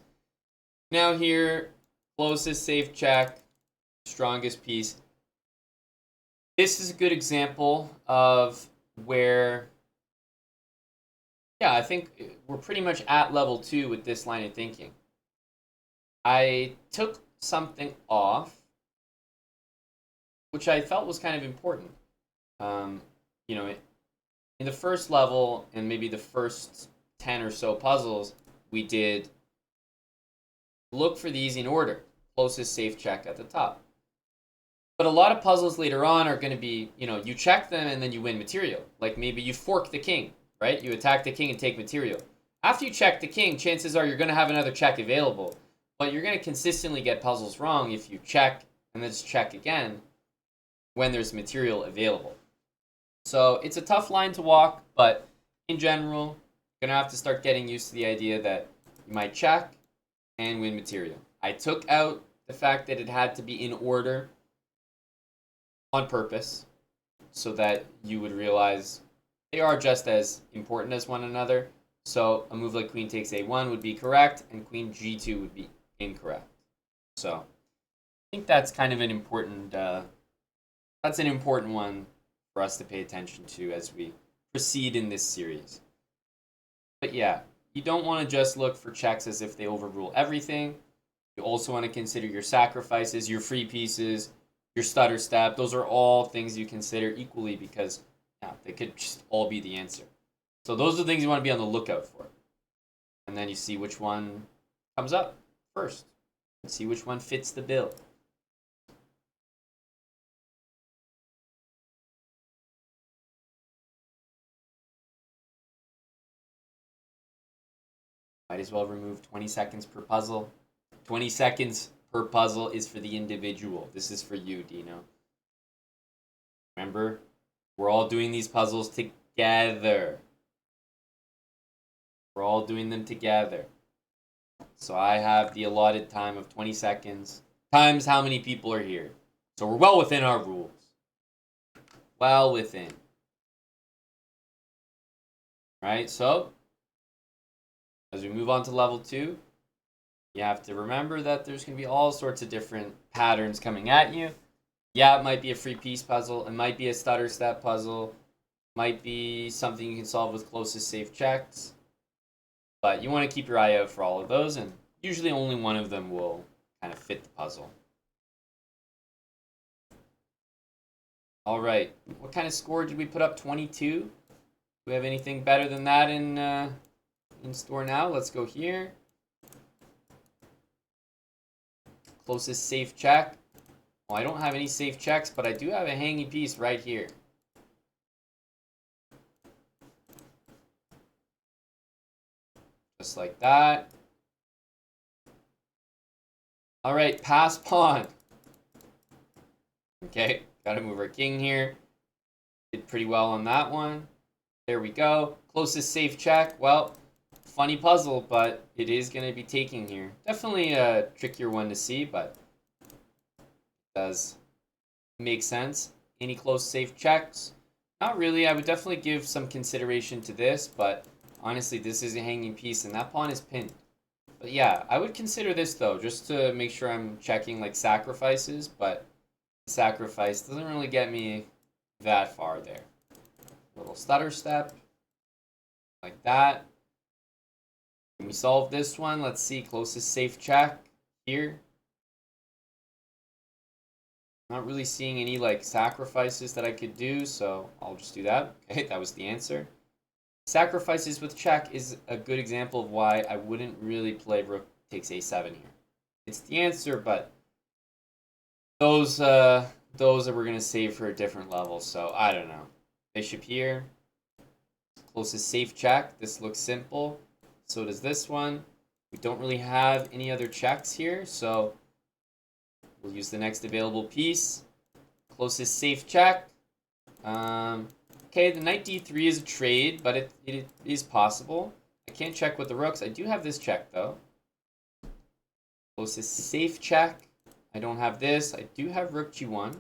Now here, closest safe check, strongest piece. This is a good example of where, yeah, I think we're pretty much at level 2 with this line of thinking. I took something off, which I felt was kind of important. You know, in the first level and maybe the first 10 or so puzzles, we did look for these in order. Closest safe check at the top. But a lot of puzzles later on are going to be, you check them and then you win material. Like maybe you fork the king, right? You attack the king and take material. After you check the king, chances are you're going to have another check available. But you're going to consistently get puzzles wrong if you check and then just check again when there's material available. So it's a tough line to walk, but in general, you're going to have to start getting used to the idea that you might check and win material. I took out the fact that it had to be in order on purpose so that you would realize they are just as important as one another. So a move like queen takes a1 would be correct and queen g2 would be incorrect. So I think that's kind of an important that's an important one for us to pay attention to as we proceed in this series. But yeah, you don't want to just look for checks as if they overrule everything. You also want to consider your sacrifices, your free pieces, your stutter step. Those are all things you consider equally because they could just all be the answer. So those are the things you want to be on the lookout for. And then you see which one comes up first. And see which one fits the bill. Might as well remove 20 seconds per puzzle. 20 seconds per puzzle is for the individual. This is for you, Dino. Remember, we're all doing these puzzles together. We're all doing them together. So I have the allotted time of 20 seconds times how many people are here. So we're well within our rules. Well within. Right, so as we move on to level 2, you have to remember that there's going to be all sorts of different patterns coming at you. Yeah, it might be a free piece puzzle. It might be a stutter step puzzle. It might be something you can solve with closest safe checks. But you want to keep your eye out for all of those, and usually only one of them will kind of fit the puzzle. All right, what kind of score did we put up? 22? Do we have anything better than that in store now? Let's go here. Closest safe check. Well, I don't have any safe checks, but I do have a hanging piece right here. Just like that. All right, pass pawn. Okay, gotta move our king here. Did pretty well on that one. There we go. Closest safe check. Well, funny puzzle, but it is going to be taking here. Definitely a trickier one to see, but it does make sense. Any close safe checks? Not really. I would definitely give some consideration to this, but honestly, this is a hanging piece, and that pawn is pinned. But yeah, I would consider this, though, just to make sure I'm checking, like, sacrifices, but sacrifice doesn't really get me that far there. Little stutter step, like that. Can we solve this one? Let's see, closest safe check here. Not really seeing any like sacrifices that I could do, so I'll just do that. Okay, that was the answer. Sacrifices with check is a good example of why I wouldn't really play rook takes a7 here. It's the answer, but those that we're gonna save for a different level, so I don't know. Bishop here. Closest safe check. This looks simple. So does this one. We don't really have any other checks here, so we'll use the next available piece. Closest safe check. Okay, the knight d3 is a trade, but it is possible. I can't check with the rooks. I do have this check, though. Closest safe check. I don't have this. I do have rook g1.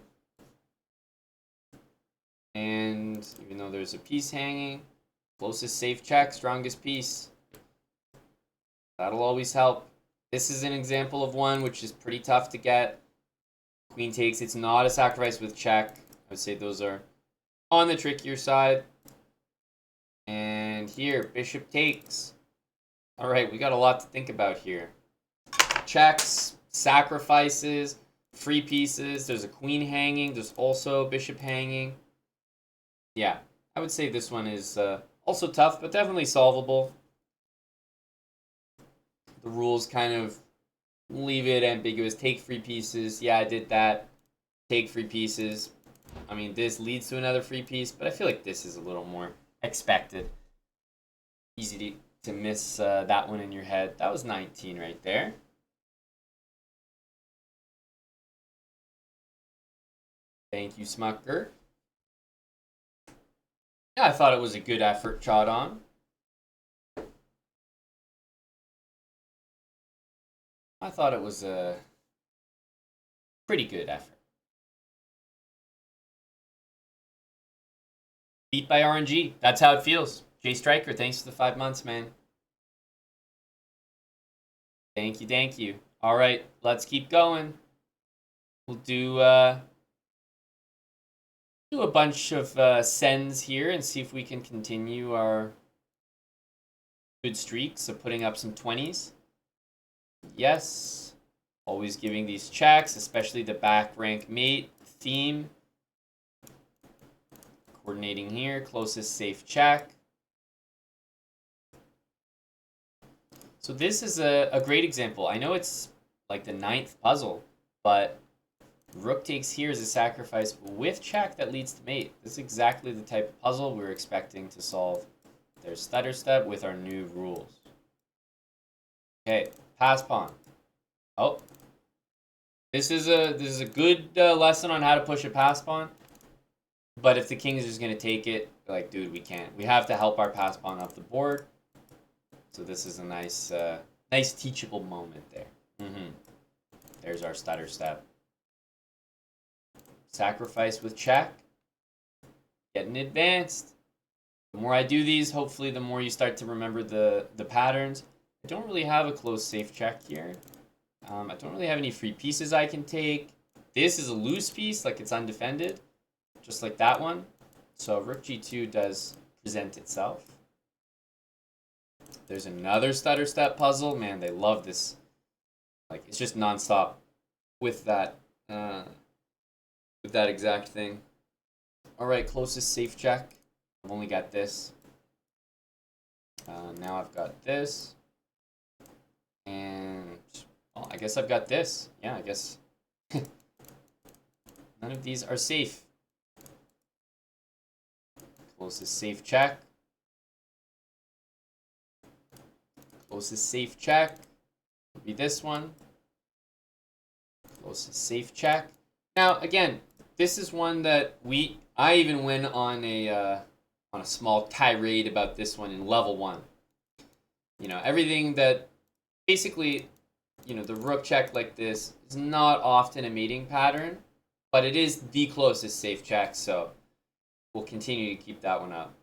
And even though there's a piece hanging, closest safe check, strongest piece. That'll always help. This is an example of one which is pretty tough to get. Queen takes. It's not a sacrifice with check. I would say those are on the trickier side. And here, bishop takes. All right, we got a lot to think about here. Checks, sacrifices, free pieces. There's a queen hanging. There's also a bishop hanging. Yeah, I would say this one is also tough, but definitely solvable. The rules kind of leave it ambiguous. Take free pieces. Yeah, I did that. Take free pieces. I mean, this leads to another free piece, but I feel like this is a little more expected. Easy to miss that one in your head. That was 19 right there. Thank you, Smucker. Yeah, I thought it was a good effort, Chaudon. I thought it was a pretty good effort. Beat by RNG. That's how it feels. Jay Striker, thanks for the 5 months, man. Thank you, thank you. All right, let's keep going. We'll do a bunch of sends here and see if we can continue our good streaks of putting up some 20s. Yes. Always giving these checks, especially the back rank mate theme. Coordinating here, closest safe check. So this is a great example. I know it's like the 9th puzzle, but rook takes here is a sacrifice with check that leads to mate. This is exactly the type of puzzle we're expecting to solve. There's stutter step with our new rules. Okay, pass pawn. Oh, this is a good lesson on how to push a pass pawn. But if the king is just gonna take it, like, dude, we can't. We have to help our pass pawn off the board. So this is a nice, nice teachable moment there. There's our stutter step. Sacrifice with check. Getting advanced. The more I do these, hopefully the more you start to remember the patterns. I don't really have a close safe check here. I don't really have any free pieces I can take. This is a loose piece, like it's undefended. Just like that one. So rook g2 does present itself. There's another stutter step puzzle. Man, they love this. Like, it's just nonstop with that exact thing. All right, closest safe check. I've only got this. Now I've got this. And, well, I guess I've got this. Yeah, I guess none of these are safe. Closest safe check. Closest safe check would be this one. Closest safe check. Now, again, this is one that I even went on a small tirade about this one in level 1. You know, everything that basically, you know, the rook check like this is not often a mating pattern, but it is the closest safe check, so we'll continue to keep that one up.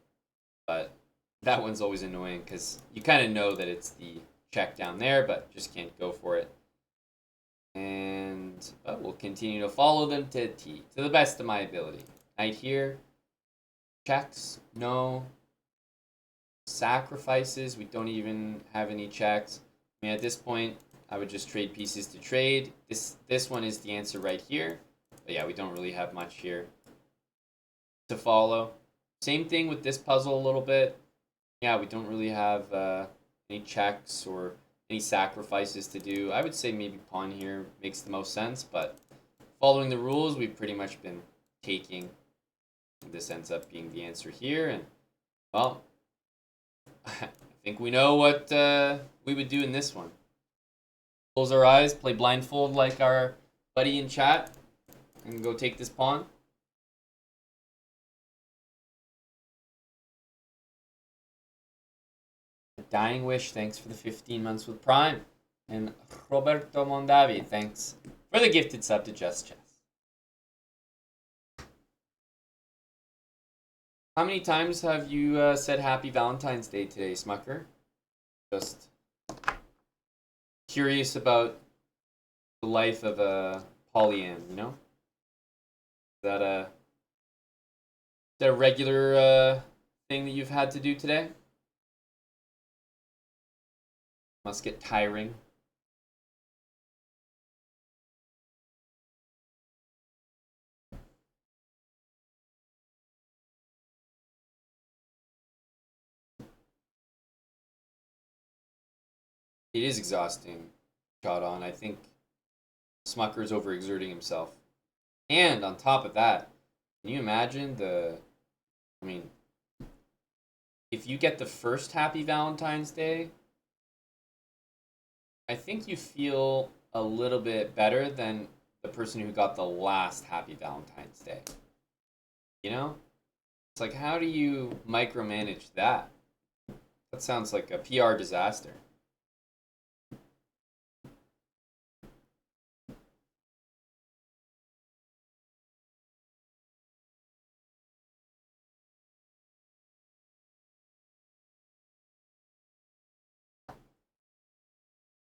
But that one's always annoying because you kind of know that it's the check down there, but just can't go for it. And we'll continue to follow them to T, to the best of my ability. Knight here. Checks. No. Sacrifices. We don't even have any checks. I mean, at this point, I would just trade pieces to trade. This one is the answer right here. But yeah, we don't really have much here to follow. Same thing with this puzzle a little bit. Yeah, we don't really have any checks or any sacrifices to do. I would say maybe pawn here makes the most sense, but following the rules, we've pretty much been taking. This ends up being the answer here, and, well, I think we know what we would do in this one. Close our eyes, play blindfold like our buddy in chat, and go take this pawn. Dying Wish, thanks for the 15 months with Prime. And Roberto Mondavi, thanks for the gifted sub to Just Chess. How many times have you said Happy Valentine's Day today, Smucker? Just curious about the life of a polyam, you know? Is that a regular thing that you've had to do today? Must get tiring. It is exhausting, shot on. I think Smucker's overexerting himself. And on top of that, can you imagine I mean, if you get the first Happy Valentine's Day, I think you feel a little bit better than the person who got the last Happy Valentine's Day. You know? It's like, how do you micromanage that? That sounds like a PR disaster.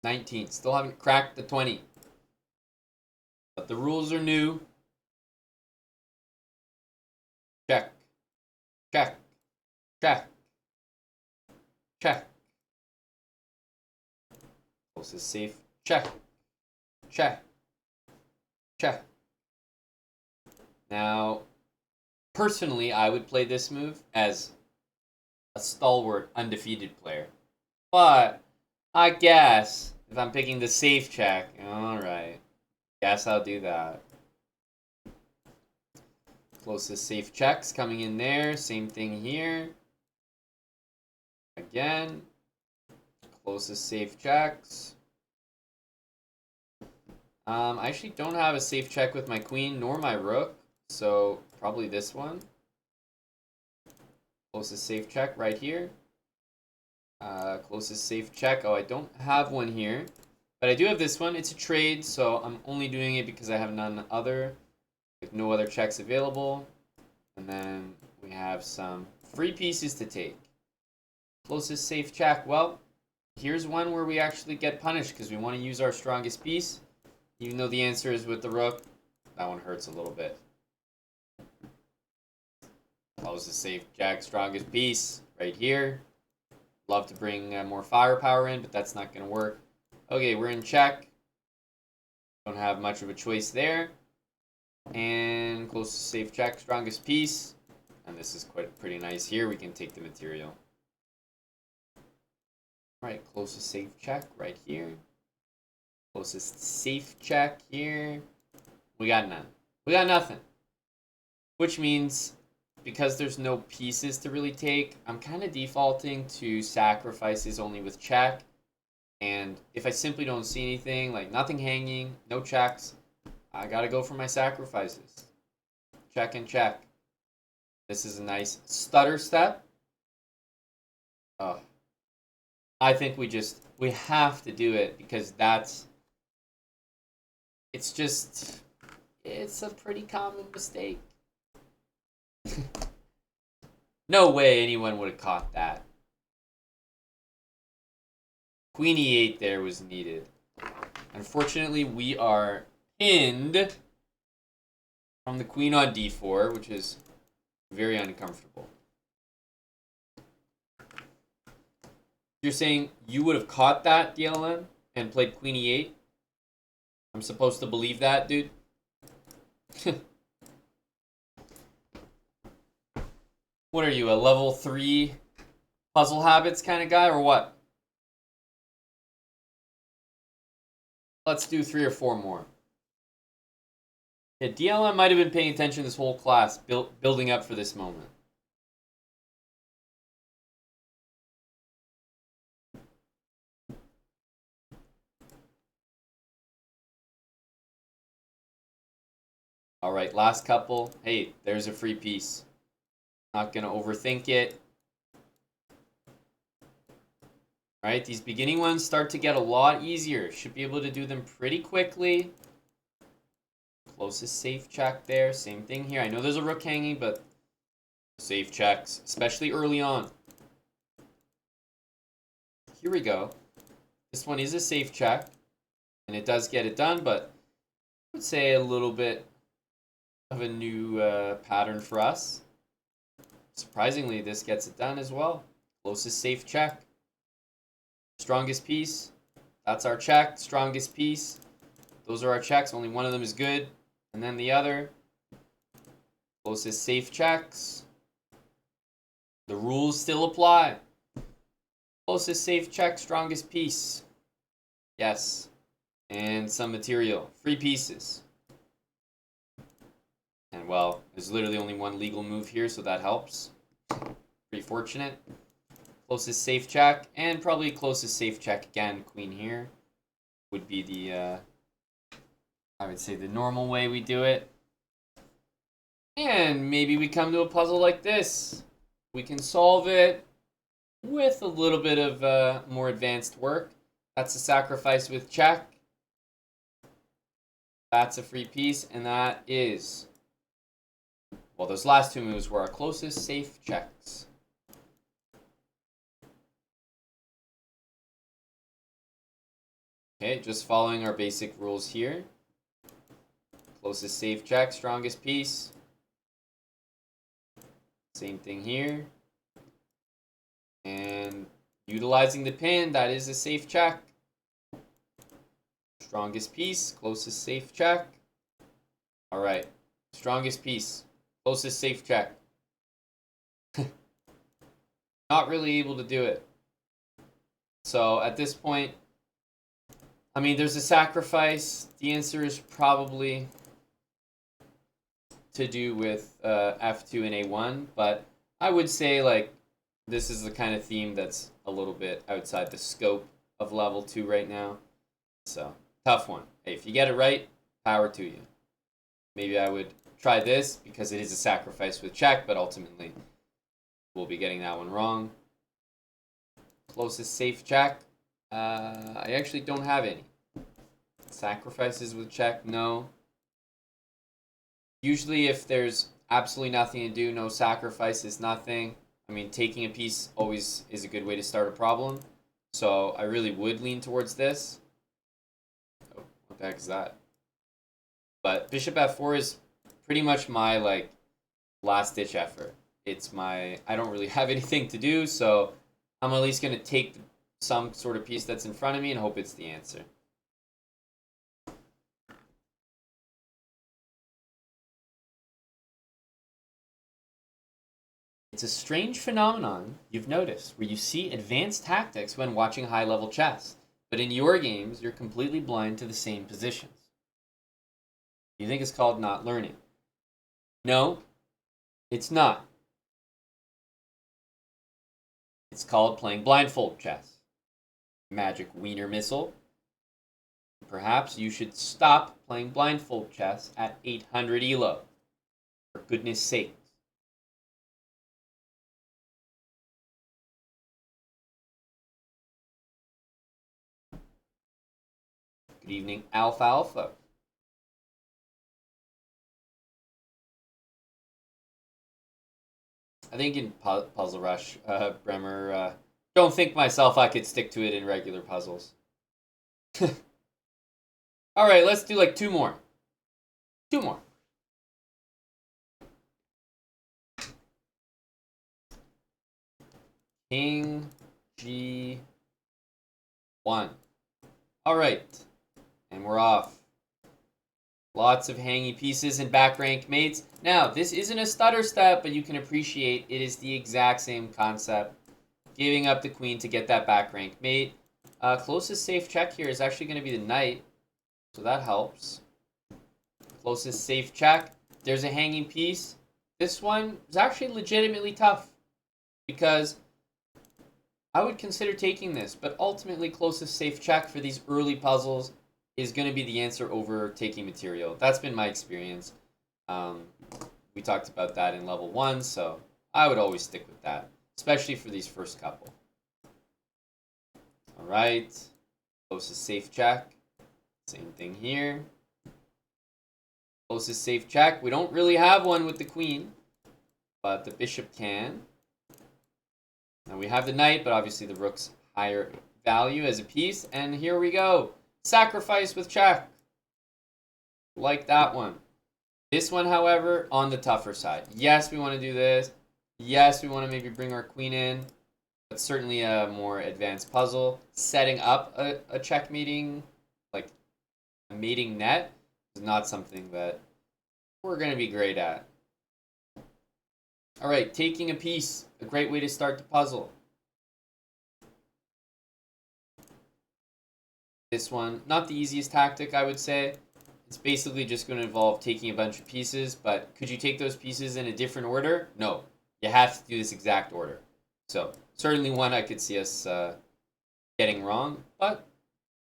$19. Still haven't cracked the 20. But the rules are new. Check. Check. Check. Check. Closest safe. Check. Check. Check. Now, personally, I would play this move as a stalwart, undefeated player. But I guess if I'm picking the safe check, alright. Guess I'll do that. Closest safe checks coming in there. Same thing here. Again. Closest safe checks. I actually don't have a safe check with my queen nor my rook. So probably this one. Closest safe check right here. Closest safe check. Oh, I don't have one here. But I do have this one. It's a trade, so I'm only doing it because I have none other. With no other checks available. And then we have some free pieces to take. Closest safe check. Well, here's one where we actually get punished because we want to use our strongest piece. Even though the answer is with the rook, that one hurts a little bit. Closest safe jack, strongest piece right here. Love to bring more firepower in, but that's not going to work. Okay, we're in check. Don't have much of a choice there. And closest safe check, strongest piece. And this is pretty nice here. We can take the material. Alright, closest safe check right here. Closest safe check here. We got none. We got nothing. Which means, because there's no pieces to really take, I'm kind of defaulting to sacrifices only with check. And if I simply don't see anything, like nothing hanging, no checks, I gotta go for my sacrifices. Check and check. This is a nice stutter step. Oh. I think we have to do it because it's a pretty common mistake. No way anyone would have caught that. Queen e8 there was needed. Unfortunately, we are pinned from the queen on d4, which is very uncomfortable. You're saying you would have caught that, DLM, and played queen e8? I'm supposed to believe that, dude? What are you, a level 3 puzzle habits kind of guy, or what? Let's do 3 or 4 more. Yeah, DLM might have been paying attention this whole class, building up for this moment. Alright, last couple. Hey, there's a free piece. Not gonna overthink it. Alright, these beginning ones start to get a lot easier. Should be able to do them pretty quickly. Closest safe check there. Same thing here. I know there's a rook hanging, but safe checks, especially early on. Here we go. This one is a safe check. And it does get it done, but I would say a little bit of a new pattern for us. Surprisingly, this gets it done as well. Closest safe check. Strongest piece. That's our check. Strongest piece. Those are our checks. Only one of them is good. And then the other. Closest safe checks. The rules still apply. Closest safe check, strongest piece. Yes. And some material. Free pieces. And well, there's literally only one legal move here, so that helps. Pretty fortunate. Closest safe check, and probably closest safe check again, queen here. Would be the, I would say the normal way we do it. And maybe we come to a puzzle like this. We can solve it with a little bit of more advanced work. That's a sacrifice with check. That's a free piece, and that is... Well, those last two moves were our closest safe checks. Okay, just following our basic rules here. Closest safe check, strongest piece. Same thing here. And utilizing the pin, that is a safe check. Strongest piece, closest safe check. All right, strongest piece, closest safe check. Not really able to do it. So at this point, I mean, there's a sacrifice. The answer is probably to do with F2 and A1, but I would say like this is the kind of theme that's a little bit outside the scope of level 2 right now. So tough one. Hey, if you get it right, power to you. Maybe I would try this because it is a sacrifice with check, but ultimately we'll be getting that one wrong. Closest safe check. I actually don't have any. Sacrifices with check, no. Usually if there's absolutely nothing to do, no sacrifices, nothing. I mean, taking a piece always is a good way to start a problem. So I really would lean towards this. Oh, what the heck is that? But bishop f4 is pretty much my like last ditch effort. It's my, I don't really have anything to do, so I'm at least going to take some sort of piece that's in front of me and hope it's the answer. It's a strange phenomenon you've noticed where you see advanced tactics when watching high-level chess, but in your games, you're completely blind to the same positions. You think it's called not learning. No, it's not. It's called playing blindfold chess. Magic Wiener Missile. Perhaps you should stop playing blindfold chess at 800 ELO. For goodness sake. Good evening, Alpha Alpha. I think in Puzzle Rush, Bremer, don't think myself I could stick to it in regular puzzles. Alright, let's do like two more. Two more. King G1. Alright. And we're off. Lots of hangy pieces and back rank mates. Now, this isn't a stutter step, but you can appreciate it is the exact same concept. Giving up the queen to get that back rank mate. Closest safe check here is actually going to be the knight, so that helps. Closest safe check. There's a hanging piece. This one is actually legitimately tough because I would consider taking this, but ultimately closest safe check for these early puzzles is going to be the answer over taking material. That's been my experience. We talked about that in level 1, so I would always stick with that, especially for these first couple. All right, closest safe check. Same thing here. Closest safe check. We don't really have one with the queen, but the bishop can. Now we have the knight, but obviously the rook's higher value as a piece. And here we go. Sacrifice with check. Like that one. This one, however, on the tougher side. Yes, we want to do this. Yes, we want to maybe bring our queen in. But certainly a more advanced puzzle. Setting up a checkmating, like a mating net, is not something that we're going to be great at. All right, taking a piece. A great way to start the puzzle. This one, not the easiest tactic, I would say. It's basically just going to involve taking a bunch of pieces, but could you take those pieces in a different order? No. You have to do this exact order. So, certainly one I could see us getting wrong, but at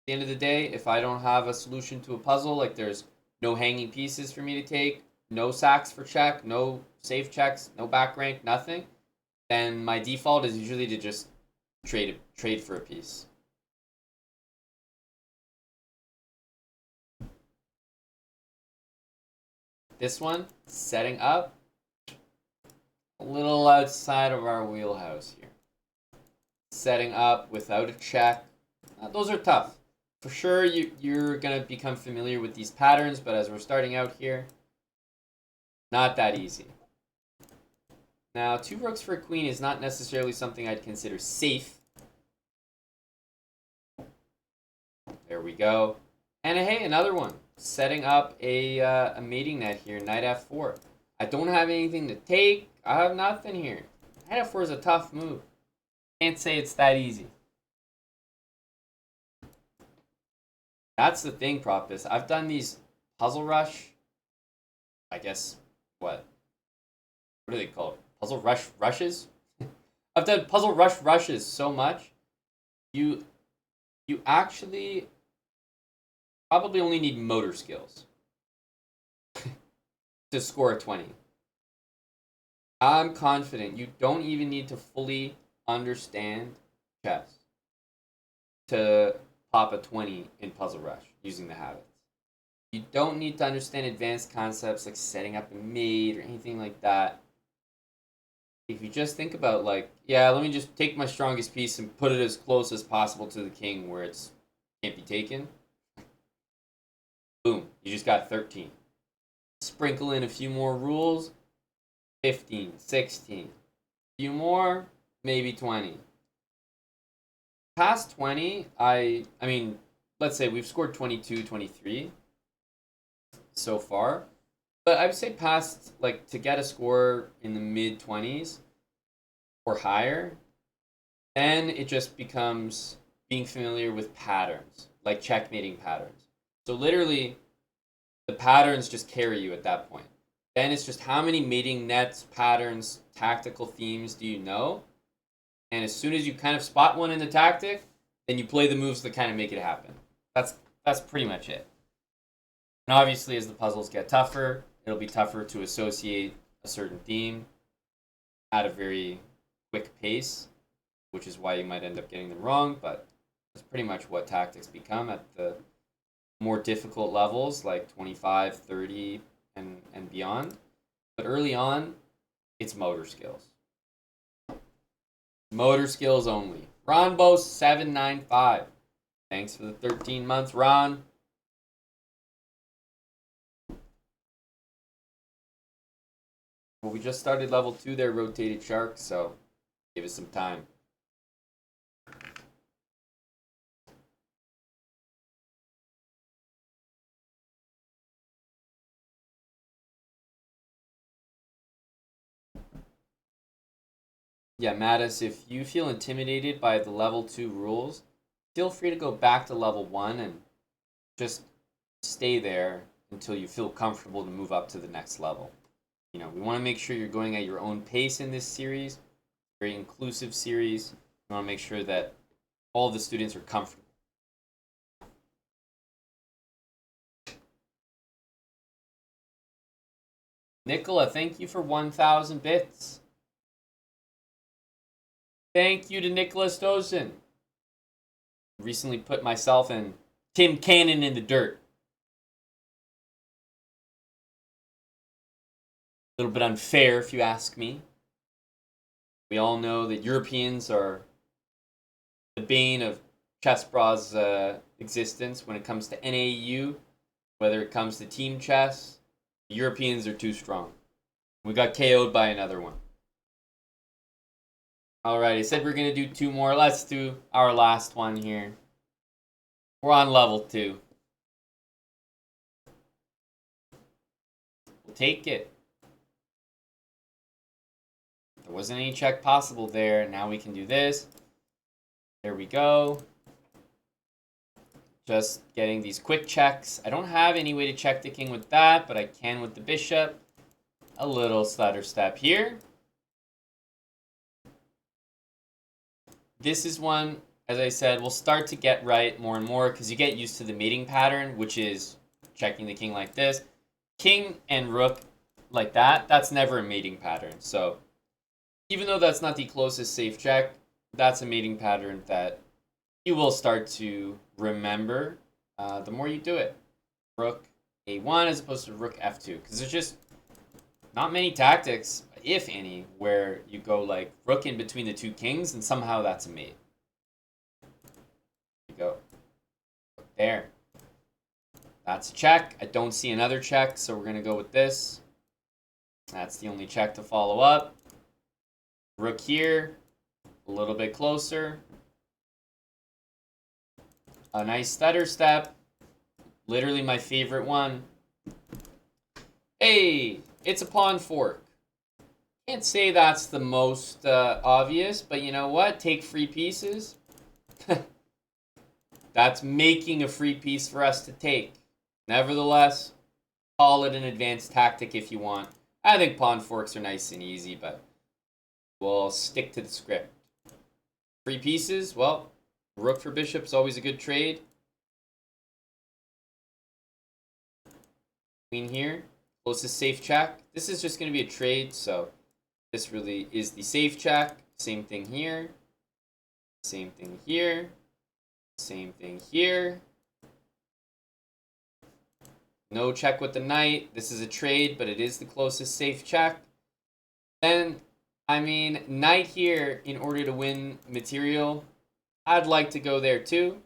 the end of the day, if I don't have a solution to a puzzle, like there's no hanging pieces for me to take, no sacks for check, no safe checks, no back rank, nothing, then my default is usually to just trade for a piece. This one, setting up, a little outside of our wheelhouse here. Setting up without a check. Those are tough. For sure, you're going to become familiar with these patterns, but as we're starting out here, not that easy. Now, 2 rooks for a queen is not necessarily something I'd consider safe. There we go. And hey, another one. Setting up a mating net here, knight f4. I don't have anything to take. I have nothing here. Knight f4 is a tough move. Can't say it's that easy. That's the thing, Propus. I've done these puzzle rush. I guess what do they call it? Puzzle rush rushes? I've done puzzle rush rushes so much. You actually probably only need motor skills to score a 20. I'm confident you don't even need to fully understand chess to pop a 20 in Puzzle Rush using the habits. You don't need to understand advanced concepts like setting up a mate or anything like that. If you just think about like, yeah, let me just take my strongest piece and put it as close as possible to the king where it can't be taken. Boom, you just got 13. Sprinkle in a few more rules, 15, 16. A few more, maybe 20. Past 20, I mean, let's say we've scored 22, 23 so far. But I would say past, like, to get a score in the mid-20s or higher, then it just becomes being familiar with patterns, like checkmating patterns. So literally, the patterns just carry you at that point. Then it's just how many mating nets, patterns, tactical themes do you know? And as soon as you kind of spot one in the tactic, then you play the moves that kind of make it happen. That's pretty much it. And obviously, as the puzzles get tougher, it'll be tougher to associate a certain theme at a very quick pace, which is why you might end up getting them wrong, but that's pretty much what tactics become at the more difficult levels, like 25, 30, and beyond. But early on, it's motor skills. Motor skills only. Ronbo795. Thanks for the 13 months, Ron. Well, we just started level 2 there, Rotated Shark, so give us some time. Yeah, Mattis, if you feel intimidated by the level 2 rules, feel free to go back to level 1 and just stay there until you feel comfortable to move up to the next level. You know, we want to make sure you're going at your own pace in this series. Very inclusive series. We want to make sure that all of the students are comfortable. Nicola, thank you for 1,000 bits. Thank you to Nicholas Dosen. Recently put myself and Tim Cannon in the dirt. A little bit unfair, if you ask me. We all know that Europeans are the bane of chess bra's existence when it comes to NAU, whether it comes to team chess. The Europeans are too strong. We got KO'd by another one. Alright, I said we're going to do 2 more. Let's do our last one here. We're on level 2. We'll take it. There wasn't any check possible there. Now we can do this. There we go. Just getting these quick checks. I don't have any way to check the king with that, but I can with the bishop. A little stutter step here. This is one, as I said, we'll start to get right more and more because you get used to the mating pattern, which is checking the king like this. King and rook like that, that's never a mating pattern. So even though that's not the closest safe check, that's a mating pattern that you will start to remember the more you do it. Rook a1 as opposed to rook f2, because there's just not many tactics, if any, where you go like rook in between the 2 kings and somehow that's a mate. You go there. That's a check. I don't see another check, so we're going to go with this. That's the only check to follow up. Rook here, a little bit closer. A nice stutter step. Literally my favorite one. Hey, it's a pawn fork. Can't say that's the most obvious, but you know what? Take free pieces. That's making a free piece for us to take. Nevertheless, call it an advanced tactic if you want. I think pawn forks are nice and easy, but we'll stick to the script. Free pieces, well, rook for bishop is always a good trade. Queen here, closest safe check. This is just going to be a trade, so this really is the safe check. Same thing here. Same thing here. Same thing here. No check with the knight. This is a trade, but it is the closest safe check. Then, I mean, knight here in order to win material. I'd like to go there too.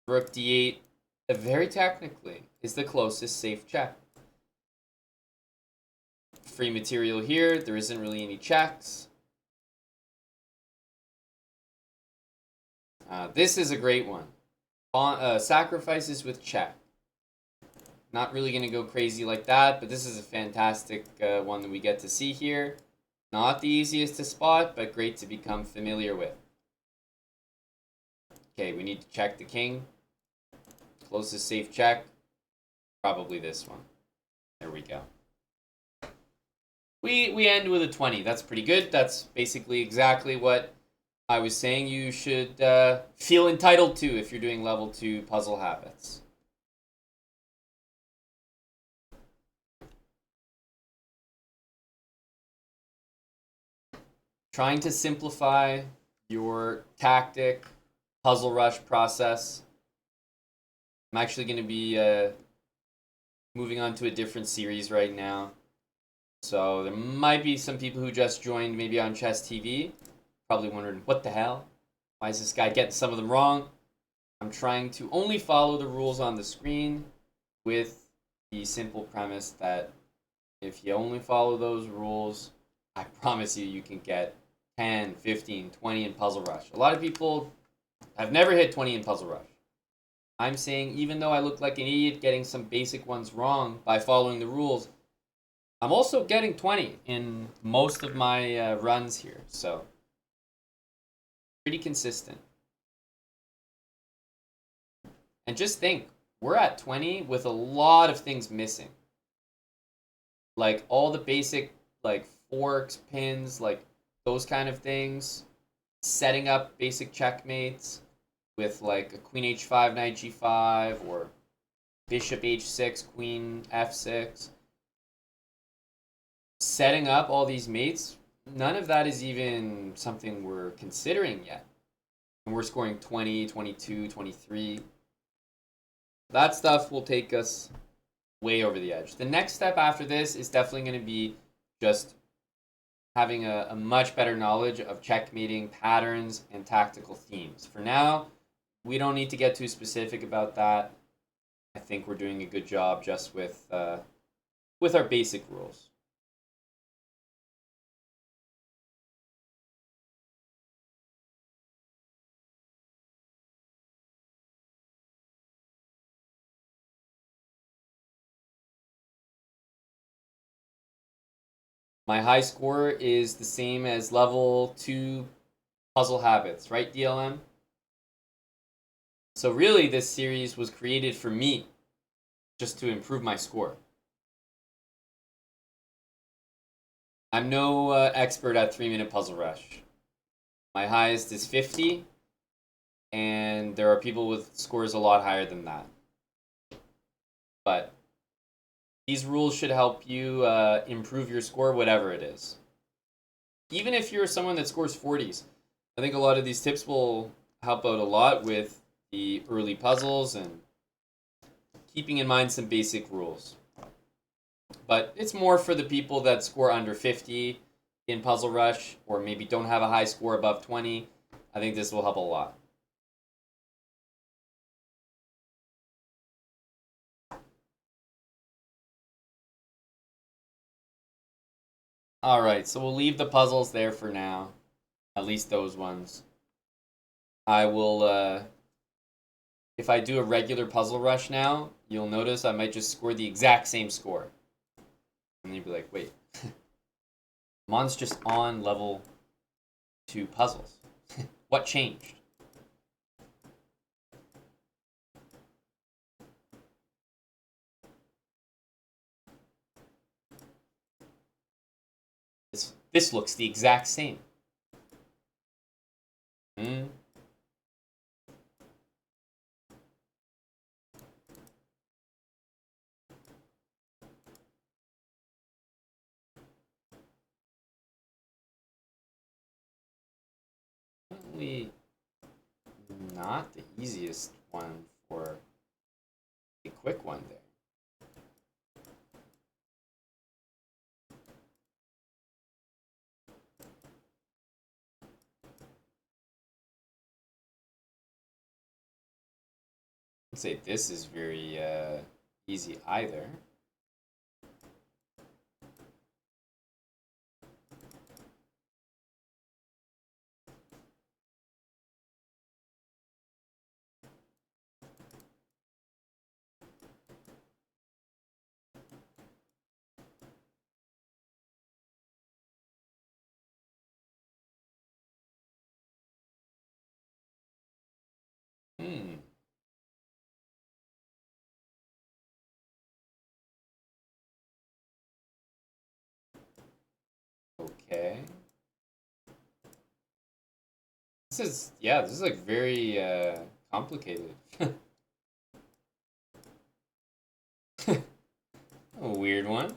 Rook d8, very technically, is the closest safe check. Free material here. There isn't really any checks. This is a great one. Sacrifices with check. Not really going to go crazy like that, but this is a fantastic one that we get to see here. Not the easiest to spot, but great to become familiar with. Okay, we need to check the king. Closest safe check. Probably this one. There we go. We end with a 20. That's pretty good. That's basically exactly what I was saying you should feel entitled to if you're doing level 2 puzzle habits. Trying to simplify your tactic, puzzle rush process. I'm actually going to be moving on to a different series right now. So there might be some people who just joined maybe on Chess TV, probably wondering, what the hell? Why is this guy getting some of them wrong? I'm trying to only follow the rules on the screen with the simple premise that if you only follow those rules, I promise you can get 10, 15, 20 in Puzzle Rush. A lot of people have never hit 20 in Puzzle Rush. I'm saying even though I look like an idiot getting some basic ones wrong by following the rules, I'm also getting 20 in most of my runs here. So, pretty consistent. And just think, we're at 20 with a lot of things missing. Like all the basic like forks, pins, like those kind of things. Setting up basic checkmates with like a queen h5, knight g5, or bishop h6, queen f6. Setting up all these mates, none of that is even something we're considering yet. And we're scoring 20, 22, 23. That stuff will take us way over the edge. The next step after this is definitely going to be just having a much better knowledge of checkmating patterns and tactical themes. For now, we don't need to get too specific about that. I think we're doing a good job just with our basic rules. My high score is the same as level 2 puzzle habits, right, DLM? So really, this series was created for me, just to improve my score. I'm no expert at 3-minute puzzle rush. My highest is 50, and there are people with scores a lot higher than that. But these rules should help you improve your score, whatever it is. Even if you're someone that scores 40s, I think a lot of these tips will help out a lot with the early puzzles and keeping in mind some basic rules. But it's more for the people that score under 50 in Puzzle Rush, or maybe don't have a high score above 20. I think this will help a lot. Alright, so we'll leave the puzzles there for now. At least those ones. I will, if I do a regular Puzzle Rush now, you'll notice I might just score the exact same score. And you'll be like, wait. Mon's just on level 2 puzzles. What changed? This looks the exact same. Hmm. Probably not the easiest one for a quick one there. I'd say this is very easy either. Hmm. Okay. This is like very complicated. A weird one.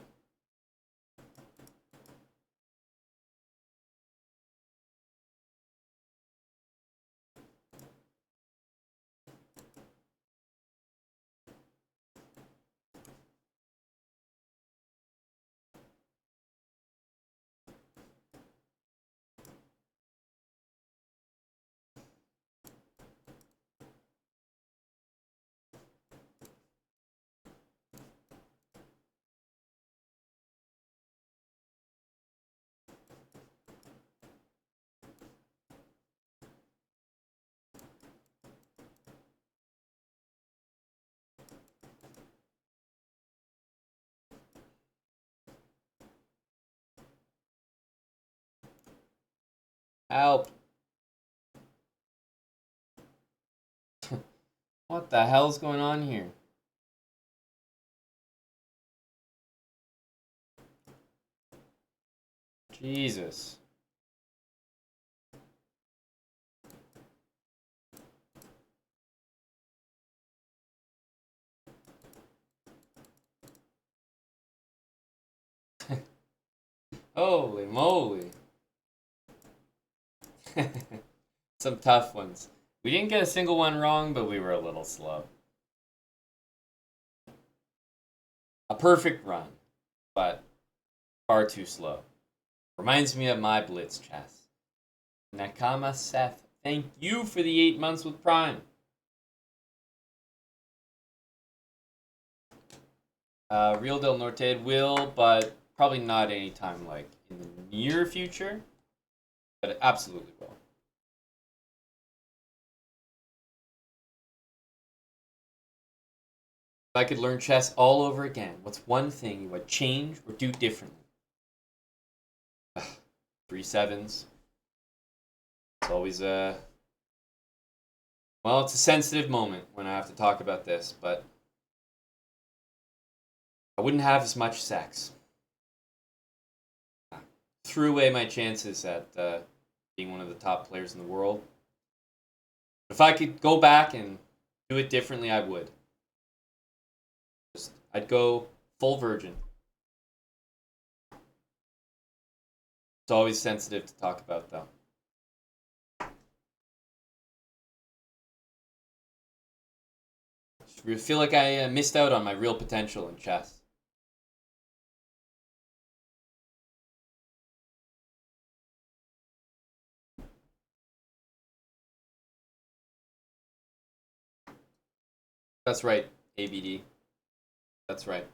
Help. What the hell's going on here? Jesus. Holy moly. Some tough ones. We didn't get a single one wrong, but we were a little slow. A perfect run, but far too slow Reminds me of my Blitz chess. Nakama Seth, thank you for the 8 months with Prime. Real Del Norte will, but probably not anytime like in the near future. But it absolutely will. If I could learn chess all over again, what's one thing you would change or do differently? 3-7s. It's always a... Well, it's a sensitive moment when I have to talk about this, but I wouldn't have as much sex. Threw away my chances at being one of the top players in the world. If I could go back and do it differently, I would. I'd go full virgin. It's always sensitive to talk about, though. I feel like I missed out on my real potential in chess. That's right, ABD. That's right.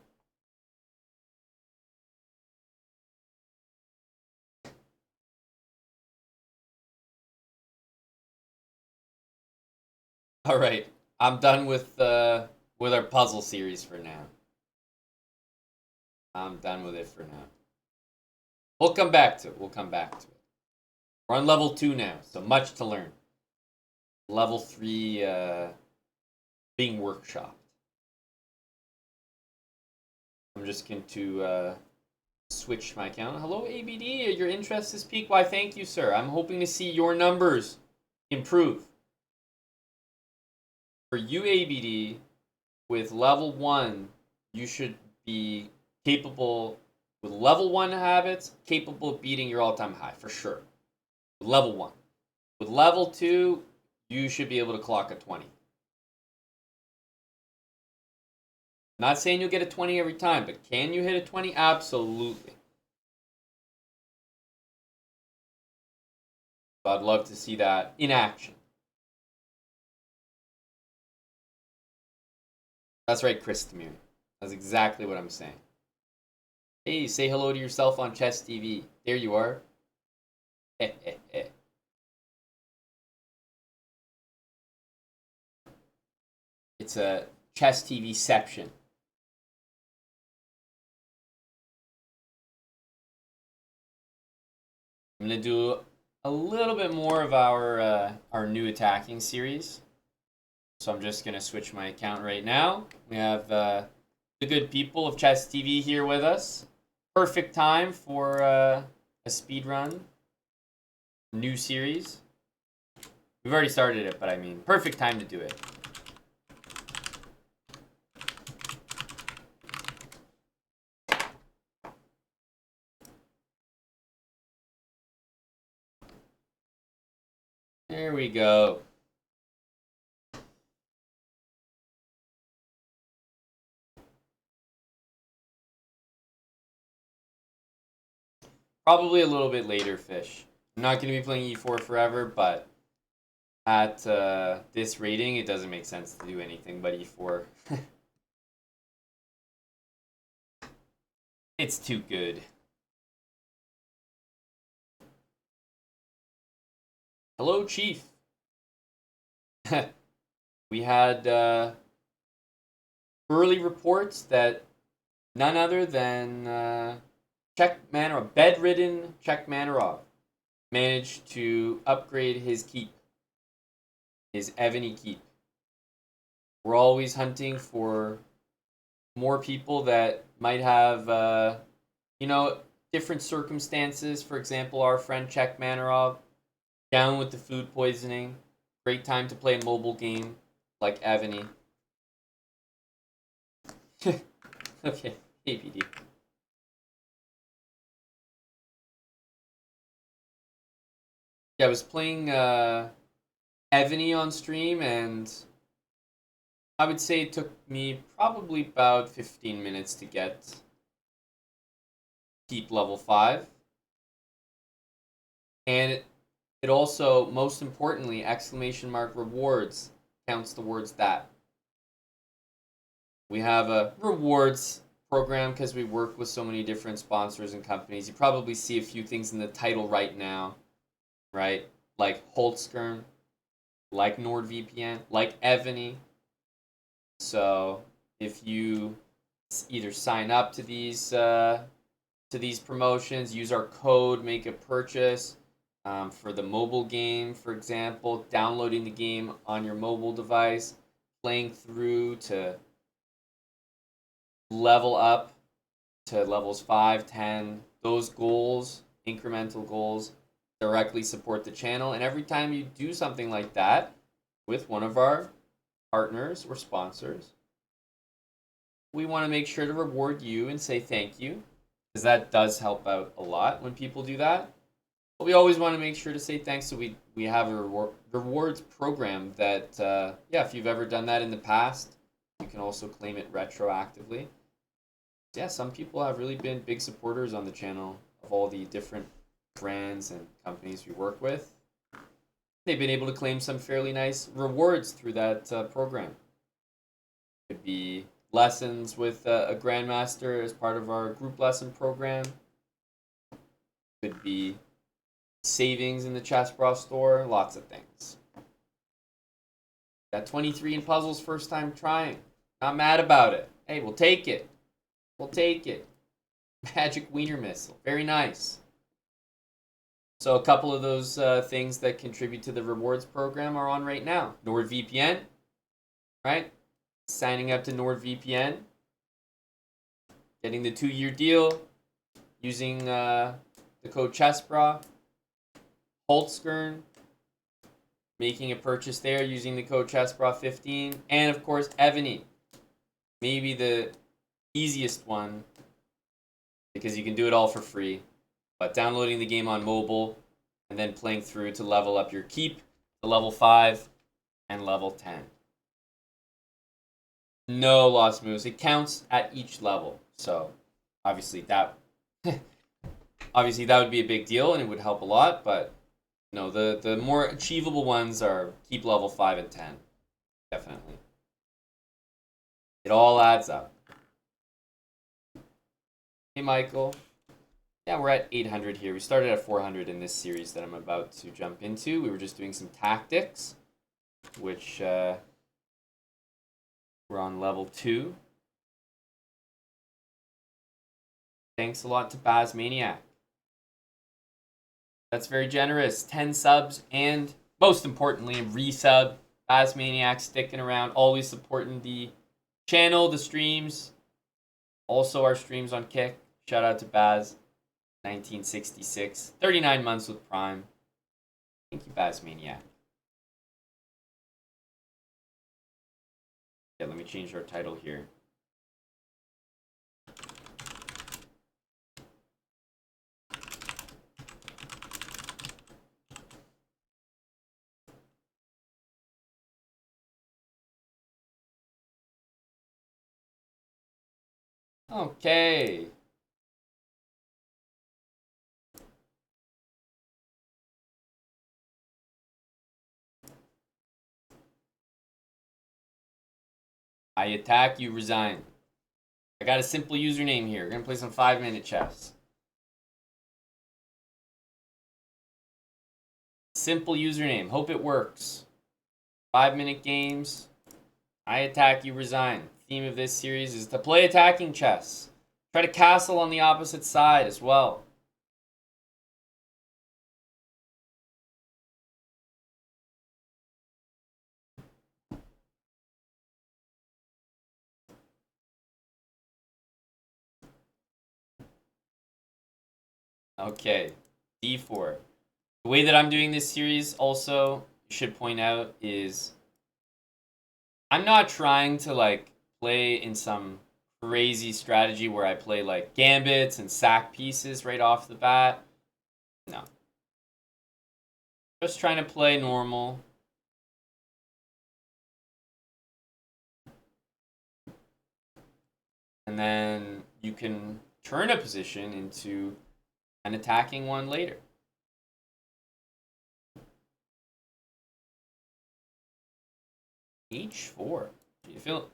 All right, I'm done with our puzzle series for now. I'm done with it for now. We'll come back to it. We'll come back to it. We're on level 2 now, so much to learn. Level 3 being workshopped. I'm just going to switch my account. Hello, ABD. Your interest is peaked. Why, thank you, sir. I'm hoping to see your numbers improve. For you, ABD, with level 1, you should be capable, with level 1 habits, capable of beating your all-time high, for sure. With level 1. With level 2, you should be able to clock a 20. Not saying you'll get a 20 every time, but can you hit a 20? Absolutely. So I'd love to see that in action. That's right, Chris Demir. That's exactly what I'm saying. Hey, say hello to yourself on Chess TV. There you are. It's a Chess TV-ception. I'm going to do a little bit more of our new attacking series. So I'm just going to switch my account right now. We have the good people of Chess TV here with us. Perfect time for a speedrun. New series. We've already started it, but I mean, perfect time to do it. There we go. Probably a little bit later, Fish. I'm not going to be playing E4 forever, but at this rating, it doesn't make sense to do anything but E4. It's too good. Hello, Chief. We had early reports that none other than bedridden Chekmanarov managed to upgrade his keep, his Evany keep. We're always hunting for more people that might have, different circumstances. For example, our friend Chekmanarov, down with the food poisoning. Great time to play a mobile game like Evany. Okay, ABD. Yeah, I was playing Evany on stream, and I would say it took me probably about 15 minutes to get keep level 5. And it also, most importantly, exclamation mark rewards counts towards that. We have a rewards program because we work with so many different sponsors and companies. You probably see a few things in the title right now, right? Like Holtzkern, like NordVPN, like Evany. So if you either sign up to these promotions, use our code, make a purchase for the mobile game, for example, downloading the game on your mobile device, playing through to level up to levels 5, 10. Those goals, incremental goals, directly support the channel. And every time you do something like that with one of our partners or sponsors, we want to make sure to reward you and say thank you, because that does help out a lot when people do that. But we always want to make sure to say thanks, so we have a rewards program that, yeah, if you've ever done that in the past, you can also claim it retroactively. Yeah, some people have really been big supporters on the channel of all the different brands and companies we work with. They've been able to claim some fairly nice rewards through that program. Could be lessons with a grandmaster as part of our group lesson program. Could be savings in the Chessbra store. Lots of things. Got 23 in puzzles first time trying. Not mad about it. Hey, we'll take it. We'll take it. Magic Wiener Missile. Very nice. So a couple of those things that contribute to the rewards program are on right now. NordVPN, right? Signing up to NordVPN, getting the 2-year deal, using the code Chessbra, Holtzkern, making a purchase there using the code Chessbra15, and of course Evany, maybe the easiest one because you can do it all for free, but downloading the game on mobile and then playing through to level up your keep to level 5 and level 10. No lost moves. It counts at each level. So obviously that obviously that would be a big deal and it would help a lot, but no, the more achievable ones are keep level 5 and 10. Definitely. It all adds up. Hey Michael. Yeah, we're at 800 here. We started at 400 in this series that I'm about to jump into. We were just doing some tactics, which we're on level 2. Thanks a lot to Baz Maniac. That's very generous. 10 subs and, most importantly, resub. Baz Maniac sticking around, always supporting the channel, the streams. Also our streams on Kick. Shout out to Baz. 1966. 39 months with Prime. Thank you, Baz Maniac. Yeah, let me change our title here. Okay. I attack, you resign. I got a simple username here. We're gonna play some 5-minute chess. Simple username. Hope it works. 5-minute games. I attack, you resign. Theme of this series is to play attacking chess. Try to castle on the opposite side as well. Okay, D4. The way that I'm doing this series also, you should point out, is I'm not trying to like play in some crazy strategy where I play like gambits and sack pieces right off the bat. No. Just trying to play normal. And then you can turn a position into an attacking one later. H4. You feel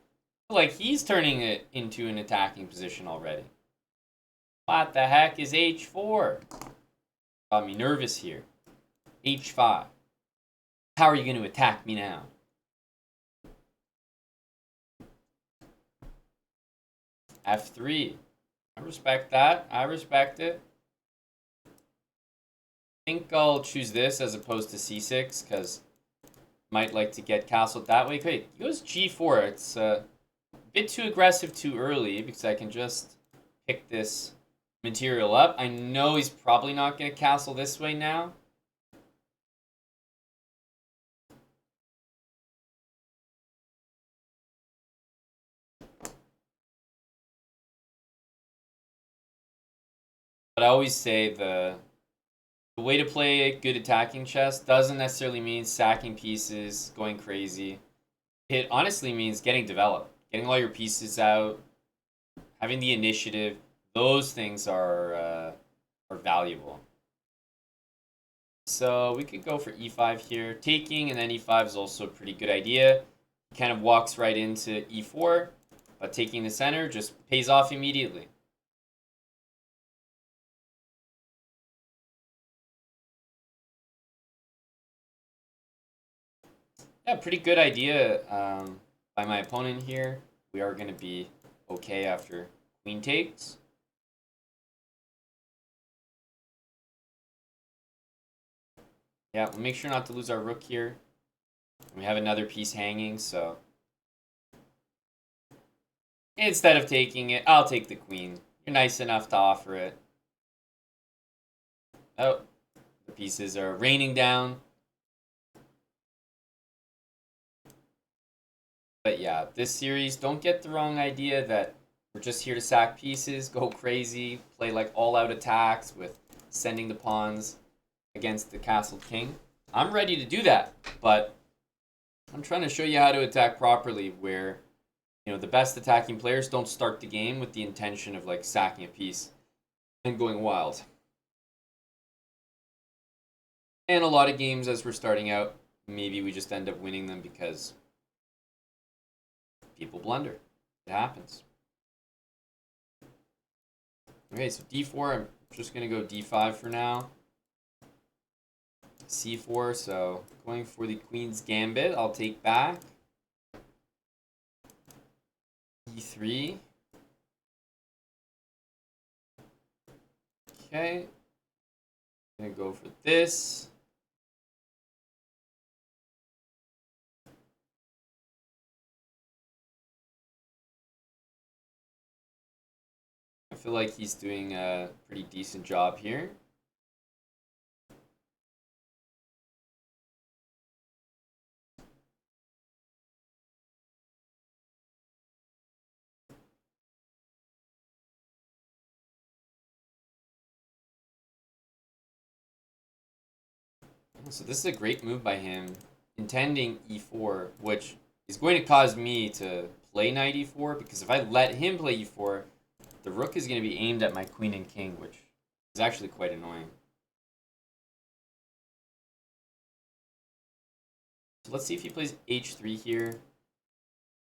like he's turning it into an attacking position already. What the heck is H4? Got me nervous here. H5. How are you going to attack me now? F3. I respect that. I respect it. I think I'll choose this as opposed to C6 because might like to get castled that way. Okay, he goes G4. It's a bit too aggressive too early because I can just pick this material up. I know he's probably not going to castle this way now. But I always say the way to play a good attacking chess doesn't necessarily mean sacking pieces, going crazy. It honestly means getting developed, getting all your pieces out, having the initiative. Those things are valuable. So we could go for e5 here. Taking and then e5 is also a pretty good idea. Kind of walks right into e4, but taking the center just pays off immediately. Yeah, pretty good idea by my opponent here. We are going to be okay after queen takes. Yeah, we'll make sure not to lose our rook here. We have another piece hanging, so instead of taking it, I'll take the queen. You're nice enough to offer it. Oh, the pieces are raining down. But yeah, this series, don't get the wrong idea that we're just here to sack pieces, go crazy, play like all-out attacks with sending the pawns against the castled king. I'm ready to do that, but I'm trying to show you how to attack properly where, you know, the best attacking players don't start the game with the intention of like sacking a piece and going wild. And a lot of games as we're starting out, maybe we just end up winning them because people blunder. It happens. Okay, so d4, I'm just going to go d5 for now. c4, so going for the queen's gambit, I'll take back. e3. Okay. I'm going to go for this. I feel like he's doing a pretty decent job here. So this is a great move by him, intending e4, which is going to cause me to play knight e4, because if I let him play e4, the rook is going to be aimed at my queen and king, which is actually quite annoying. So let's see if he plays h3 here.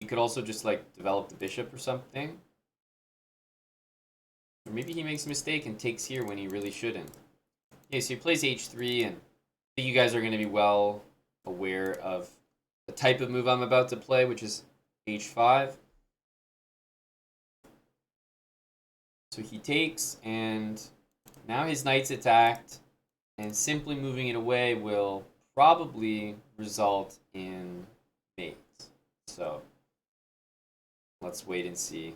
He could also just like develop the bishop or something. Or maybe he makes a mistake and takes here when he really shouldn't. Okay, so he plays h3, and I think you guys are going to be well aware of the type of move I'm about to play, which is h5. So he takes, and now his knight's attacked, and simply moving it away will probably result in mates. So let's wait and see.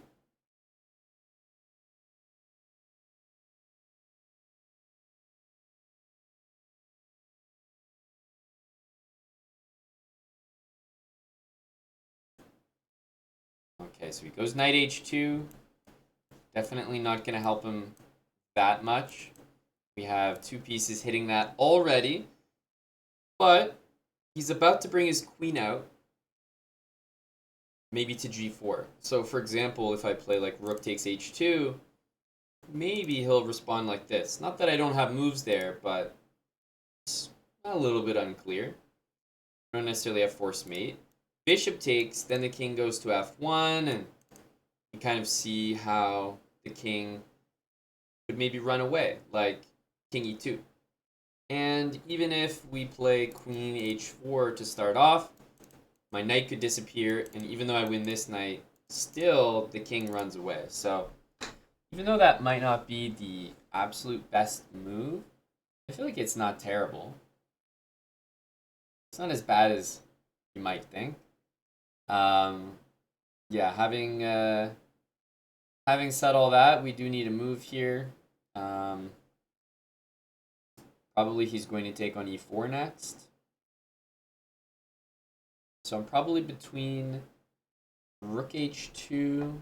Okay, so he goes knight h2. Definitely not going to help him that much. We have two pieces hitting that already. But he's about to bring his queen out. Maybe to g4. So for example, if I play like rook takes h2, maybe he'll respond like this. Not that I don't have moves there, but it's a little bit unclear. I don't necessarily have force mate. bishop takes, then the king goes to f1, and you kind of see how the king could maybe run away, like king e2. And even if we play queen h4 to start off, my knight could disappear, and even though I win this knight, still the king runs away. So even though that might not be the absolute best move, I feel like it's not terrible. It's not as bad as you might think. Yeah, having said all that, we do need a move here. Probably he's going to take on e4 next. So I'm probably between rook h2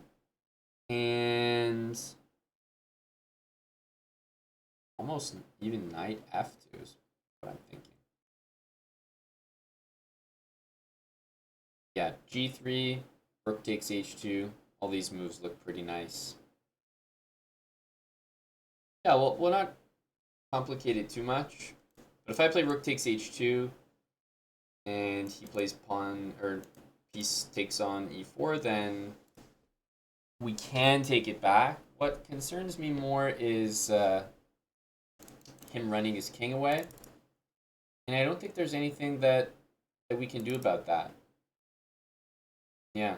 and almost even knight f2 is what I'm thinking. Yeah, g3, rook takes h2. All these moves look pretty nice. Yeah, well, we'll not complicate it too much. But if I play rook takes h2 and he plays pawn or piece takes on e4, then we can take it back. What concerns me more is him running his king away. And I don't think there's anything that we can do about that. Yeah.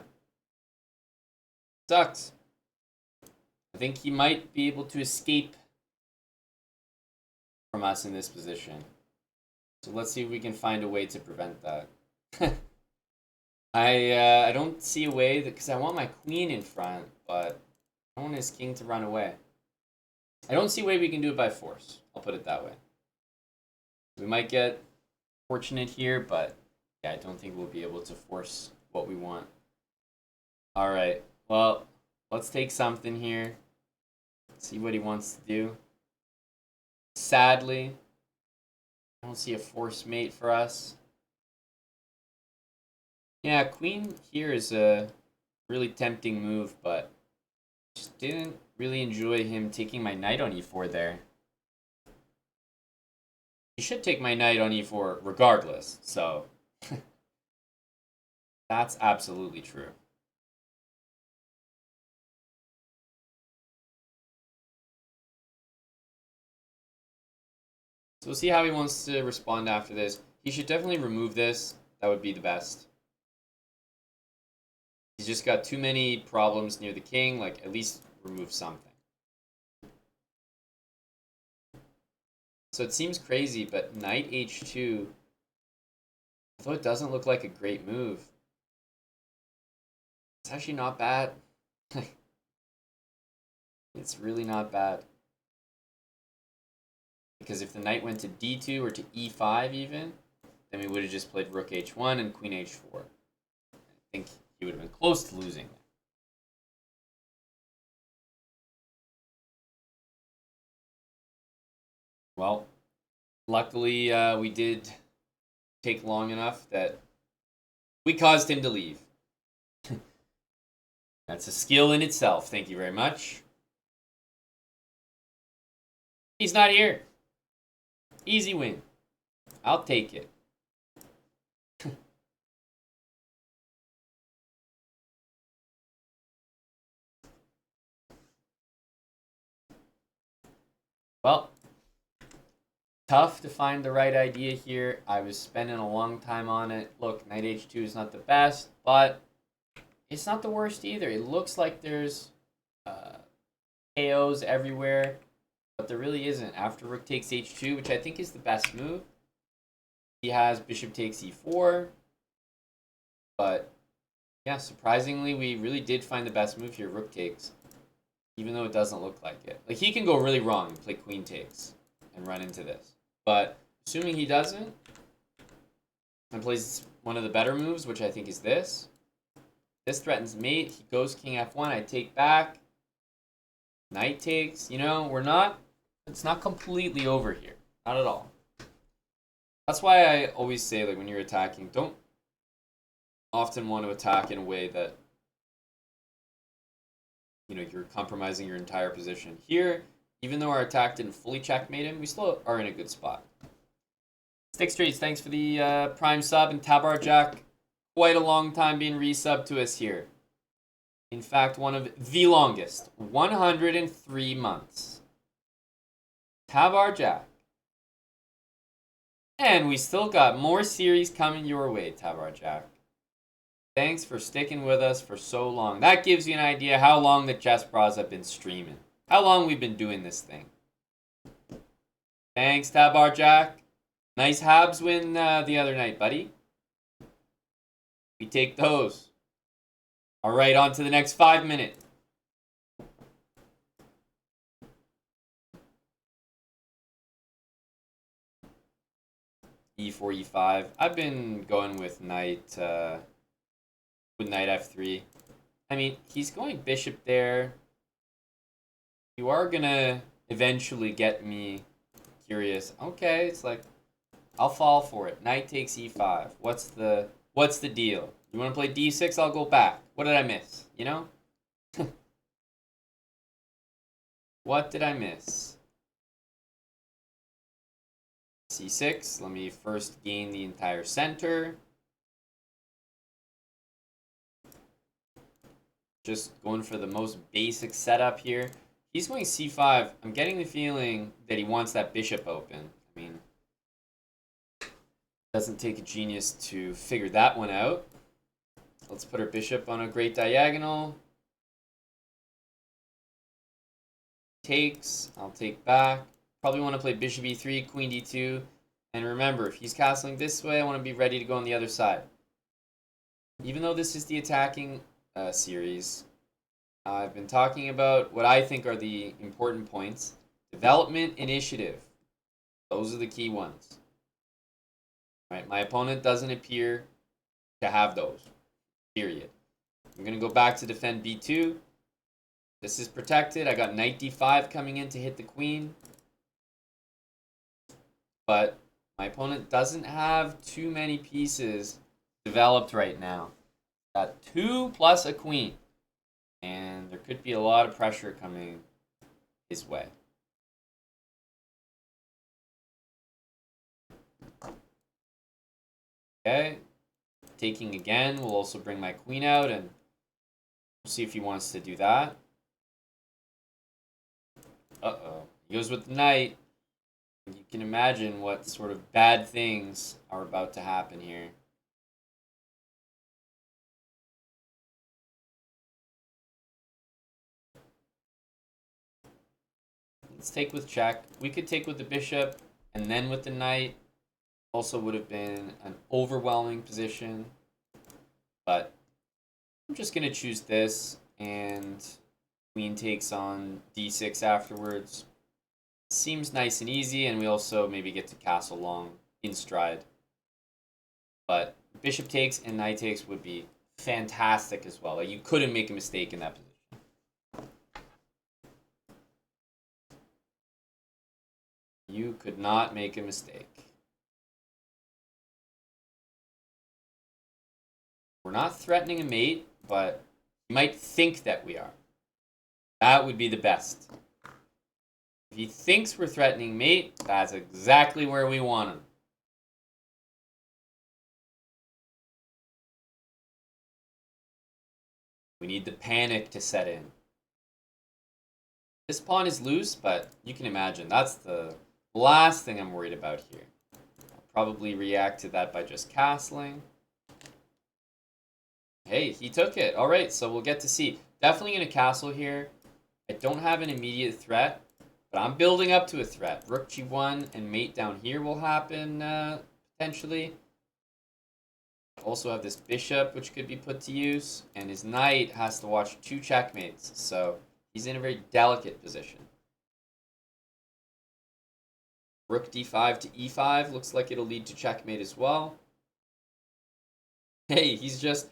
Sucks. I think he might be able to escape from us in this position. So let's see if we can find a way to prevent that. I don't see a way because I want my queen in front, but I want his king to run away. I don't see a way we can do it by force. I'll put it that way. We might get fortunate here, but yeah, I don't think we'll be able to force what we want. All right. Well, let's take something here. See what he wants to do. Sadly, I don't see a force mate for us. Yeah, queen here is a really tempting move, but just didn't really enjoy him taking my knight on e4 there. He should take my knight on e4 regardless, so that's absolutely true. So we'll see how he wants to respond after this. He should definitely remove this. That would be the best. He's just got too many problems near the king. Like, at least remove something. So it seems crazy, but knight h2, although it doesn't look like a great move, it's actually not bad. It's really not bad. Because if the knight went to d2 or to e5 even, then we would have just played rook h1 and queen h4. I think he would have been close to losing that. Well, luckily we did take long enough that we caused him to leave. That's a skill in itself. Thank you very much. He's not here. Easy win. I'll take it. Well, tough to find the right idea here. I was spending a long time on it. Look, knight h2 is not the best, but it's not the worst either. It looks like there's KOs everywhere, but there really isn't. After rook takes h2, which I think is the best move, he has bishop takes e4. But yeah, surprisingly, we really did find the best move here, rook takes, even though it doesn't look like it. Like, he can go really wrong and play queen takes and run into this. But assuming he doesn't and plays one of the better moves, which I think is this. This threatens mate. He goes king f1. I take back. Knight takes. You know, it's not completely over here. Not at all. That's why I always say, like, when you're attacking, don't often want to attack in a way that, you know, you're compromising your entire position. Here, even though our attack didn't fully checkmate him, we still are in a good spot. Stick Streets, thanks for the Prime sub, and Tabar Jack quite a long time being resubbed to us here. In fact, one of the longest. 103 months. Tabar Jack. And we still got more series coming your way, Tabar Jack. Thanks for sticking with us for so long. That gives you an idea how long the Chess Bros have been streaming. How long we've been doing this thing. Thanks, Tabar Jack. Nice Habs win the other night, buddy. We take those. All right, on to the next 5 minutes. E4, E5. I've been going with knight F3. I mean, he's going bishop there. You are gonna eventually get me curious. Okay, it's like I'll fall for it. Knight takes E5. What's the deal? You want to play D6? I'll go back. What did I miss? You know? What did I miss? C6. Let me first gain the entire center. Just going for the most basic setup here. He's going C5. I'm getting the feeling that he wants that bishop open. I mean, doesn't take a genius to figure that one out. Let's put our bishop on a great diagonal. Takes. I'll take back. Probably want to play bishop e3, queen d2. And remember, if he's castling this way, I want to be ready to go on the other side. Even though this is the attacking series, I've been talking about what I think are the important points. Development, initiative. Those are the key ones. All right, my opponent doesn't appear to have those. Period. I'm going to go back to defend b2. This is protected. I got knight d5 coming in to hit the queen. But my opponent doesn't have too many pieces developed right now. Got 2 plus a queen. And there could be a lot of pressure coming his way. Okay. Taking again will also bring my queen out, and we'll see if he wants to do that. Uh-oh. He goes with the knight. You can imagine what sort of bad things are about to happen here. Let's take with check. We could take with the bishop and then with the knight. Also would have been an overwhelming position. But I'm just going to choose this, and queen takes on d6 afterwards. Seems nice and easy, and we also maybe get to castle long in stride. But bishop takes and knight takes would be fantastic as well. Like, you couldn't make a mistake in that position. You could not make a mistake. We're not threatening a mate, but you might think that we are. That would be the best. If he thinks we're threatening mate, that's exactly where we want him. We need the panic to set in. This pawn is loose, but you can imagine that's the last thing I'm worried about here. I'll probably react to that by just castling. Hey, he took it. All right, so we'll get to see. Definitely going to castle here. I don't have an immediate threat, but I'm building up to a threat. Rook g1 and mate down here will happen, potentially. Also have this bishop, which could be put to use. And his knight has to watch 2 checkmates, so he's in a very delicate position. Rook d5 to e5 looks like it'll lead to checkmate as well. Hey, he's just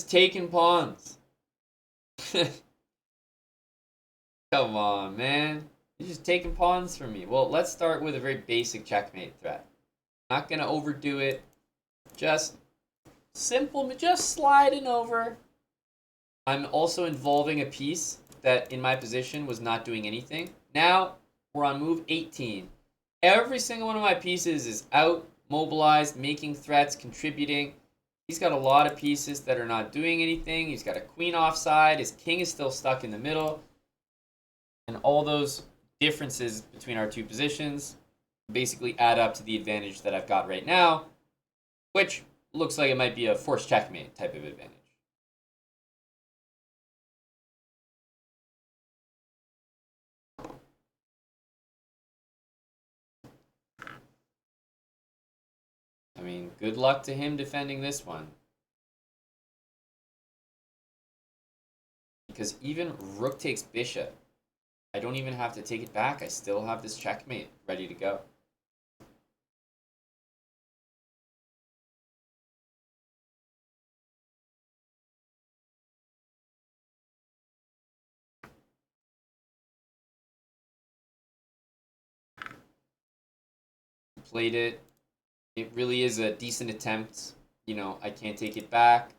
taking pawns. Come on, man. He's just taking pawns from me. Well, let's start with a very basic checkmate threat. Not going to overdo it. Just simple, just sliding over. I'm also involving a piece that in my position was not doing anything. Now, we're on move 18. Every single one of my pieces is out, mobilized, making threats, contributing. He's got a lot of pieces that are not doing anything. He's got a queen offside. His king is still stuck in the middle. And all those differences between our two positions basically add up to the advantage that I've got right now, which looks like it might be a forced checkmate type of advantage. I mean, good luck to him defending this one. Because even rook takes bishop, I don't even have to take it back. I still have this checkmate ready to go. Played it. It really is a decent attempt. You know, I can't take it back.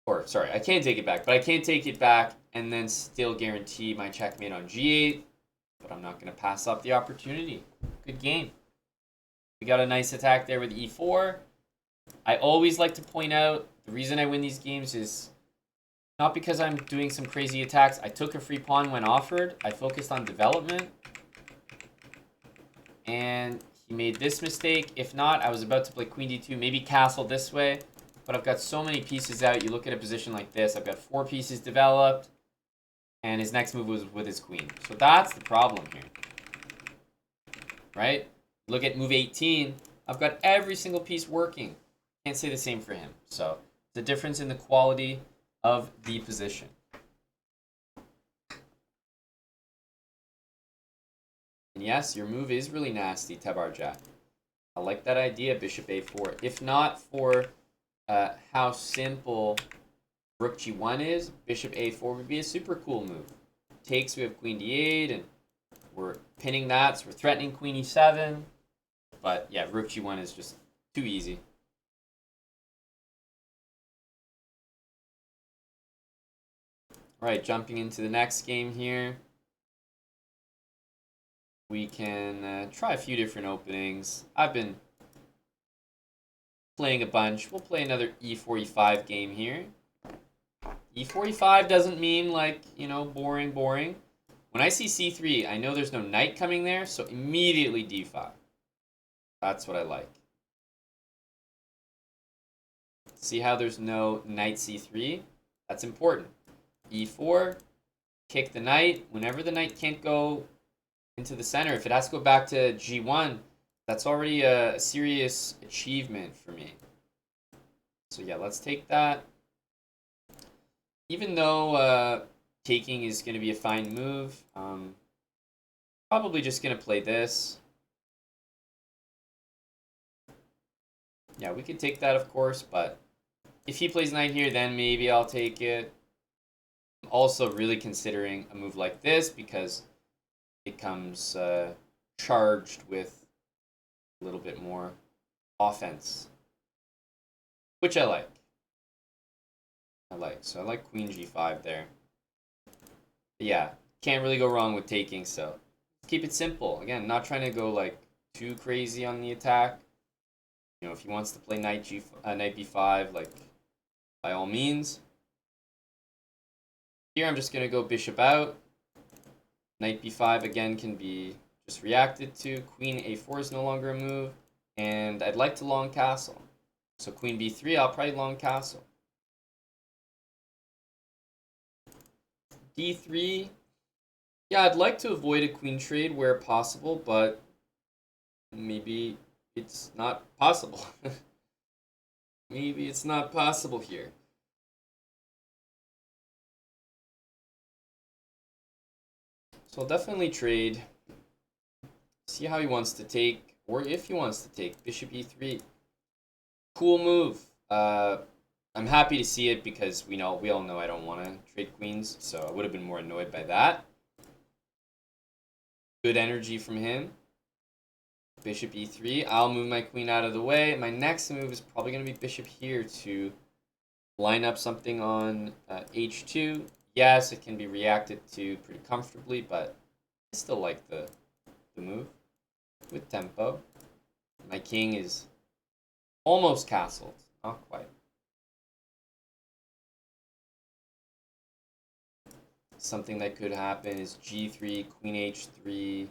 Or, sorry, I can take it back, but I can't take it back and then still guarantee my checkmate on g8. But I'm not going to pass up the opportunity. Good game. We got a nice attack there with e4. I always like to point out the reason I win these games is not because I'm doing some crazy attacks. I took a free pawn when offered. I focused on development. And he made this mistake. If not, I was about to play queen d2, maybe castle this way. But I've got so many pieces out. You look at a position like this. I've got 4 pieces developed. And his next move was with his queen. So that's the problem here. Right? Look at move 18. I've got every single piece working. Can't say the same for him. So the difference in the quality of the position. And yes, your move is really nasty, Tabarjat. I like that idea, bishop a4. If not for how simple rook g1 is, bishop a4 would be a super cool move. Takes, we have queen d8, and we're pinning that, so we're threatening queen e7. But yeah, rook g1 is just too easy. All right, jumping into the next game here. We can try a few different openings. I've been playing a bunch. We'll play another e4, e5 game here. e4, e5 doesn't mean like, you know, boring. When I see c3, I know there's no knight coming there, so immediately d5. That's what I like. See how there's no knight c3? That's important. e4, kick the knight. Whenever the knight can't go into the center, if it has to go back to g1, that's already a serious achievement for me. So yeah, let's take that. Even though taking is going to be a fine move, probably just going to play this. Yeah, we could take that, of course, but if he plays knight here, then maybe I'll take it. I'm also really considering a move like this because it comes charged with a little bit more offense, which I like. So I like queen g5 there. But yeah, can't really go wrong with taking, so keep it simple. Again, not trying to go like too crazy on the attack. You know, if he wants to play knight b5, like by all means. Here I'm just gonna go bishop out. Knight b5 again can be just reacted to. Queen a4 is no longer a move. And I'd like to long castle. So queen b3, I'll probably long castle. d3. Yeah, I'd like to avoid a queen trade where possible, but maybe it's not possible. Maybe it's not possible here. So I'll definitely trade. See how he wants to take, or if he wants to take bishop e3. Cool move. I'm happy to see it because we all know I don't want to trade queens, so I would have been more annoyed by that. Good energy from him. Bishop e3. I'll move my queen out of the way. My next move is probably going to be bishop here to line up something on h2. Yes, it can be reacted to pretty comfortably, but I still like the move with tempo. My king is almost castled. Not quite. Something that could happen is g3, queen h3,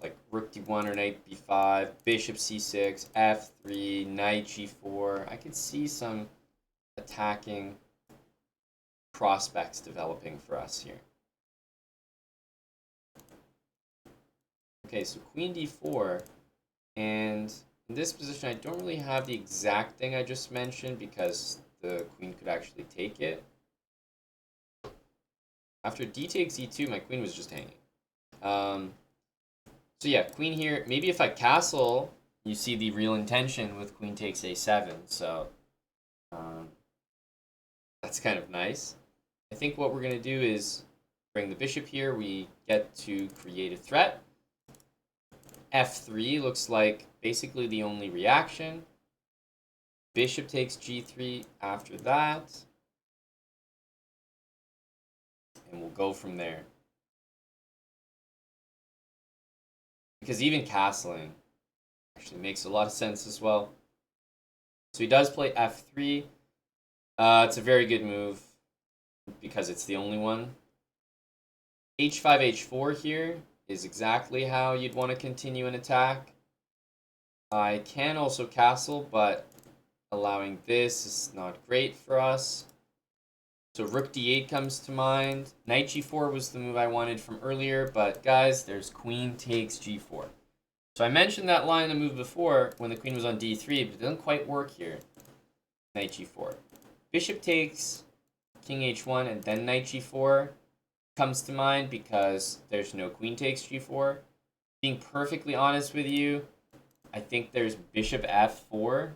like rook d1 or knight b5, bishop c6, f3, knight g4. I could see some attacking prospects developing for us here. Okay, so queen d4, and in this position I don't really have the exact thing I just mentioned because the queen could actually take it. After d takes e2, my queen was just hanging. So yeah, queen here. Maybe if I castle, you see the real intention with queen takes a7. So that's kind of nice. I think what we're going to do is bring the bishop here. We get to create a threat. f3 looks like basically the only reaction. Bishop takes g3 after that. And we'll go from there. Because even castling actually makes a lot of sense as well. So he does play f3. It's a very good move because it's the only one. h5, h4 here is exactly how you'd want to continue an attack. I can also castle, but allowing this is not great for us. So rook d8 comes to mind. Knight g4 was the move I wanted from earlier, but guys, there's queen takes g4. So I mentioned that line of move before when the queen was on d3, but it doesn't quite work here. Knight g4. Bishop takes, king h1, and then knight g4 comes to mind because there's no queen takes g4. Being perfectly honest with you, I think there's bishop f4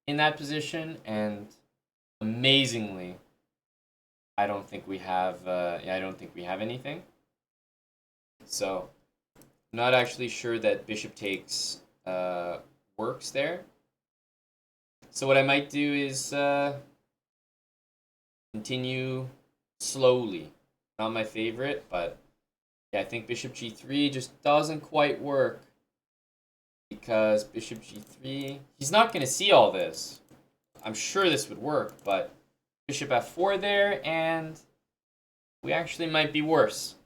in that position, and amazingly, I don't think we have. I don't think we have anything. So, I'm not actually sure that bishop takes works there. So what I might do is continue slowly. Not my favorite, but yeah, I think bishop g3 just doesn't quite work because bishop g3. He's not going to see all this. I'm sure this would work, but bishop f4 there, and we actually might be worse.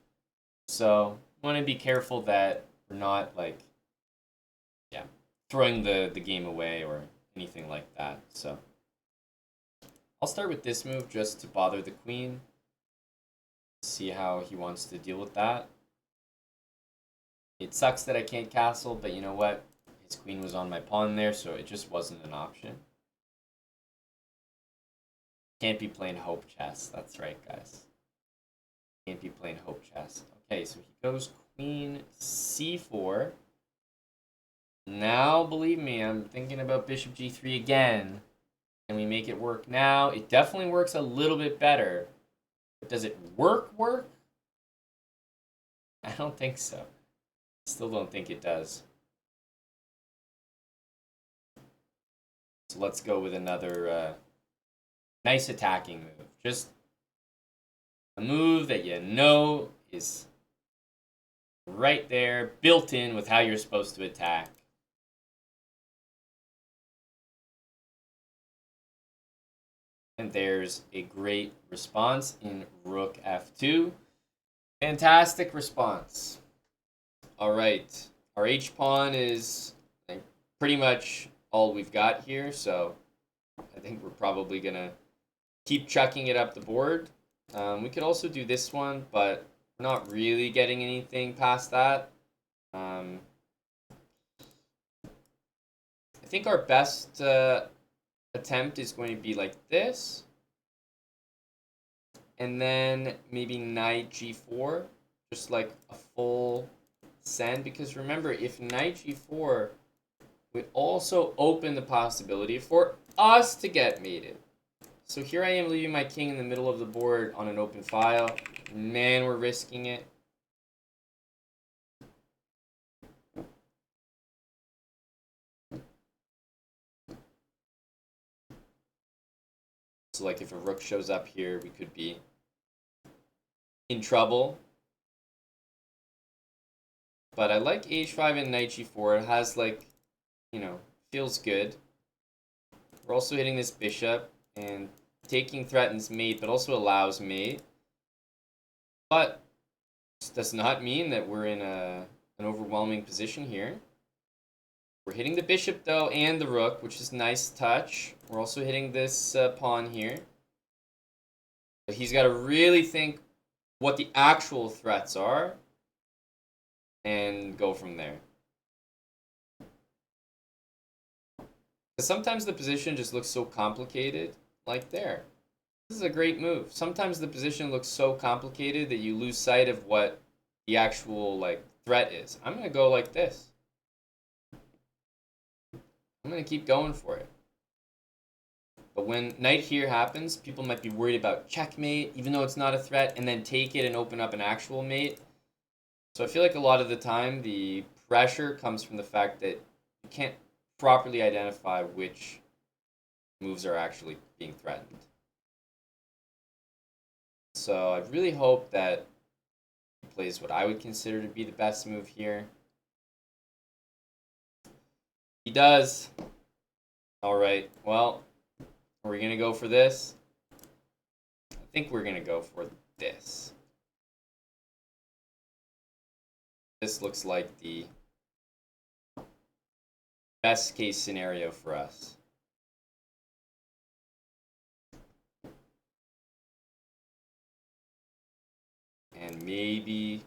So I want to be careful that we're not like, yeah, throwing the game away or anything like that. So I'll start with this move just to bother the queen. See how he wants to deal with that. It sucks that I can't castle, but you know what? His queen was on my pawn there, so it just wasn't an option. Can't be playing hope chess. That's right, guys. Can't be playing hope chess. Okay, so he goes queen c4. Now, believe me, I'm thinking about bishop g3 again. Can we make it work now? It definitely works a little bit better. But does it work? I don't think so. Still don't think it does. So let's go with another nice attacking move. Just a move that you know is right there, built in with how you're supposed to attack. And there's a great response in rook f2. Fantastic response. All right. Our h-pawn is like, pretty much all we've got here, so I think we're probably going to keep chucking it up the board. We could also do this one, but we're not really getting anything past that. I think our best attempt is going to be like this. And then maybe knight g4, just like a full send. Because remember, if knight g4 would also open the possibility for us to get mated. So here I am leaving my king in the middle of the board on an open file. Man, we're risking it. So like if a rook shows up here, we could be in trouble. But I like h5 and knight g4. It has like, you know, feels good. We're also hitting this bishop, and taking threatens mate, but also allows mate. But this does not mean that we're in an overwhelming position here. We're hitting the bishop, though, and the rook, which is nice touch. We're also hitting this pawn here. But he's got to really think what the actual threats are and go from there. Because sometimes the position just looks so complicated, like there. This is a great move. Sometimes the position looks so complicated that you lose sight of what the actual threat is. I'm going to go like this. I'm going to keep going for it. But when knight here happens, people might be worried about checkmate, even though it's not a threat, and then take it and open up an actual mate. So I feel like a lot of the time, the pressure comes from the fact that you can't properly identify which moves are actually being threatened. So I really hope that he plays what I would consider to be the best move here. He does. All right, well, are we going to go for this? I think we're going to go for this. This looks like the best case scenario for us. And maybe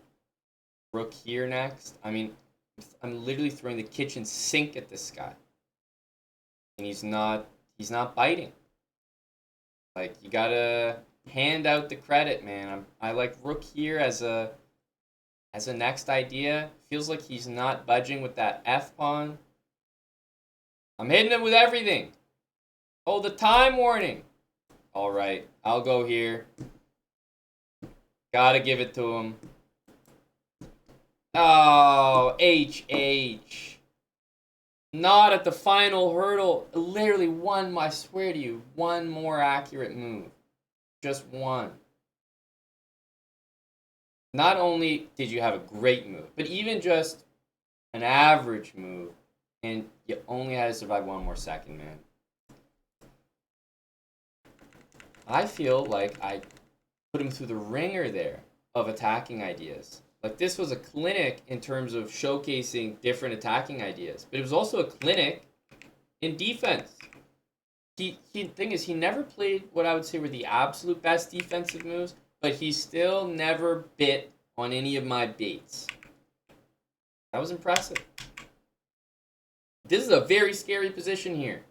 rook here next. I mean, I'm literally throwing the kitchen sink at this guy. And he's not biting. Like, you gotta hand out the credit, man. I like rook here as a next idea. Feels like he's not budging with that F pawn. I'm hitting him with everything. Oh, the time warning. All right, I'll go here. Gotta give it to him. Oh, HH. Not at the final hurdle. Literally one, I swear to you, one more accurate move. Just one. Not only did you have a great move, but even just an average move, and you only had to survive one more second, man. I feel like I put him through the ringer there of attacking ideas. Like, this was a clinic in terms of showcasing different attacking ideas, but it was also a clinic in defense. The thing is, he never played what I would say were the absolute best defensive moves, but he still never bit on any of my baits. That was impressive. This is a very scary position here.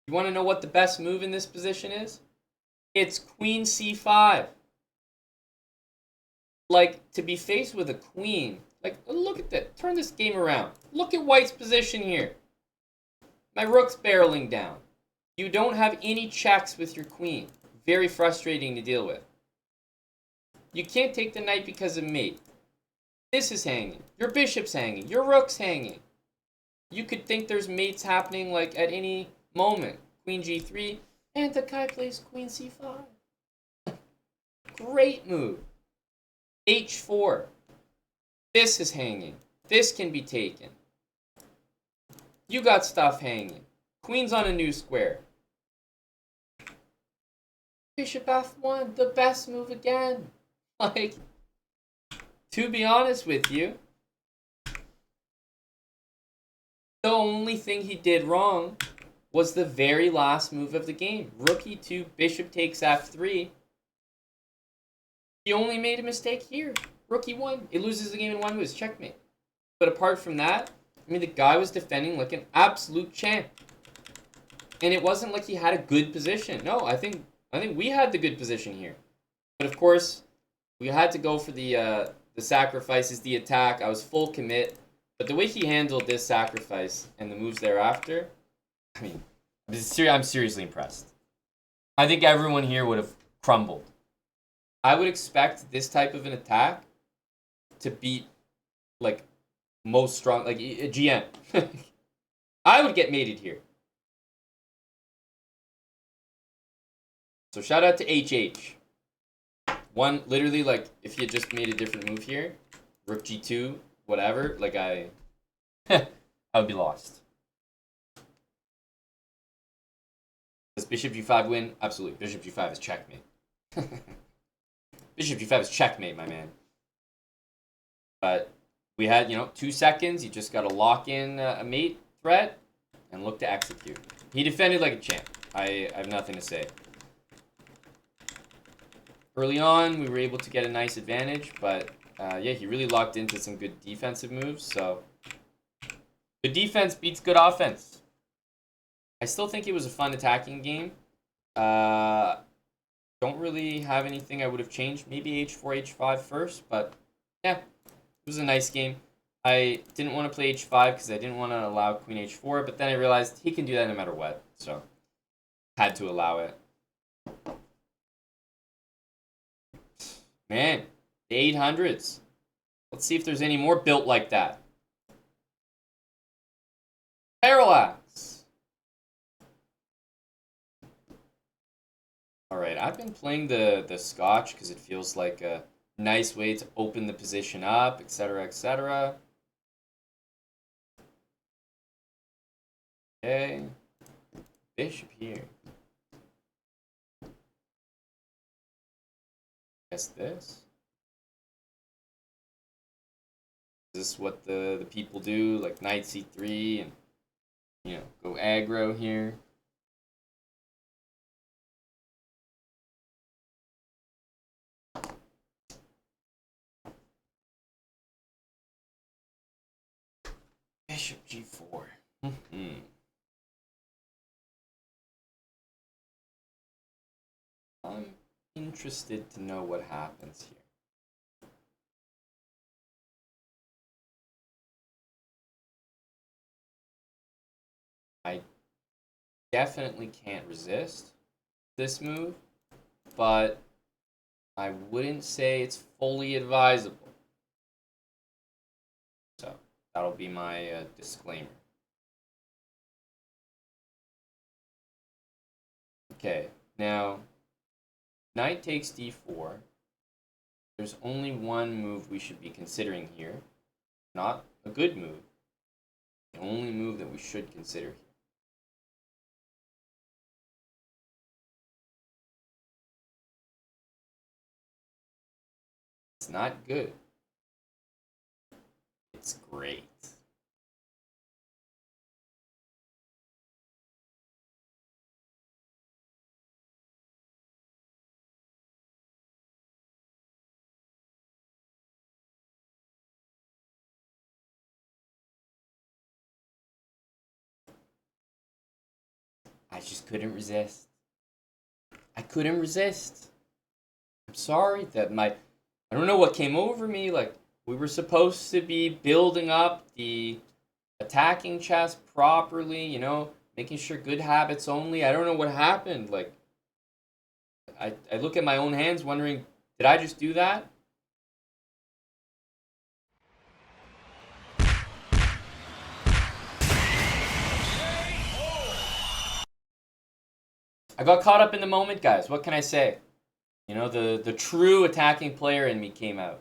You want to know what the best move in this position is? It's queen c5. Like, to be faced with a queen, like, look at that. Turn this game around. Look at white's position here. My rook's barreling down. You don't have any checks with your queen. Very frustrating to deal with. You can't take the knight because of mate. This is hanging. Your bishop's hanging. Your rook's hanging. You could think there's mates happening like at any moment. Queen g3, and the guy plays queen c5. Great move. h4. This is hanging. This can be taken. You got stuff hanging. Queen's on a new square. Bishop f1, the best move again. Like, to be honest with you, the only thing he did wrong was the very last move of the game. Rook e2, bishop takes f3. He only made a mistake here. Rook e1. It loses the game in one move. It's checkmate. But apart from that, I mean, the guy was defending like an absolute champ. And it wasn't like he had a good position. No, I think we had the good position here. But of course, we had to go for the sacrifices, the attack. I was full commit. But the way he handled this sacrifice and the moves thereafter, I mean, I'm seriously impressed. I think everyone here would have crumbled. I would expect this type of an attack to beat, like, most strong, like, a GM. I would get mated here. So shout out to HH. One, literally, like, if he had just made a different move here, rook g2, whatever, like, I would be lost. Does bishop g5 win? Absolutely. Bishop g5 is checkmate. Bishop g5 is checkmate, my man. But we had, 2 seconds. You just got to lock in a mate threat and look to execute. He defended like a champ. I have nothing to say. Early on, we were able to get a nice advantage, but yeah, he really locked into some good defensive moves. So good defense beats good offense. I still think it was a fun attacking game. Don't really have anything I would have changed. Maybe h4, h5 first, but yeah, it was a nice game. I didn't want to play h5 because I didn't want to allow queen h4, but then I realized he can do that no matter what, so had to allow it. Man, the 800s. Let's see if there's any more built like that. Parallax. Alright, I've been playing the Scotch because it feels like a nice way to open the position up, etc., etc. Okay. Bishop here. Guess this. Is this what the people do? Like knight c3 and, go aggro here. Bishop g4. I'm interested to know what happens here. I definitely can't resist this move, but I wouldn't say it's fully advisable. So that'll be my disclaimer. Okay, now knight takes d4. There's only one move we should be considering here. Not a good move. The only move that we should consider here. It's not good. It's great. I just couldn't resist. I couldn't resist. I'm sorry that I don't know what came over me. Like, we were supposed to be building up the attacking chess properly, making sure good habits only. I don't know what happened. Like, I look at my own hands wondering, did I just do that? I got caught up in the moment, guys. What can I say? The true attacking player in me came out.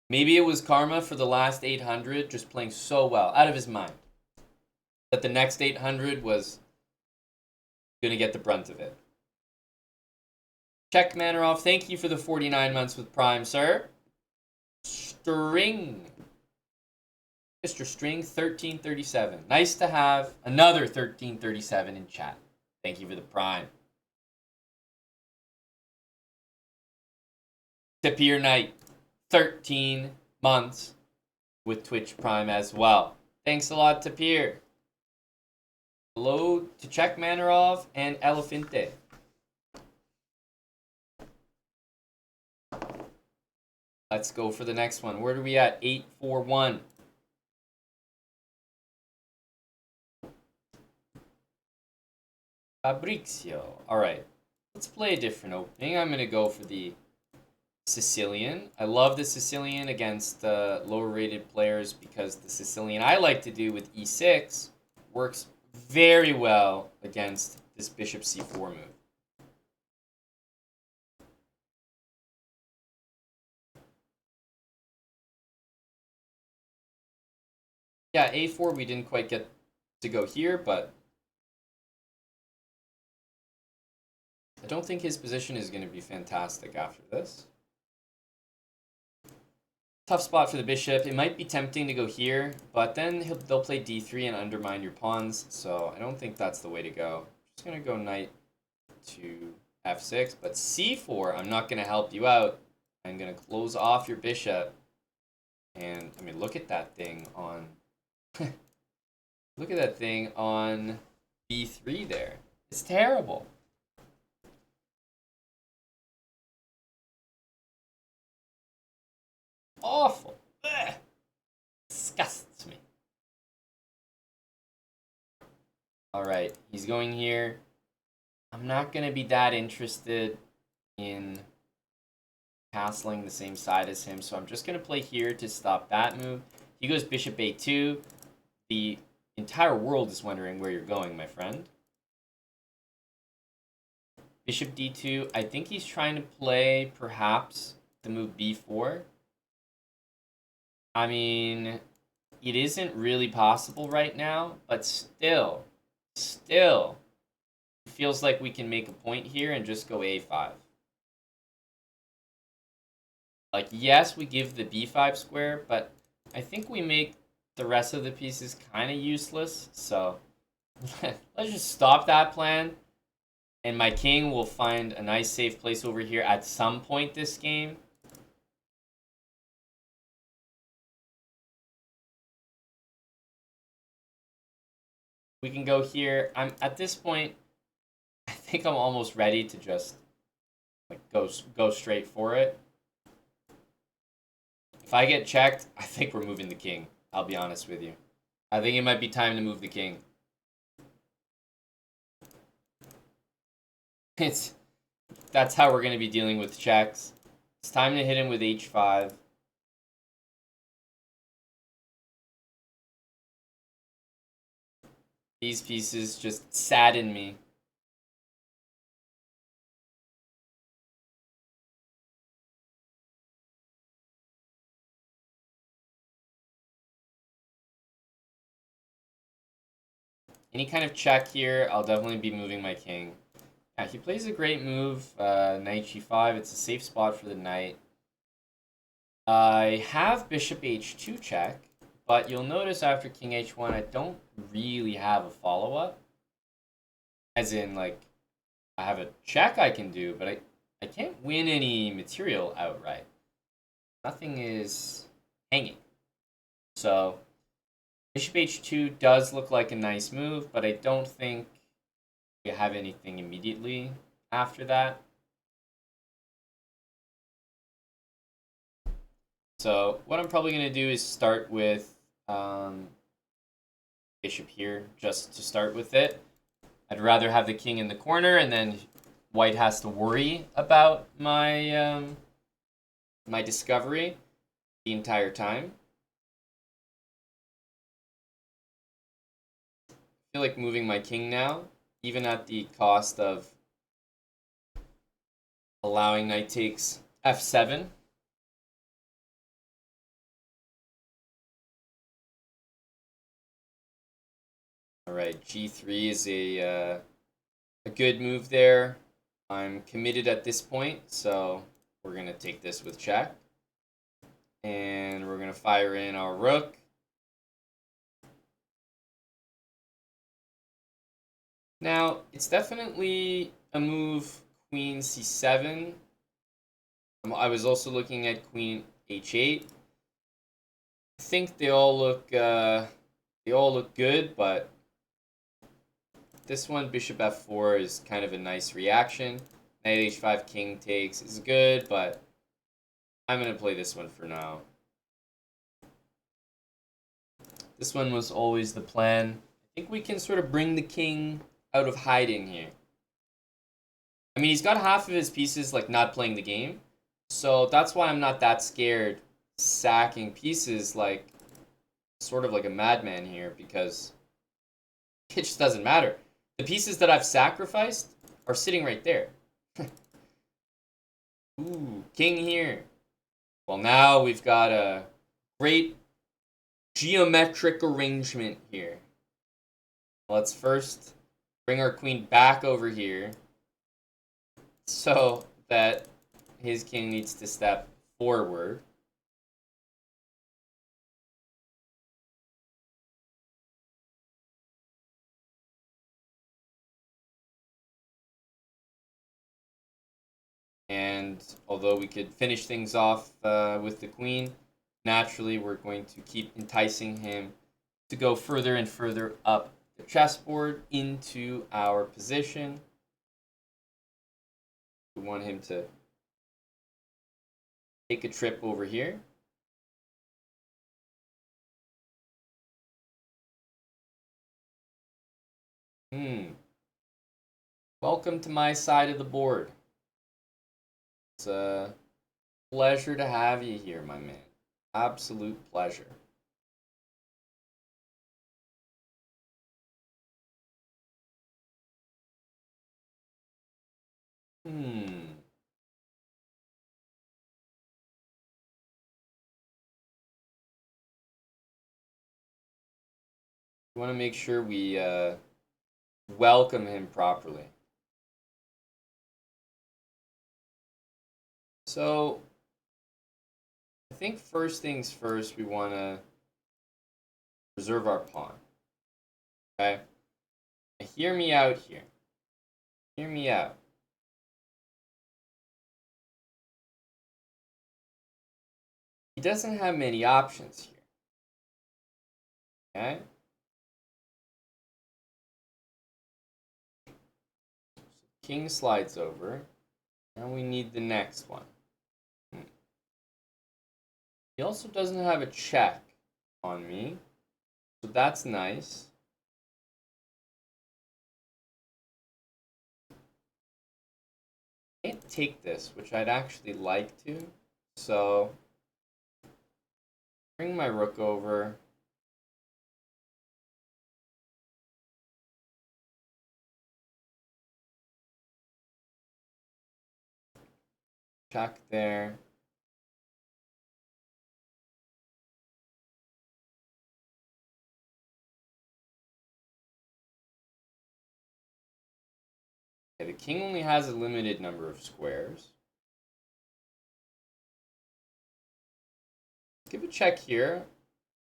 Maybe it was karma for the last 800 just playing so well, out of his mind, that the next 800 was going to get the brunt of it. Check Manoroff, thank you for the 49 months with Prime, sir. String. Mr. String, 1337. Nice to have another 1337 in chat. Thank you for the Prime. Tapir Knight, 13 months with Twitch Prime as well. Thanks a lot, Tapir. Hello to Czech Manarov and Elefante. Let's go for the next one. Where are we at? 841. Fabrizio. Alright. Let's play a different opening. I'm going to go for the Sicilian. I love the Sicilian against lower rated players because the Sicilian I like to do with e6 works very well against this bishop c4 move. Yeah, a4 we didn't quite get to go here, but I don't think his position is going to be fantastic after this. Tough spot for the bishop. It might be tempting to go here, but then they'll play d3 and undermine your pawns, so I don't think that's the way to go. Just going to go knight to f6, but c4, I'm not going to help you out. I'm going to close off your bishop. And, I mean, look at that thing on... look at that thing on b3 there. It's terrible. Awful. Ugh. Disgusts me. Alright, he's going here. I'm not going to be that interested in castling the same side as him, so I'm just going to play here to stop that move. He goes bishop a2. The entire world is wondering where you're going, my friend. Bishop d2. I think he's trying to play, perhaps, the move b4. I mean, it isn't really possible right now, but still, it feels like we can make a point here and just go a5. Like, yes, we give the b5 square, but I think we make the rest of the pieces kind of useless, so let's just stop that plan, and my king will find a nice safe place over here at some point this game. We can go here. I'm at this point, I think I'm almost ready to just like go straight for it. If I get checked, I think we're moving the king. I'll be honest with you. I think it might be time to move the king. That's how we're going to be dealing with checks. It's time to hit him with h5. These pieces just sadden me. Any kind of check here, I'll definitely be moving my king. Yeah, he plays a great move, knight g5. It's a safe spot for the knight. I have bishop h2 check, but you'll notice after king h1, I don't really have a follow-up. As in, like, I have a check I can do, but I can't win any material outright. Nothing is hanging. So, bishop h2 does look like a nice move, but I don't think we have anything immediately after that. So what I'm probably going to do is start with bishop here, just to start with it. I'd rather have the king in the corner, and then white has to worry about my my discovery the entire time. I feel like moving my king now, even at the cost of allowing knight takes f7. All right, g3 is a good move there. I'm committed at this point, so we're going to take this with check. And we're going to fire in our rook. Now, it's definitely a move queen c7. I was also looking at queen h8. I think they all look good, but this one, bishop f4, is kind of a nice reaction. Knight h5, king takes is good, but I'm going to play this one for now. This one was always the plan. I think we can sort of bring the king out of hiding here. I mean, he's got half of his pieces like not playing the game, so that's why I'm not that scared sacking pieces like sort of like a madman here, because it just doesn't matter. The pieces that I've sacrificed are sitting right there. Ooh, king here. Well, now we've got a great geometric arrangement here. Let's first bring our queen back over here so that his king needs to step forward. And although we could finish things off with the queen, naturally we're going to keep enticing him to go further and further up the chessboard into our position. We want him to take a trip over here. Welcome to my side of the board. It's a pleasure to have you here, my man. Absolute pleasure. We want to make sure we welcome him properly. So, I think first things first, we want to preserve our pawn. Okay? Now, hear me out here. Hear me out. He doesn't have many options here. Okay? King slides over. Now we need the next one. He also doesn't have a check on me, so that's nice. I can't take this, which I'd actually like to, so bring my rook over. Check there. Okay, the king only has a limited number of squares. Give a check here.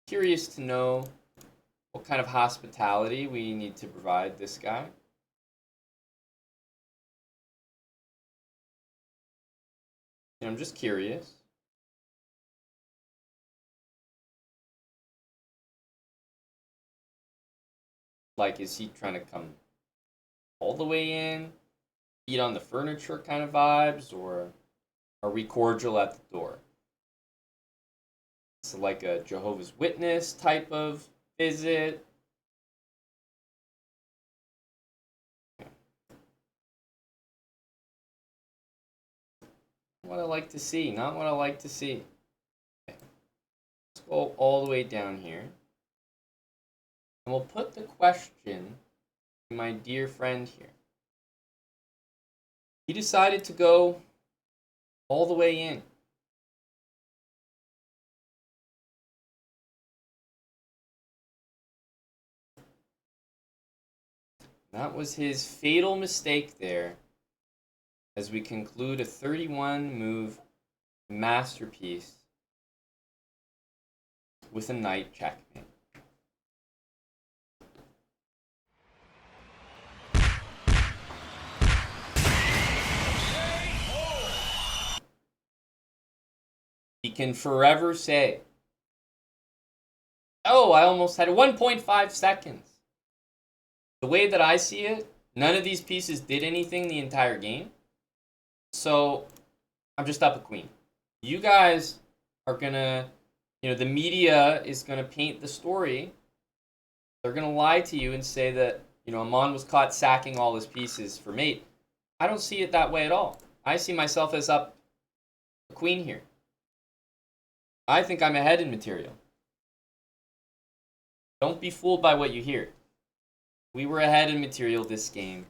Curious to know what kind of hospitality we need to provide this guy. I'm just curious. Like, is he trying to come all the way in, eat on the furniture kind of vibes, or are we cordial at the door? It's like a Jehovah's Witness type of visit. What I like to see, not what I like to see. Okay. Let's go all the way down here. And we'll put the question to my dear friend here. He decided to go all the way in. That was his fatal mistake there, as we conclude a 31-move masterpiece with a knight checkmate. He can forever say, oh, I almost had 1.5 seconds. The way that I see it, none of these pieces did anything the entire game. So I'm just up a queen. You guys are going to, the media is going to paint the story. They're going to lie to you and say that, Amon was caught sacking all his pieces for mate. I don't see it that way at all. I see myself as up a queen here. I think I'm ahead in material. Don't be fooled by what you hear. We were ahead in material this game,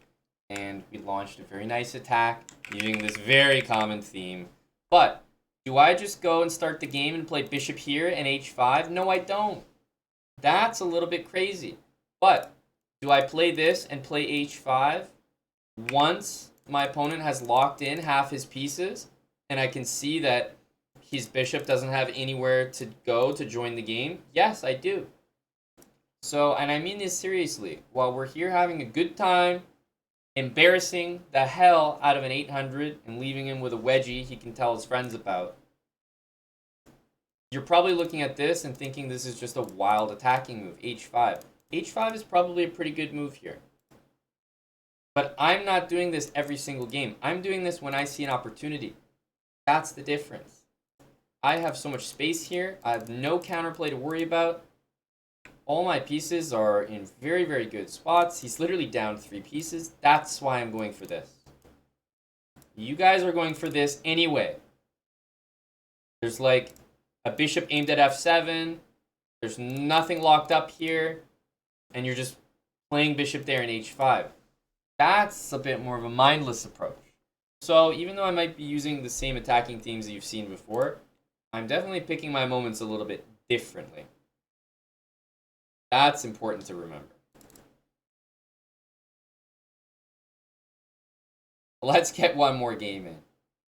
and we launched a very nice attack using this very common theme. But do I just go and start the game and play bishop here and h5? No, I don't. That's a little bit crazy. But do I play this and play h5 once my opponent has locked in half his pieces and I can see that his bishop doesn't have anywhere to go to join the game? Yes, I do. So, and I mean this seriously, while we're here having a good time, embarrassing the hell out of an 800 and leaving him with a wedgie he can tell his friends about, you're probably looking at this and thinking this is just a wild attacking move, h5. h5 is probably a pretty good move here. But I'm not doing this every single game. I'm doing this when I see an opportunity. That's the difference. I have so much space here. I have no counterplay to worry about. All my pieces are in very, very good spots. He's literally down 3 pieces. That's why I'm going for this. You guys are going for this anyway. There's like a bishop aimed at f7. There's nothing locked up here. And you're just playing bishop there in h5. That's a bit more of a mindless approach. So even though I might be using the same attacking themes that you've seen before, I'm definitely picking my moments a little bit differently. That's important to remember. Let's get one more game in.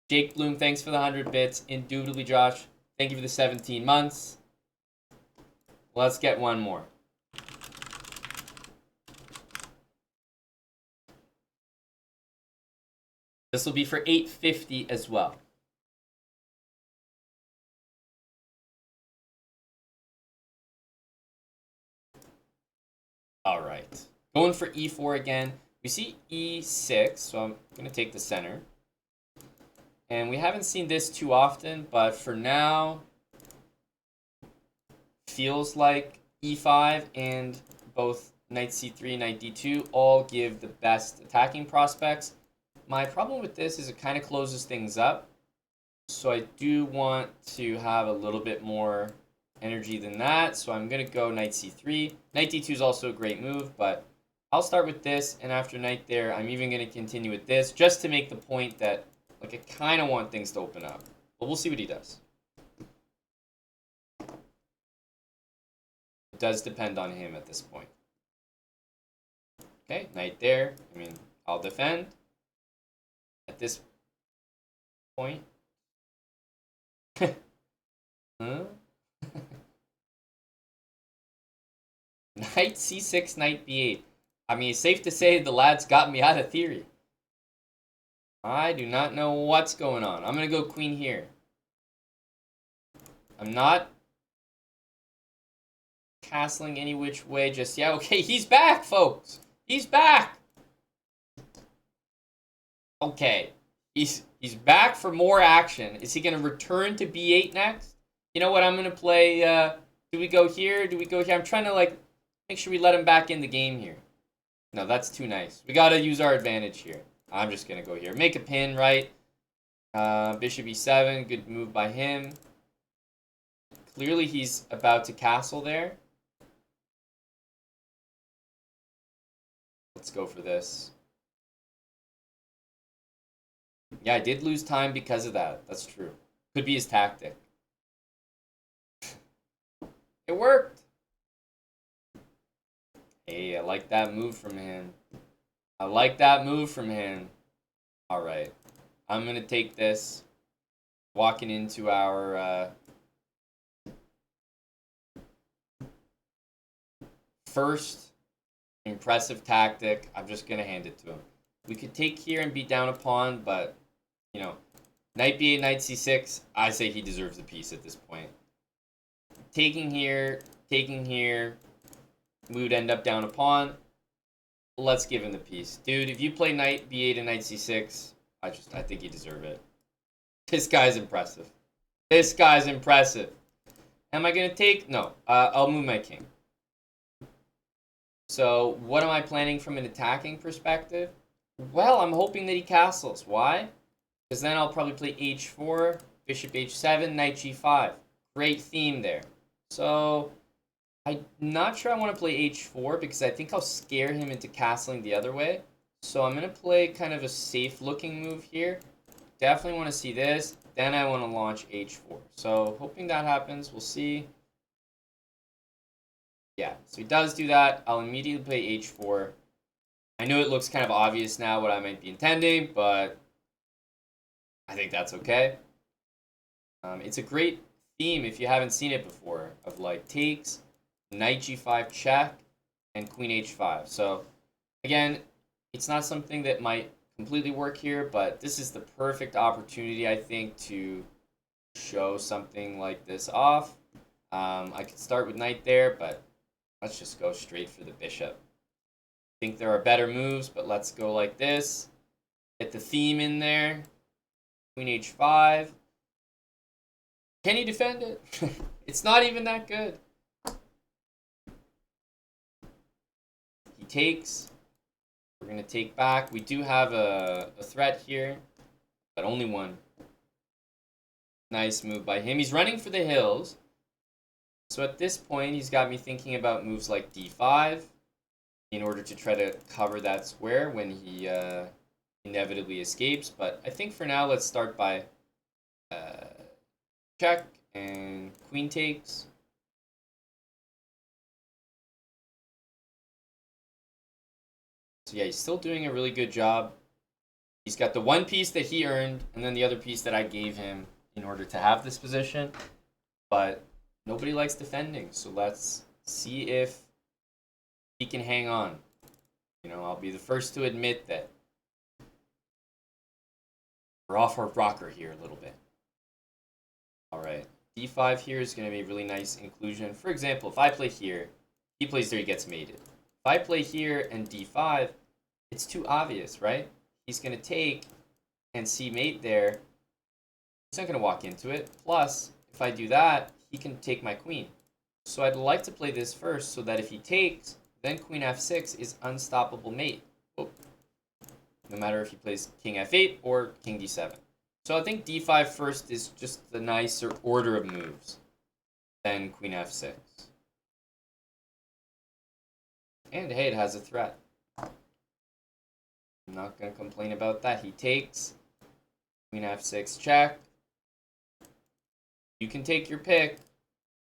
Jake Bloom, thanks for the 100 bits. Indubitably, Josh, thank you for the 17 months. Let's get one more. This will be for 850 as well. All right. Going for e4 again. We see e6, so I'm going to take the center. And we haven't seen this too often, but for now, feels like e5 and both knight c3, knight d2 all give the best attacking prospects. My problem with this is it kind of closes things up. So I do want to have a little bit more energy than that. So I'm going to go knight c3. Knight d2 is also a great move, but I'll start with this. And after knight there, I'm even going to continue with this just to make the point that like I kind of want things to open up. But we'll see what he does. It does depend on him at this point. Okay, knight there. I mean, I'll defend. At this point. Huh? Knight c6, knight b8. I mean, it's safe to say the lad's got me out of theory. I do not know what's going on. I'm going to go queen here. I'm not castling any which way just yet. Okay, he's back, folks. He's back. Okay. He's back for more action. Is he going to return to b8 next? You know what? I'm going to play... do we go here? Do we go here? I'm trying to, like, make sure we let him back in the game here. No, that's too nice. We got to use our advantage here. I'm just going to go here. Make a pin, right? Bishop e7. Good move by him. Clearly, he's about to castle there. Let's go for this. Yeah, I did lose time because of that. That's true. Could be his tactic. It worked. Hey, I like that move from him. I like that move from him. All right. I'm going to take this. Walking into our first impressive tactic. I'm just going to hand it to him. We could take here and be down a pawn, but, you know, knight b8, knight c6, I say he deserves the piece at this point. Taking here, we would end up down a pawn. Let's give him the piece. Dude, if you play knight b8 and knight c6, I think you deserve it. This guy's impressive. This guy's impressive. Am I going to take? No. I'll move my king. So, what am I planning from an attacking perspective? Well, I'm hoping that he castles. Why? Because then I'll probably play h4, bishop h7, knight g5. Great theme there. So, I'm not sure I want to play h4 because I think I'll scare him into castling the other way. So I'm going to play kind of a safe-looking move here. Definitely want to see this. Then I want to launch h4. So hoping that happens. We'll see. Yeah, so he does do that. I'll immediately play h4. I know it looks kind of obvious now what I might be intending, but I think that's okay. It's a great theme if you haven't seen it before of like takes, knight g5 check, and queen h5. So again, it's not something that might completely work here, but this is the perfect opportunity, I think, to show something like this off. I could start with knight there, but let's just go straight for the bishop. I think there are better moves, but let's go like this. Get the theme in there. Queen h5. Can he defend it? It's not even that good. He takes. We're going to take back. We do have a threat here, but only one. Nice move by him. He's running for the hills. So at this point, he's got me thinking about moves like d5 in order to try to cover that square when he inevitably escapes. But I think for now, let's start by check and queen takes. So yeah, he's still doing a really good job. He's got the one piece that he earned, and then the other piece that I gave him in order to have this position. But nobody likes defending, so let's see if he can hang on. You know, I'll be the first to admit that we're off our rocker here a little bit. All right, d5 here is going to be a really nice inclusion. For example, if I play here, he plays there, he gets mated. If I play here and d5, it's too obvious, right? He's going to take and see mate there. He's not going to walk into it. Plus, if I do that, he can take my queen. So I'd like to play this first so that if he takes, then queen f6 is unstoppable mate. Oh. No matter if he plays king f8 or king d7. So I think d5 first is just the nicer order of moves than queen f6. And hey, it has a threat. I'm not going to complain about that. He takes. Queen f6 check. You can take your pick.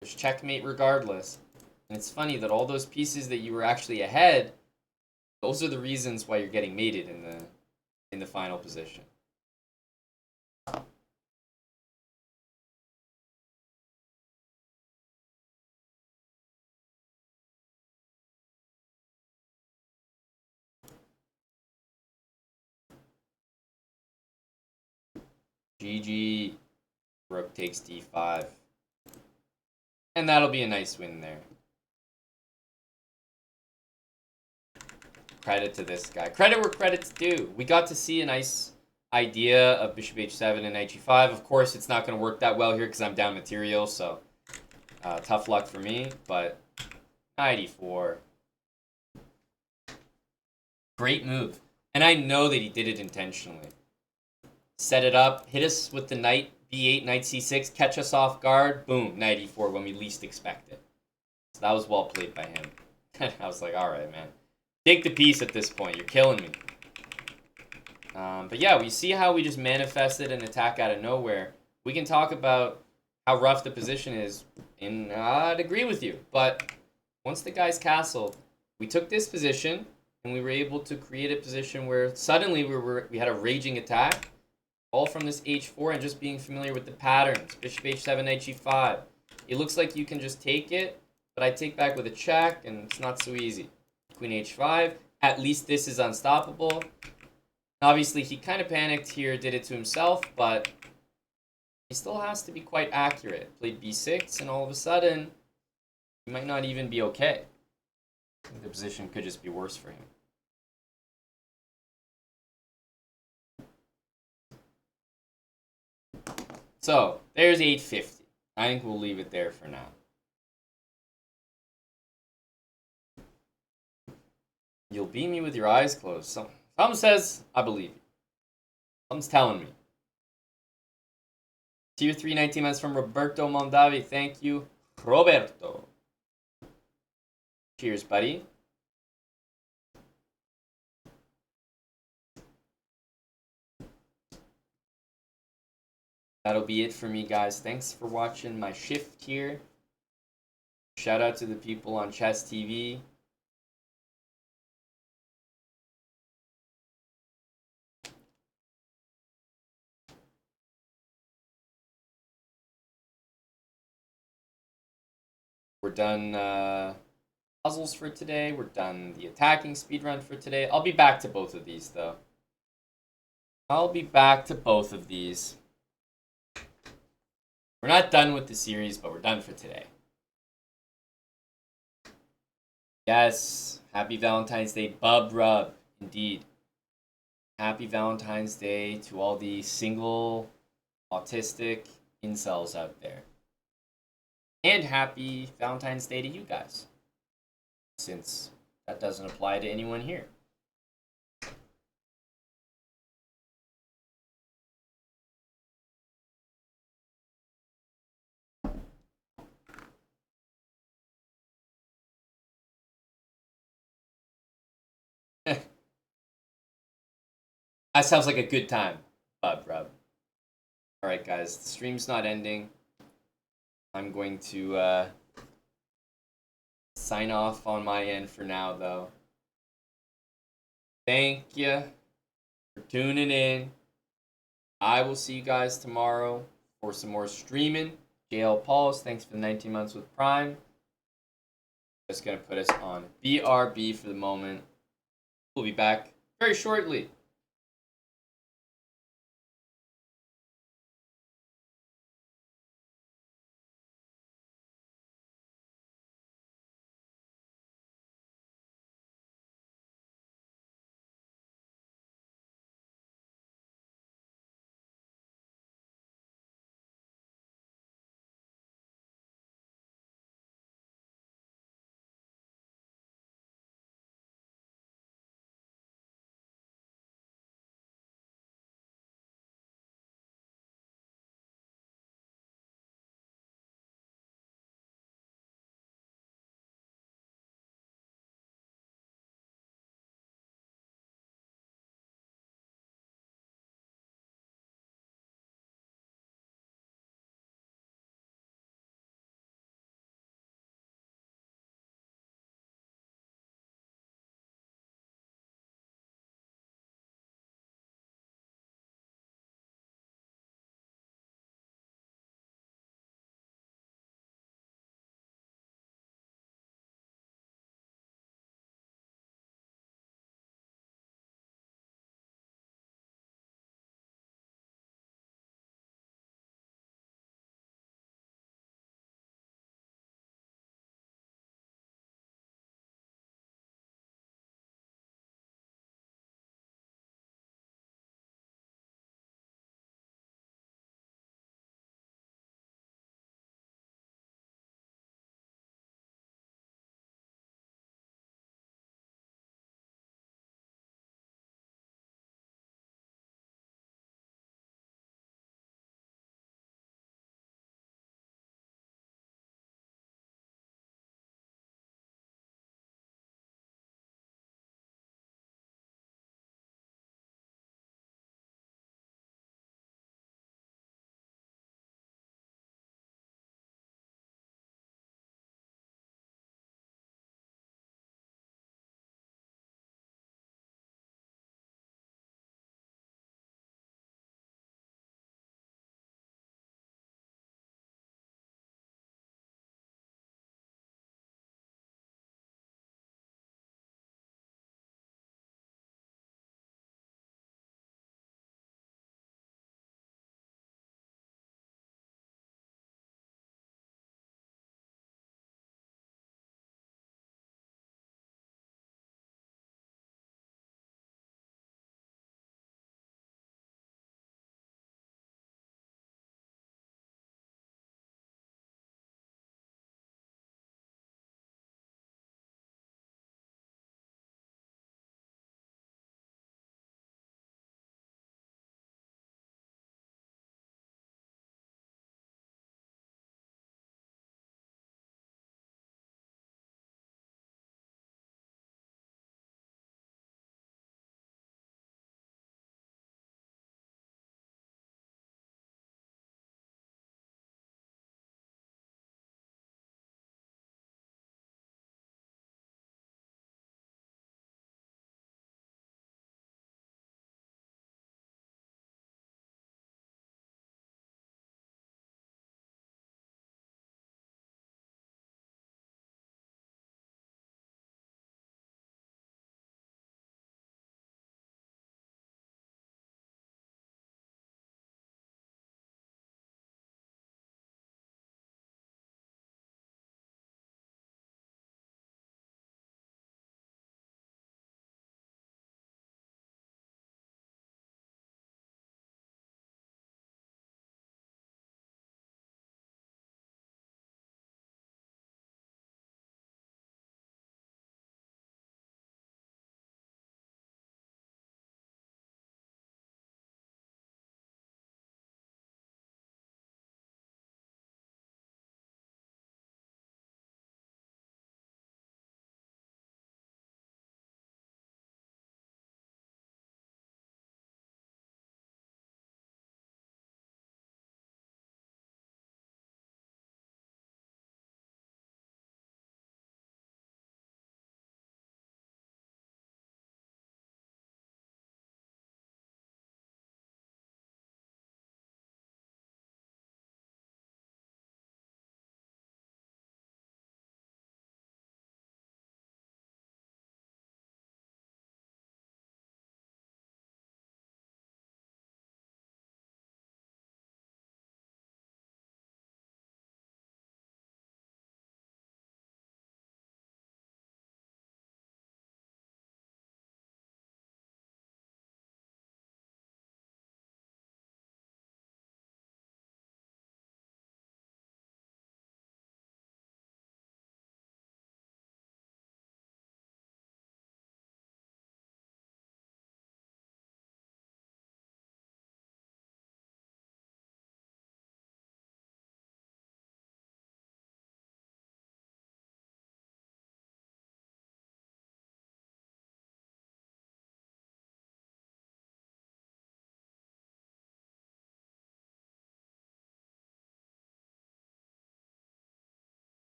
There's checkmate regardless. And it's funny that all those pieces that you were actually ahead, those are the reasons why you're getting mated in the final position. GG. Rook takes d5. And that'll be a nice win there. Credit to this guy. Credit where credit's due. We got to see a nice idea of bishop h7 and knight g5. Of course, it's not going to work that well here because I'm down material, so tough luck for me. But knight e4. Great move. And I know that he did it intentionally. Set it up, hit us with the knight b8, knight c6, catch us off guard, boom, knight e4 when we least expect it. So that was well played by him. I was like, all right, man. Take the piece at this point. You're killing me. But yeah, we see how we just manifested an attack out of nowhere. We can talk about how rough the position is, and I'd agree with you. But once the guy's castled, we took this position, and we were able to create a position where suddenly we had a raging attack, all from this h4 and just being familiar with the patterns. Bishop h7, knight g5. It looks like you can just take it, but I take back with a check, and it's not so easy. Queen h5. At least this is unstoppable. Obviously, he kind of panicked here, did it to himself, but he still has to be quite accurate. Played b6, and all of a sudden, he might not even be okay. I think the position could just be worse for him. So, there's 850. I think we'll leave it there for now. You'll beat me with your eyes closed. Some says, I believe you. Some's telling me. Tier 3 19 months from Roberto Mondavi. Thank you, Roberto. Cheers, buddy. That'll be it for me, guys. Thanks for watching my shift here. Shout out to the people on Chess TV. We're done puzzles for today. We're done the attacking speedrun for today. I'll be back to both of these, though. I'll be back to both of these. We're not done with the series, but we're done for today. Yes, happy Valentine's Day, Bub Rub. Indeed. Happy Valentine's Day to all the single autistic incels out there. And happy Valentine's Day to you guys, since that doesn't apply to anyone here. That sounds like a good time, Bub Rub. Alright, guys, the stream's not ending. I'm going to sign off on my end for now, though. Thank you for tuning in. I will see you guys tomorrow for some more streaming. JL Pauls, thanks for the 19 months with Prime. Just going to put us on BRB for the moment. We'll be back very shortly.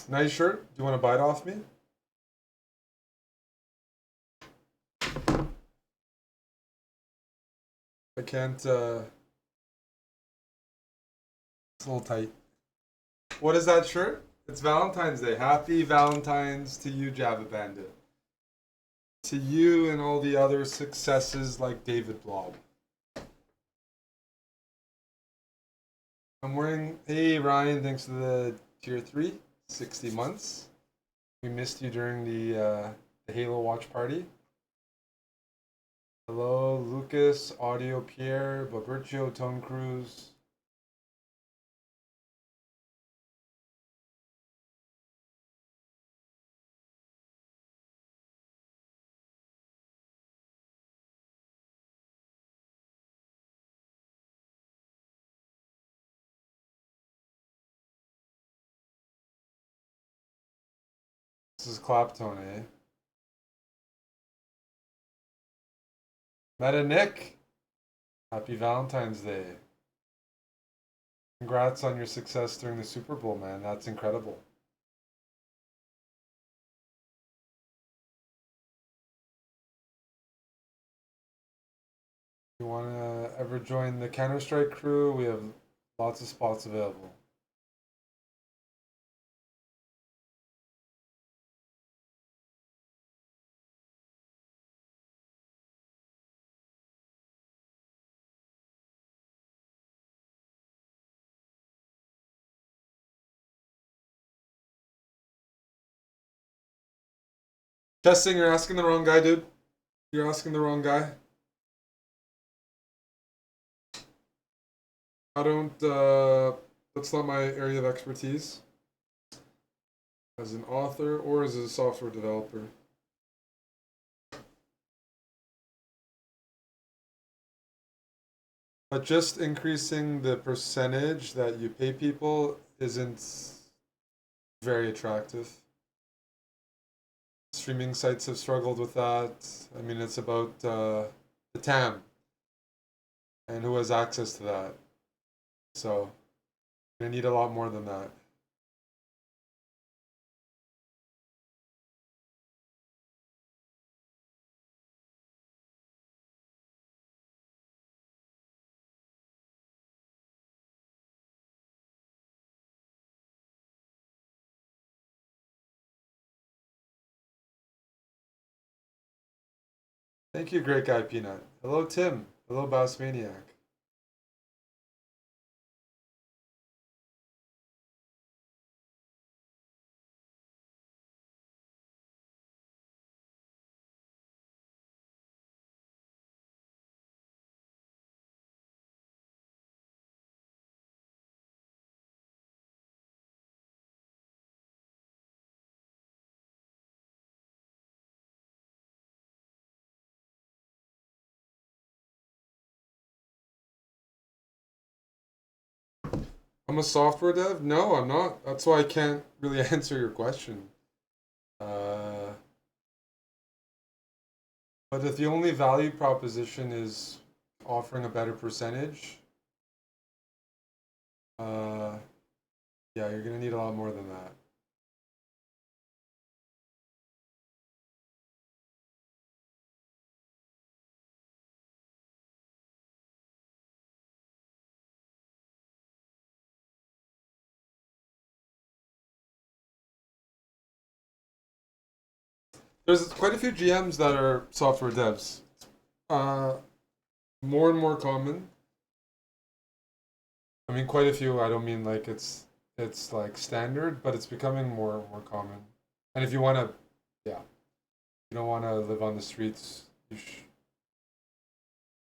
Nice shirt. Do you want to buy it off me? I can't. It's a little tight. What is that shirt? It's Valentine's Day. Happy Valentine's to you, Java Bandit. To you and all the other successes like David Blob. I'm wearing. Hey Ryan, thanks for the tier 3, 60 months. We missed you during the Halo watch party. Hello, Lucas, Audio Pierre, Babercio, Tone Cruz. This is Claptone, eh? Meta Nick, happy Valentine's Day. Congrats on your success during the Super Bowl, man. That's incredible. If you want to ever join the Counter-Strike crew, we have lots of spots available. Testing, you're asking the wrong guy, dude. You're asking the wrong guy. I don't, that's not my area of expertise as an author or as a software developer. But just increasing the percentage that you pay people isn't very attractive. Streaming sites have struggled with that. I mean, it's about the TAM and who has access to that. So, you're gonna need a lot more than that. Thank you, Great Guy Peanut. Hello, Tim. Hello, Bass Maniac. I'm a software dev? No, I'm not. That's why I can't really answer your question. Uh, but if the only value proposition is offering a better percentage, uh, yeah, you're gonna need a lot more than that. There's quite a few GMs that are software devs. Uh, more and more common. I mean, quite a few. I don't mean like it's like standard, but it's becoming more common. And if you want to, yeah, you don't want to live on the streets, you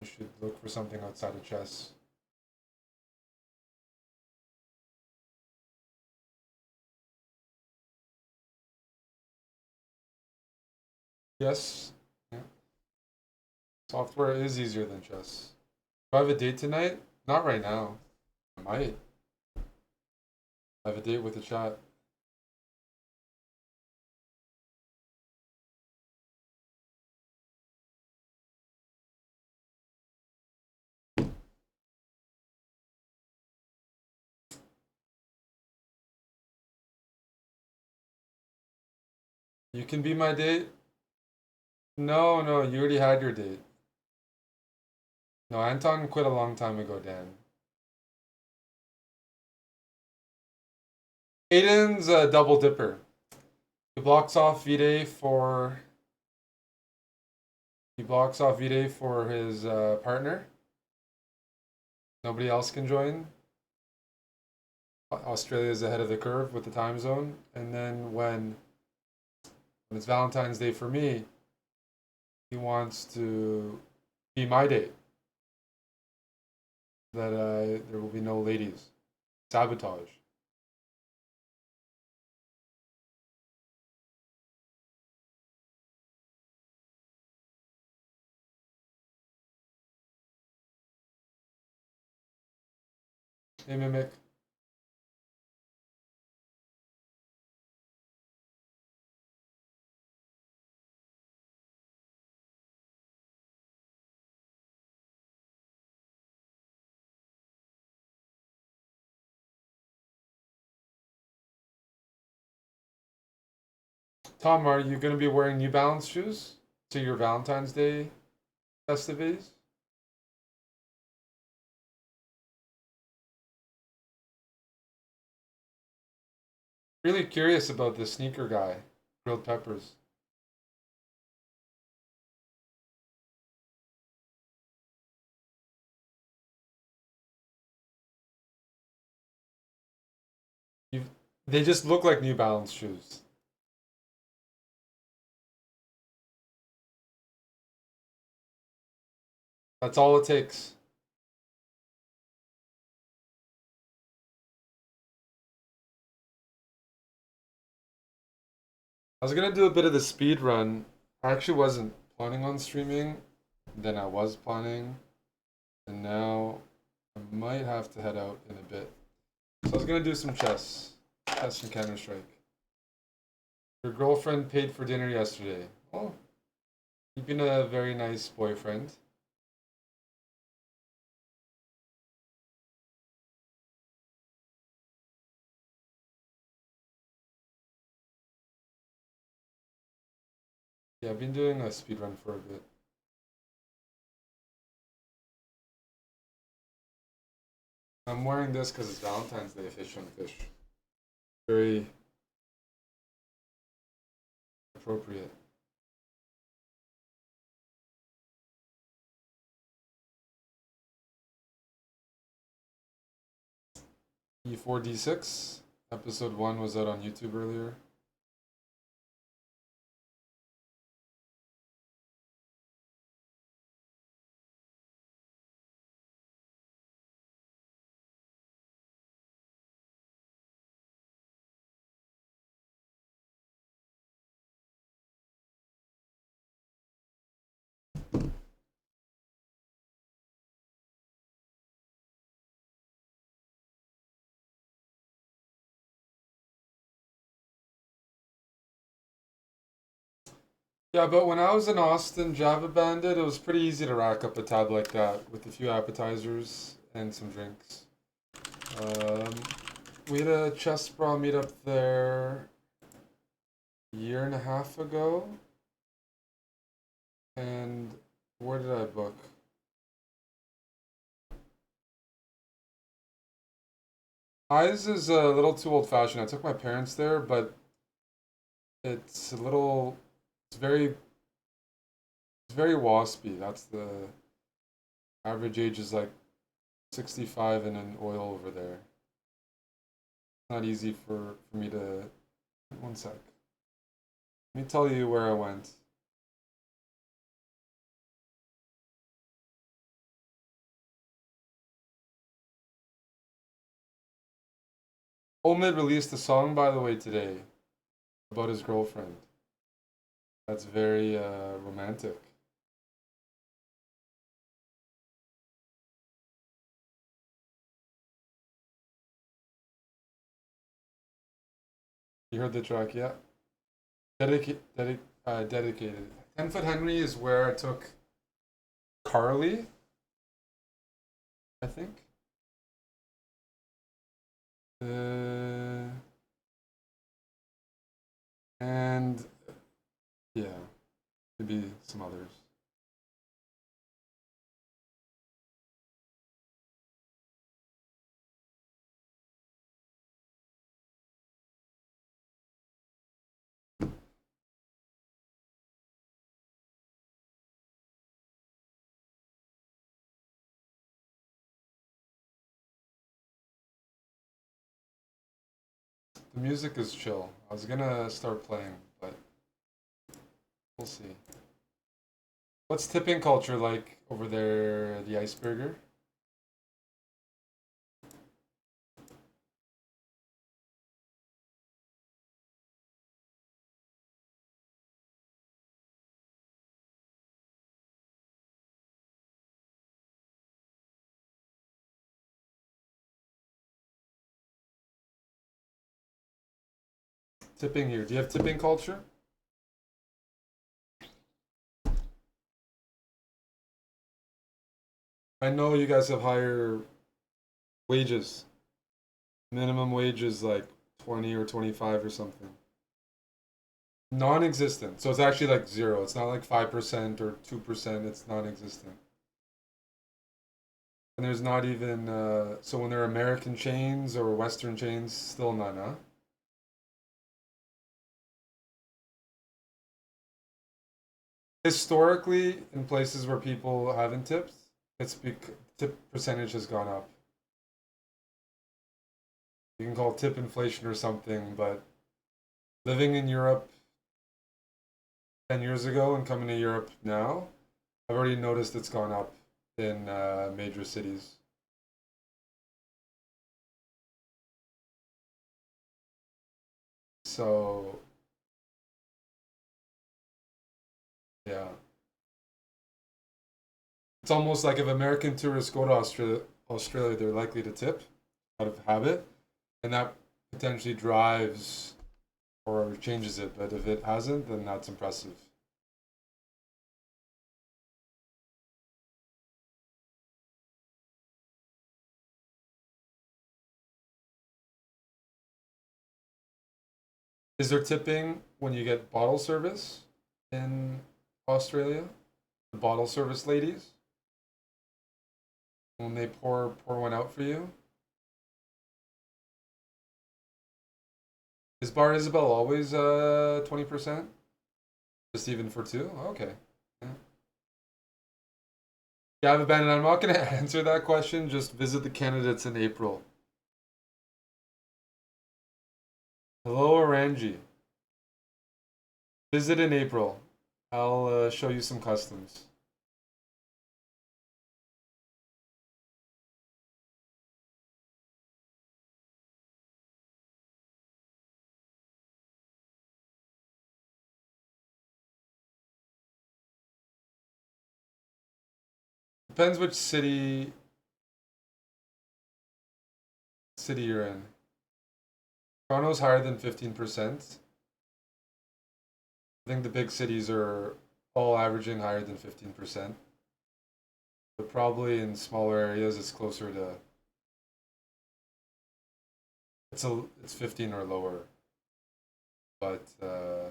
should look for something outside of chess. Yes, yeah. Software is easier than chess. Do I have a date tonight? Not right now. I might. I have a date with the chat. You can be my date? No, no, you already had your date. No, Anton quit a long time ago, Dan. Aiden's a double dipper. He blocks off V-Day for his partner. Nobody else can join. Australia's ahead of the curve with the time zone. And then when it's Valentine's Day for me, he wants to be my date. That there will be no ladies. Sabotage. Hey, Mimic. Tom, are you going to be wearing New Balance shoes to your Valentine's Day festivities? Really curious about this sneaker guy, grilled peppers. You, they just look like New Balance shoes. That's all it takes. I was gonna do a bit of the speed run. I actually wasn't planning on streaming. Then I was planning, and now I might have to head out in a bit. So I was gonna do some chess and Counter Strike. Your girlfriend paid for dinner yesterday. Oh, you've been a very nice boyfriend. Yeah, I've been doing a speed run for a bit. I'm wearing this because it's Valentine's Day fish on fish. Very appropriate. E4D6. Episode 1 was out on YouTube earlier. Yeah, but when I was in Austin, Java Bandit, it was pretty easy to rack up a tab like that with a few appetizers and some drinks. Um, we had a chess brawl meetup there a year and a half ago. And where did I book? Eyes is a little too old fashioned. I took my parents there, but it's a little, it's very, it's very waspy. That's the average age is like 65 and an oil over there. Not easy for me to. One sec. Let me tell you where I went. Omid released a song, by the way, today about his girlfriend. That's very romantic. You heard the track, yeah? Dedicated. 10 Foot Henry is where I took Carly, I think. And Yeah, maybe some others. The music is chill. I was gonna start playing, but we'll see. What's tipping culture like over there, the Iceberger? Tipping here. Do you have tipping culture? I know you guys have higher wages. Minimum wage is like 20 or 25 or something. Non-existent. So it's actually like zero. It's not like 5% or 2%. It's non-existent. And there's not even so when they're American chains or Western chains, still none, huh? Historically, in places where people haven't tipped, tip percentage has gone up. You can call it tip inflation or something, but living in Europe 10 years ago and coming to Europe now, I've already noticed it's gone up in major cities. So, yeah. It's almost like if American tourists go to Australia, they're likely to tip out of habit, and that potentially drives or changes it. But if it hasn't, then that's impressive. Is there tipping when you get bottle service in Australia? The bottle service ladies, when they pour one out for you? Is Bar Isabel always 20%? Just even for two? Okay. Yeah. Yeah, I've abandoned. I'm not gonna answer that question. Just visit the candidates in April. Hello, Orangi. Visit in April. I'll show you some customs. Depends which city you're in. Toronto's higher than 15%. I think the big cities are all averaging higher than 15%. But probably in smaller areas it's closer to it's 15 or lower. But yeah.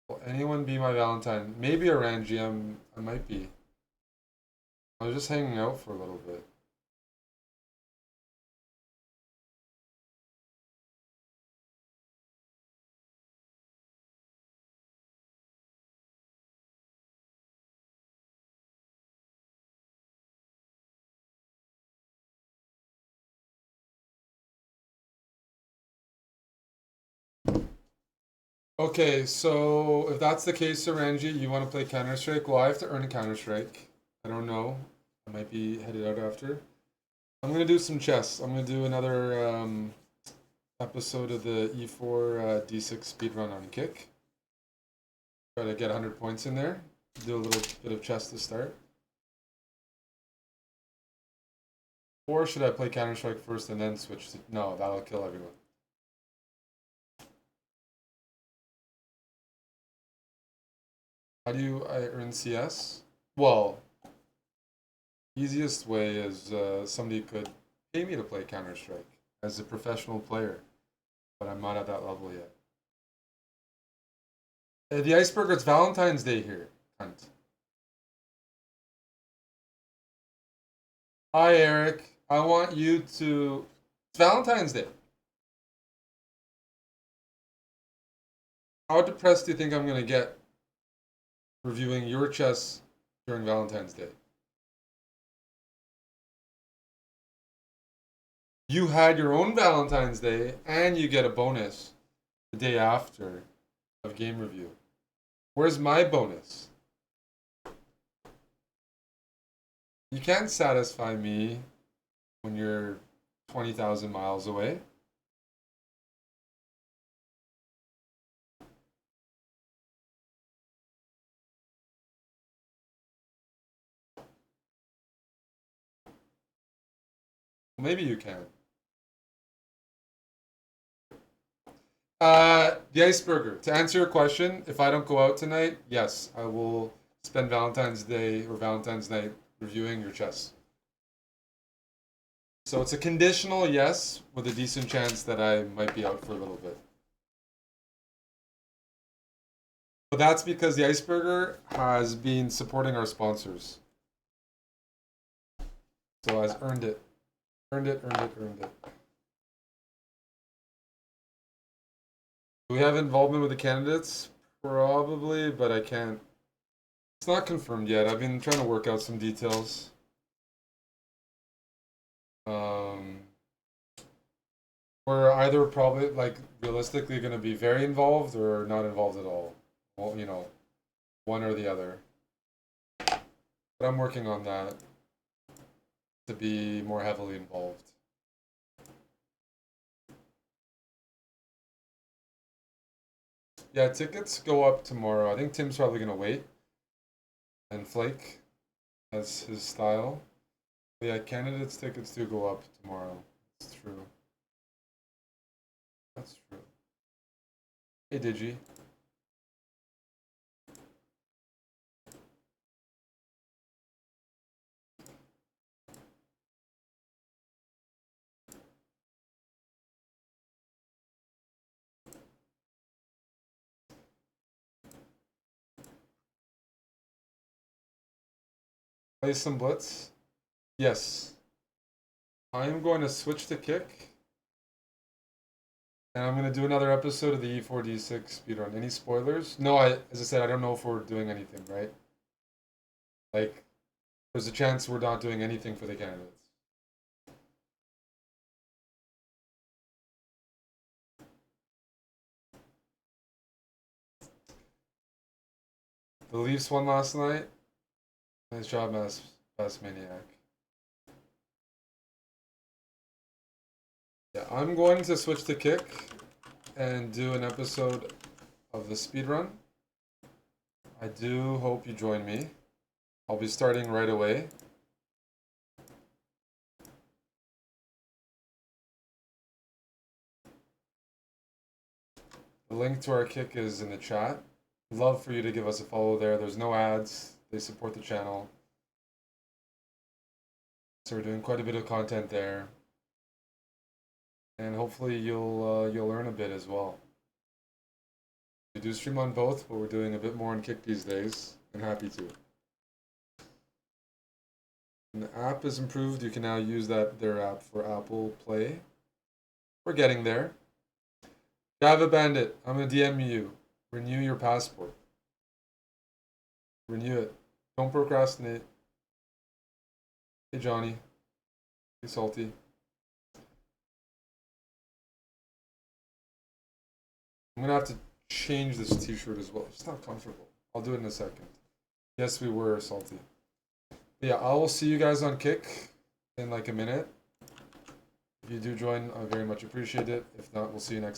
Will anyone be my Valentine? Maybe around GM. I might be. I was just hanging out for a little bit. Okay, so if that's the case, Saranji, you want to play Counter Strike? Well, I have to earn a Counter Strike. I don't know. I might be headed out after. I'm gonna do some chess. I'm gonna do another episode of the E4 D6 speedrun on Kick. Try to get 100 points in there. Do a little bit of chess to start. Or should I play Counter Strike first and then switch to? No, that'll kill everyone. How do I earn CS? Well, easiest way is somebody could pay me to play Counter-Strike as a professional player, but I'm not at that level yet. The Iceberg, it's Valentine's Day here, cunt. Hi, Eric. I want you to... It's Valentine's Day. How depressed do you think I'm going to get reviewing your chess during Valentine's Day? You had your own Valentine's Day, and you get a bonus the day after of game review. Where's my bonus? You can't satisfy me when you're 20,000 miles away. Maybe you can. The Iceberger. To answer your question, if I don't go out tonight, yes, I will spend Valentine's Day or Valentine's night reviewing your chess. So it's a conditional yes with a decent chance that I might be out for a little bit. But that's because the Iceberger has been supporting our sponsors. So has earned it. Earned it. Do we have involvement with the candidates? Probably, but I can't. It's not confirmed yet. I've been trying to work out some details. We're either probably, like, realistically going to be very involved or not involved at all. Well, you know, one or the other. But I'm working on that to be more heavily involved. Yeah, tickets go up tomorrow. I think Tim's probably going to wait and flake as his style. But yeah, candidates' tickets do go up tomorrow. It's true. That's true. Hey, Digi. Play some blitz? Yes. I'm going to switch to kick. And I'm going to do another episode of the E4D6 speedrun. Any spoilers? No, as I said, I don't know if we're doing anything, right? Like, there's a chance we're not doing anything for the candidates. The Leafs won last night. Nice job, Mass Maniac. Yeah, I'm going to switch to kick and do an episode of the speedrun. I do hope you join me. I'll be starting right away. The link to our kick is in the chat. Love for you to give us a follow there. There's no ads. They support the channel. So we're doing quite a bit of content there. And hopefully you'll learn a bit as well. We do stream on both, but we're doing a bit more on kick these days. I'm happy to. And the app is improved. You can now use their app for Apple Play. We're getting there. Java Bandit, I'm gonna DM you. Renew your passport. Renew it. Don't procrastinate. Hey Johnny. Hey Salty. I'm gonna have to change this t-shirt as well. It's not comfortable. I'll do it in a second. Yes, we were Salty. But yeah, I will see you guys on Kick in like a minute. If you do join, I very much appreciate it. If not, we'll see you next time.